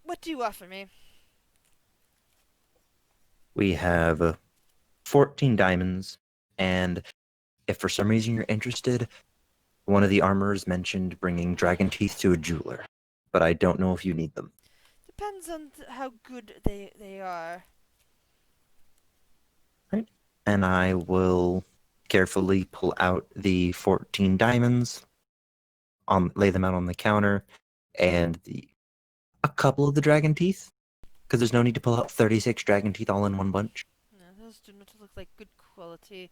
What do you offer me? We have 14 diamonds, and if for some reason you're interested, one of the armorers mentioned bringing dragon teeth to a jeweler, but I don't know if you need them. Depends on how good they are. Right. And I will carefully pull out the 14 diamonds, lay them out on the counter, and a couple of the dragon teeth, because there's no need to pull out 36 dragon teeth all in one bunch. No, those do not look like good quality.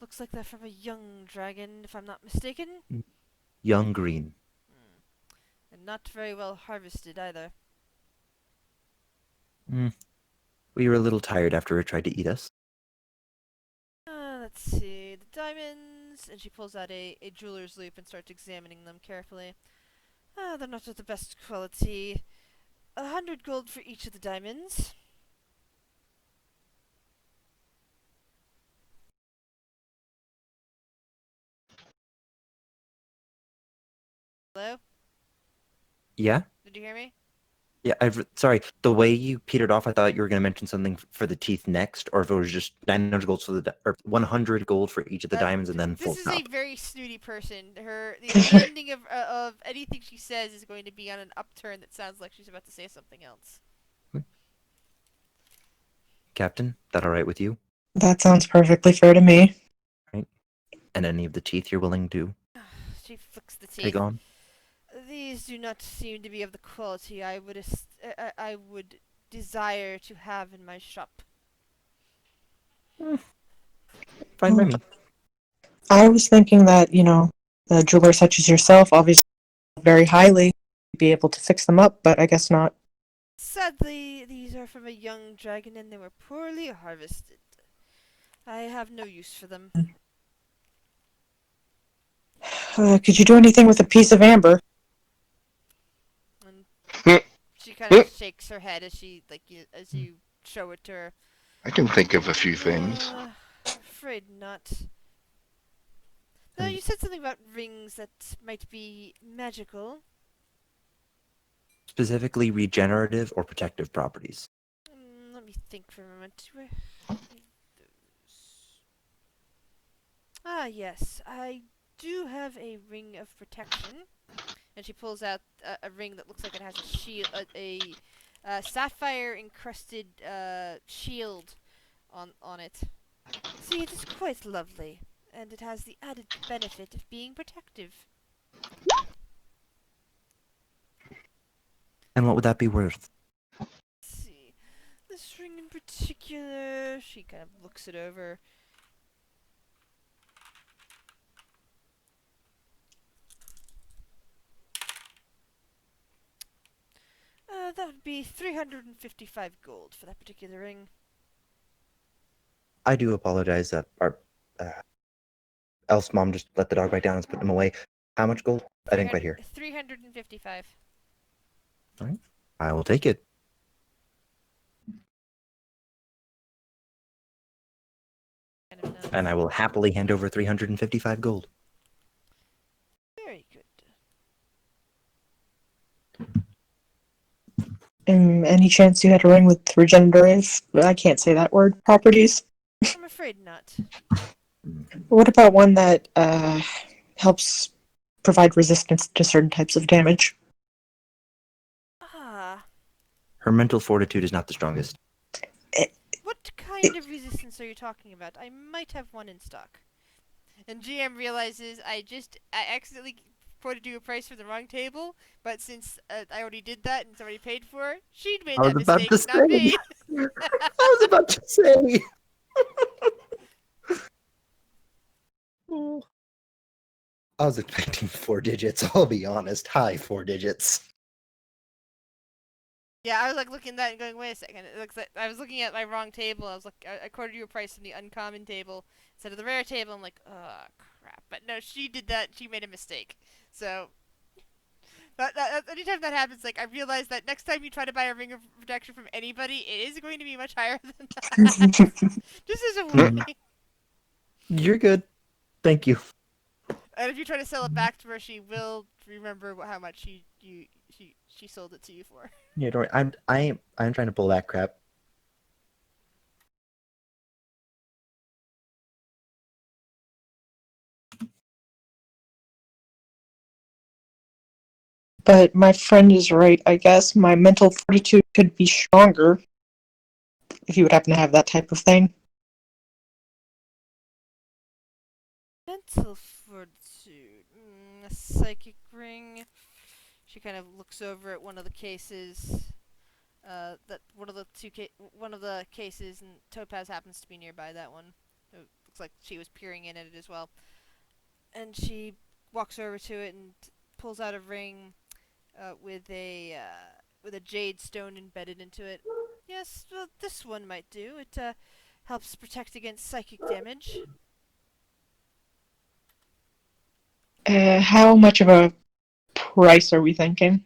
Looks like they're from a young dragon, if I'm not mistaken. Young green. And not very well harvested either. We were a little tired after it tried to eat us. Let's see. The diamonds. And she pulls out a jeweler's loupe and starts examining them carefully. They're not of the best quality. 100 gold for each of the diamonds. Hello? Yeah? Did you hear me? Yeah, sorry. The way you petered off, I thought you were going to mention something for the teeth next, or if it was just 900 gold for or 100 gold for each of the diamonds, and then full This is stop. a very snooty person. The ending of anything she says is going to be on an upturn that sounds like she's about to say something else. Captain, that all right with you? That sounds perfectly fair to me. Right. And any of the teeth you're willing to She flicks the teeth. take on? These do not seem to be of the quality I would desire to have in my shop. Fine by me. I was thinking that, a jeweler such as yourself, obviously very highly, be able to fix them up, but I guess not. Sadly, these are from a young dragon and they were poorly harvested. I have no use for them. Could you do anything with a piece of amber? And she kind of shakes her head as you show it to her. I can think of a few things. Afraid not. No, you said something about rings that might be magical. Specifically regenerative or protective properties. Let me think for a moment. Where yes, I do have a ring of protection. And she pulls out a ring that looks like it has a shield, a sapphire encrusted shield on it. See, it is quite lovely, and it has the added benefit of being protective. And what would that be worth? Let's see, this ring in particular. She kind of looks it over. That would be 355 gold for that particular ring. I do apologize that our Elf's mom just let the dog bite down and put them away. How much gold? I didn't quite hear. 355. All right. I will take it. Kind of nuts. And I will happily hand over 355 gold. Very good. Any chance you had a ring with regenerative, I can't say that word, properties? I'm afraid not. What about one that helps provide resistance to certain types of damage? Her mental fortitude is not the strongest. What kind of resistance are you talking about? I might have one in stock. And GM realizes I accidentally quoted you a price for the wrong table, but since I already did that and it's already paid for, she'd made that mistake, not me. I was about to say. I was expecting 4 digits, I'll be honest. High 4 digits. Yeah, I was like looking at that and going, wait a second. It looks like I was looking at my wrong table. I was like, I quoted you a price from the uncommon table instead of the rare table. I'm like, oh crap! But no, she did that. She made a mistake. So, anytime that happens, like I realize that next time you try to buy a ring of protection from anybody, it is going to be much higher than that. Just as a warning. You're good. Thank you. And if you try to sell it back to her, she will remember how much she sold it to you for. Yeah, don't worry. I'm trying to pull that crap. But my friend is right, I guess. My mental fortitude could be stronger if you would happen to have that type of thing. Mental fortitude. A psychic ring. She kind of looks over at one of the cases. One of the cases, and Topaz happens to be nearby that one. It looks like she was peering in at it as well. And she walks over to it and pulls out a ring with a jade stone embedded into it. Yes, well, this one might do. It helps protect against psychic damage. How much of a price are we thinking?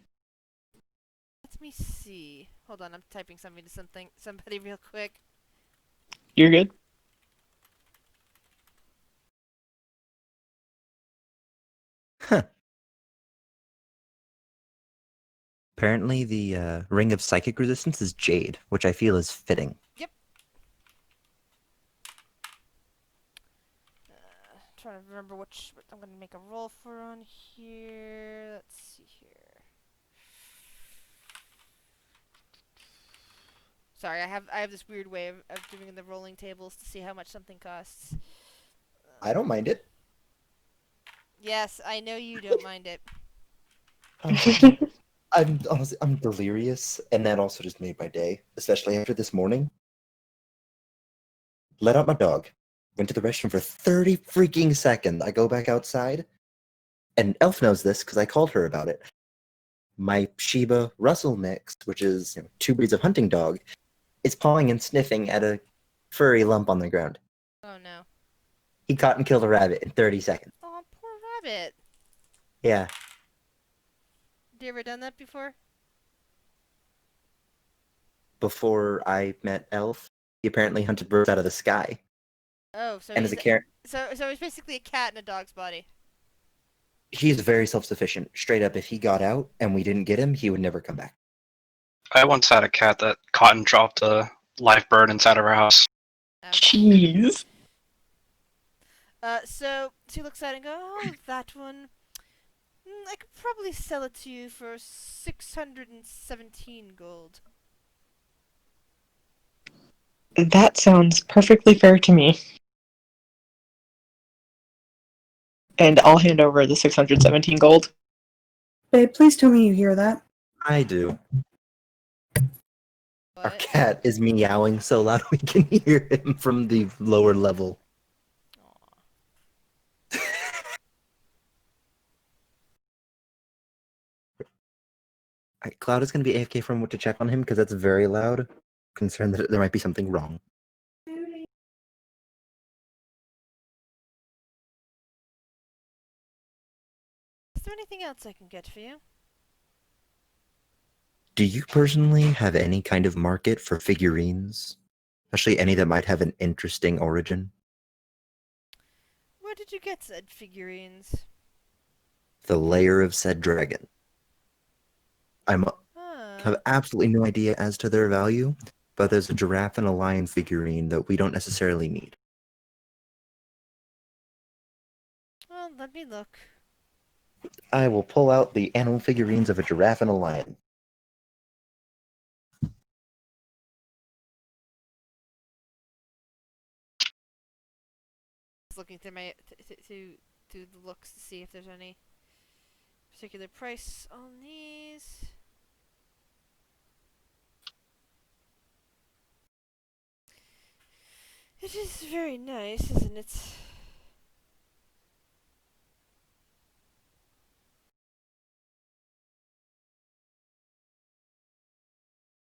Let me see. Hold on, I'm typing something to somebody real quick. You're good. Huh. Apparently, the ring of psychic resistance is jade, which I feel is fitting. Yep. Trying to remember what I'm gonna make a roll for on here. Let's see here. Sorry, I have this weird way of doing the rolling tables to see how much something costs. I don't mind it. Yes, I know you don't mind it. I'm honestly, I'm delirious, and that also just made my day, especially after this morning. Let out my dog. Went to the restroom for 30 freaking seconds. I go back outside, and Elf knows this because I called her about it. My Shiba Russell mix, which is two breeds of hunting dog, is pawing and sniffing at a furry lump on the ground. Oh no. He caught and killed a rabbit in 30 seconds. Oh, poor rabbit. Yeah. Have you ever done that before? Before I met Elf, he apparently hunted birds out of the sky. Oh, so And as a cat, so it's basically a cat in a dog's body. he's very self-sufficient. Straight up, if he got out and we didn't get him, he would never come back. I once had a cat that caught and dropped a live bird inside of our house. Jeez. So she looks at it and goes, "Oh, that one. I could probably sell it to you for 617 gold." That sounds perfectly fair to me. And I'll hand over the 617 gold. Babe, please tell me you hear that. I do. What? Our cat is meowing so loud we can hear him from the lower level. Cloud is going to be AFK from what to check on him because that's very loud. Concerned that there might be something wrong. Is there anything else I can get for you? Do you personally have any kind of market for figurines? Especially any that might have an interesting origin? Where did you get said figurines? The lair of said dragon. I have absolutely no idea as to their value, but there's a giraffe and a lion figurine that we don't necessarily need. Well, let me look. I will pull out the animal figurines of a giraffe and a lion. Just looking through my through the looks to see if there's any particular price on these. It is very nice, isn't it?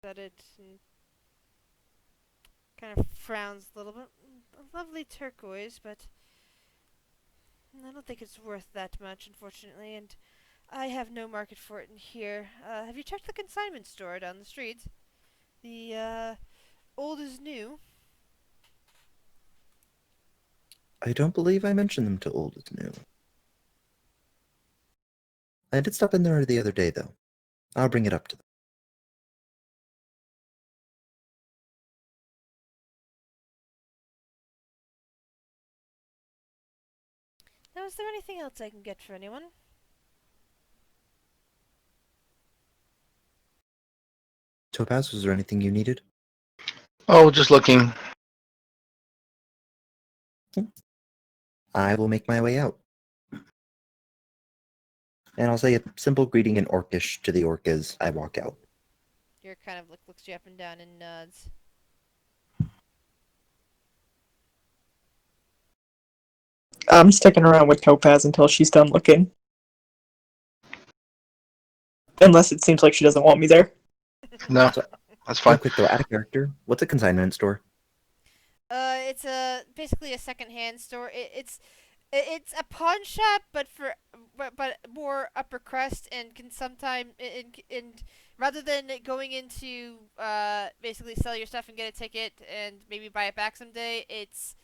That it kind of frowns a little bit. A lovely turquoise, but I don't think it's worth that much, unfortunately, and I have no market for it in here. Have you checked the consignment store down the street? The old is new. I don't believe I mentioned them to old as new. I did stop in there the other day, though. I'll bring it up to them. Now, is there anything else I can get for anyone? Topaz, was there anything you needed? Oh, just looking. I will make my way out. And I'll say a simple greeting in Orcish to the orc as I walk out. You're kind of looks you up and down and nods. I'm sticking around with Topaz until she's done looking. Unless it seems like she doesn't want me there. No, that's fine. Real quick though, out of character, what's a consignment store? It's basically a second-hand store. It's a pawn shop, but more upper crust, and can sometimes and rather than going into basically sell your stuff and get a ticket and maybe buy it back someday, it's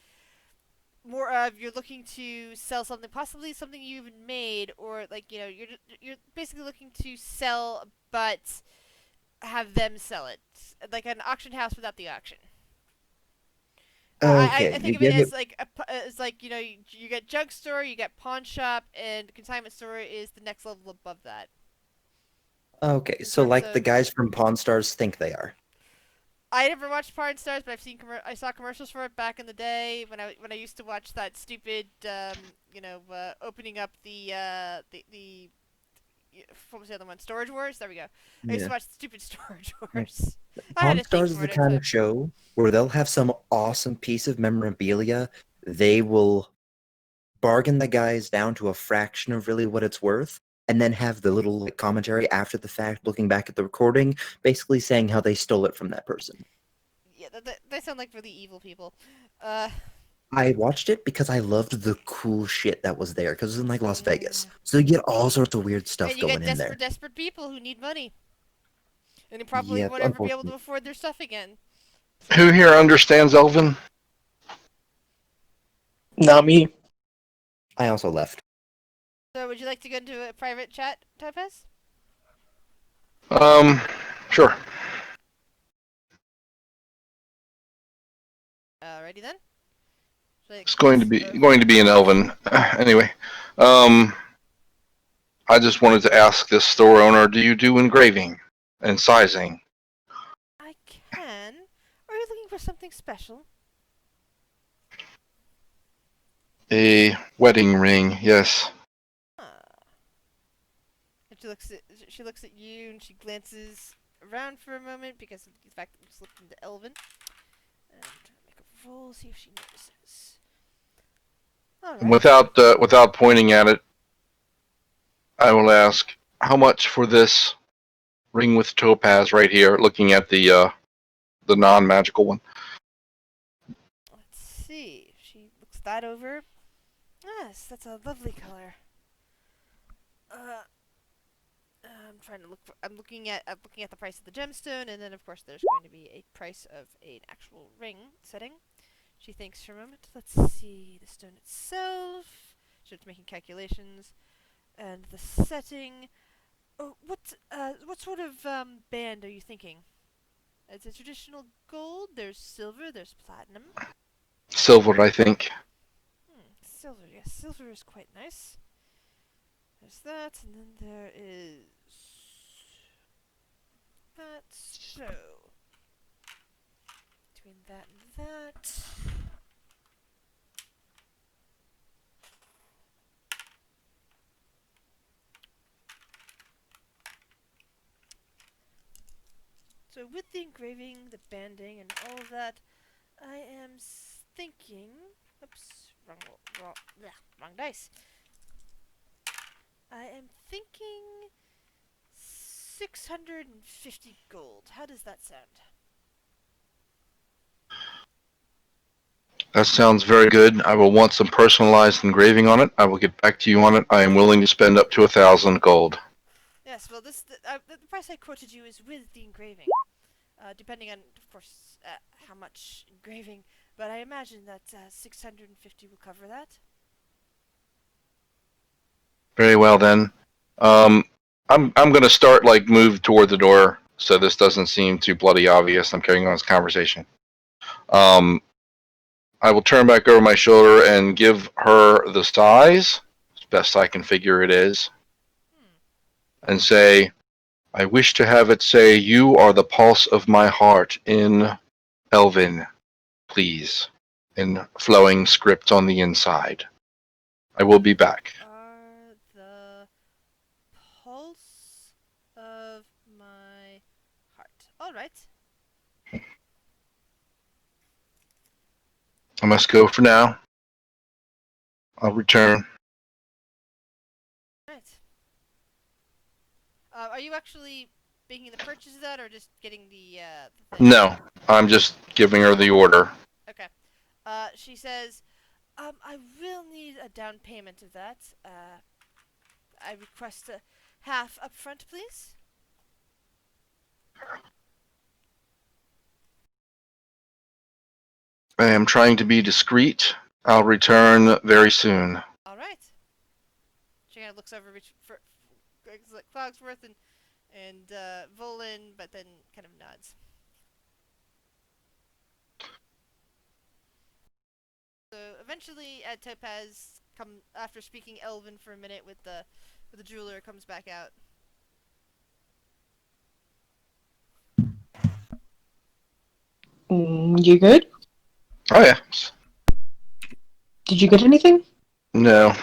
more of you're looking to sell something, possibly something you even made, or like you're basically looking to sell, but have them sell it, like an auction house without the auction. Okay, I think you of it give as it. like you get jug store, you get pawn shop, and consignment store is the next level above that. Okay, In so terms like the of, guys from Pawn Stars think they are. I never watched Pawn Stars, but I saw commercials for it back in the day when I used to watch that stupid opening up the what was the other one? Storage Wars. There we go. I used Yeah. to watch stupid Storage Yeah. Wars. I had Pawn a thing Stars is for the it. kind of show where they'll have some awesome piece of memorabilia. They will bargain the guys down to a fraction of really what it's worth, and then have the little like commentary after the fact, looking back at the recording, basically saying how they stole it from that person. Yeah, they sound like really evil people. I watched it because I loved the cool shit that was there, because it was in like Las Vegas. Yeah. So you get all sorts of weird stuff And you get going in there. desperate people who need money, and they probably Yep, won't ever be able to unfortunately. afford their stuff again. Who here understands Elven? Not me. I also left. So, would you like to go into a private chat, Topaz? Sure. Alrighty then. It's going to be an Elven. Anyway, I just wanted to ask this store owner: do you do engraving and sizing? I can. Are you looking for something special? A wedding ring, yes. And she looks at you and she glances around for a moment because of the fact that we slipped into Elven. And make a roll, see if she notices. Alright. Without pointing at it, I will ask how much for this ring with topaz right here. Looking at the non-magical one. Let's see. She looks that over. Yes, that's a lovely color. I'm looking at the price of the gemstone, and then of course there's going to be a price of an actual ring setting. She thinks for a moment. Let's see the stone itself. She's making calculations, and the setting. Oh, what sort of band are you thinking? It's a traditional gold. There's silver. There's platinum. Silver, I think. Silver. Yes, silver is quite nice. There's that, and then there is that. So between that and that. So with the engraving, the banding, and all of that, I am thinking. Oops, wrong dice. I am thinking 650 gold. How does that sound? That sounds very good. I will want some personalized engraving on it. I will get back to you on it. I am willing to spend up to 1,000 gold. Yes, well, the price I quoted you is with the engraving. Depending on, of course, how much engraving, but I imagine that 650 will cover that. Very well then. I'm going to start move toward the door, so this doesn't seem too bloody obvious. I'm carrying on this conversation. I will turn back over my shoulder and give her the size, as best I can figure it is, and say, I wish to have it say, you are the pulse of my heart in Elven, please, in flowing script on the inside. I will be back. Are the pulse of my heart. Alright. I must go for now. I'll return. Right. Are you actually making the purchase of that, or just getting the thing? No, I'm just giving her the order. Okay. She says, I will need a down payment of that. I request a half up front, please. I am trying to be discreet. I'll return very soon. All right. She kind of looks over for Cogsworth and Volin, but then kind of nods. So eventually, Topaz after speaking Elven for a minute with the jeweler, comes back out. You good? Oh yeah. Did you get anything? No.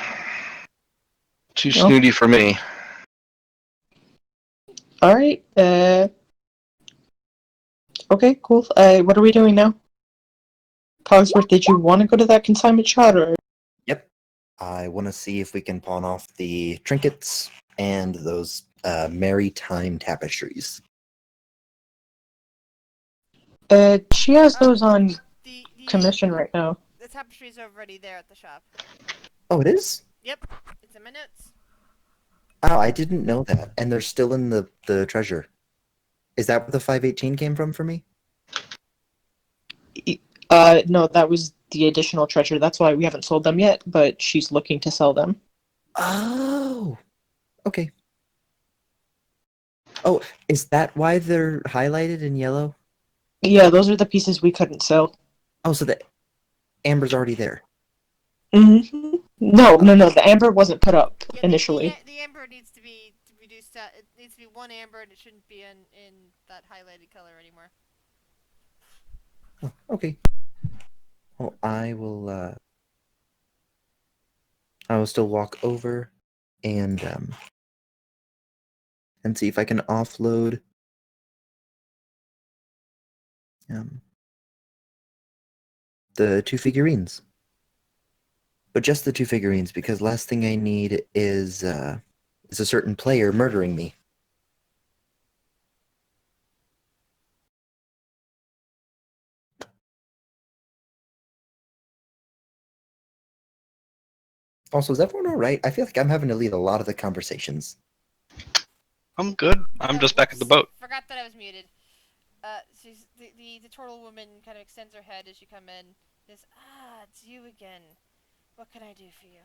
Too No. snooty for me. All right. Okay, cool. What are we doing now? Cogsworth, did you want to go to that consignment shop, or? Yep. I want to see if we can pawn off the trinkets and those maritime tapestries. She has those on the commission right now. The tapestry's already there at the shop. Oh, it is? Yep, it's in my notes. Oh, I didn't know that. And they're still in the treasure. Is that where the 518 came from for me? No, that was the additional treasure. That's why we haven't sold them yet, but she's looking to sell them. Oh, okay. Oh, is that why they're highlighted in yellow? Yeah, those are the pieces we couldn't sell. Oh, so the amber's already there. Mm-hmm. No, the amber wasn't put up initially. The amber needs to be reduced. It needs to be 1 amber, and it shouldn't be in that highlighted color anymore. Oh, okay. Well, I will still walk over and see if I can offload the 2 figurines. But just the 2 figurines, because last thing I need is a certain player murdering me. Also, is everyone alright? I feel like I'm having to lead a lot of the conversations. I'm good. I'm just back at the boat. Forgot that I was muted. She's the turtle woman kind of extends her head as you come in. Says, it's you again. What can I do for you?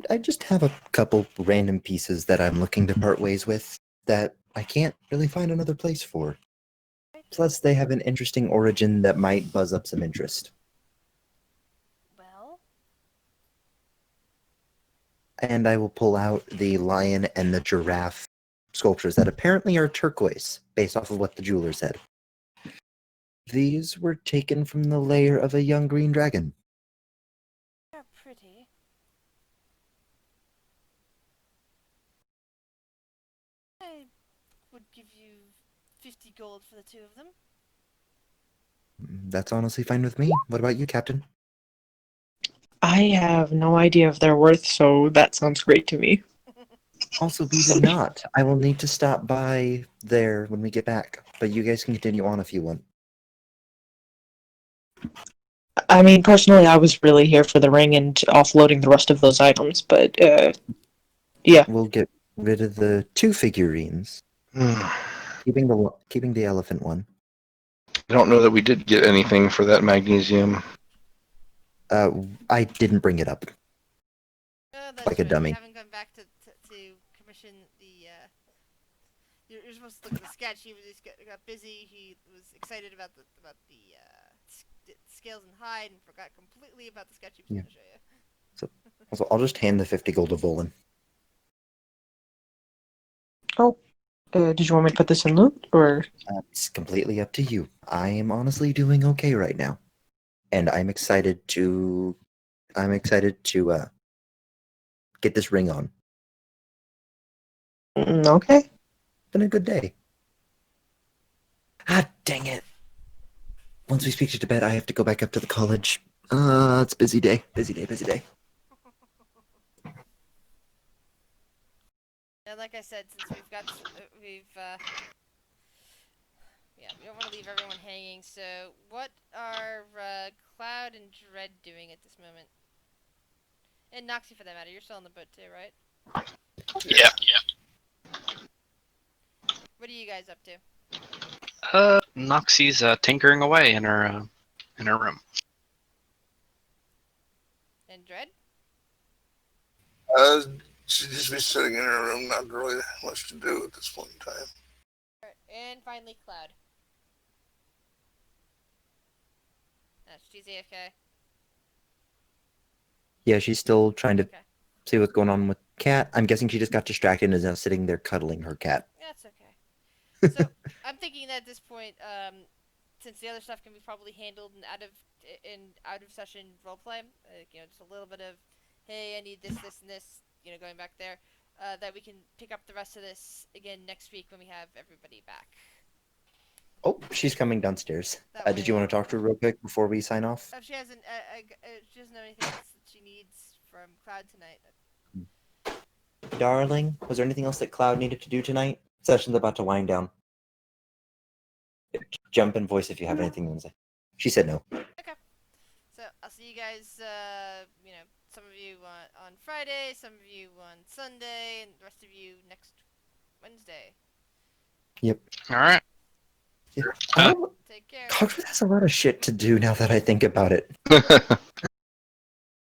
I just have a couple random pieces that I'm looking to part ways with that I can't really find another place for. Plus, they have an interesting origin that might buzz up some interest. Well? And I will pull out the lion and the giraffe sculptures that apparently are turquoise, based off of what the jeweler said. These were taken from the lair of a young green dragon. They're pretty. I would give you 50 gold for the 2 of them. That's honestly fine with me. What about you, Captain? I have no idea of their worth, so that sounds great to me. Also, we did not. I will need to stop by there when we get back, but you guys can continue on if you want. I mean, personally, I was really here for the ring and offloading the rest of those items, but, yeah. We'll get rid of the 2 figurines, keeping the elephant one. I don't know that we did get anything for that magnesium. I didn't bring it up. That's Like a right. dummy. You haven't gone back to commission the. You're supposed to look at the sketch. He got busy. He was excited about the scales and hide, and forgot completely about the sketch he was going to show you. So I'll just hand the 50 gold to Volin. Oh, did you want me to put this in loot, or? It's completely up to you. I am honestly doing okay right now, and I'm excited to get this ring on. Okay. Been a good day. Ah, dang it. Once we speak to Tibet, I have to go back up to the college. It's a busy day. Busy day. And like I said, since we don't want to leave everyone hanging. So, what are Cloud and Dread doing at this moment? And Noxie, for that matter, you're still on the boat too, right? Yeah. What are you guys up to? Noxie's tinkering away in her room. She'd just be sitting in her room, not really much to do at this point in time. And finally, Cloud. She's AFK. Yeah, she's still trying to Okay. see what's going on with Cat. I'm guessing she just got distracted and is now sitting there cuddling her cat. That's okay. So I'm thinking that at this point, since the other stuff can be probably handled in out of session roleplay, just a little bit of, hey, I need this, this, and this, going back there, that we can pick up the rest of this again next week when we have everybody back. Oh, she's coming downstairs. That Did you want to talk to her real quick before we sign off? She doesn't know anything else that she needs from Cloud tonight. Darling, was there anything else that Cloud needed to do tonight? Session's about to wind down. Jump in voice if you have anything to say. She said no. Okay. So I'll see you guys, some of you on Friday, some of you on Sunday, and the rest of you next Wednesday. Yep. Alright. Yeah. Take care. Cloud has a lot of shit to do now that I think about it.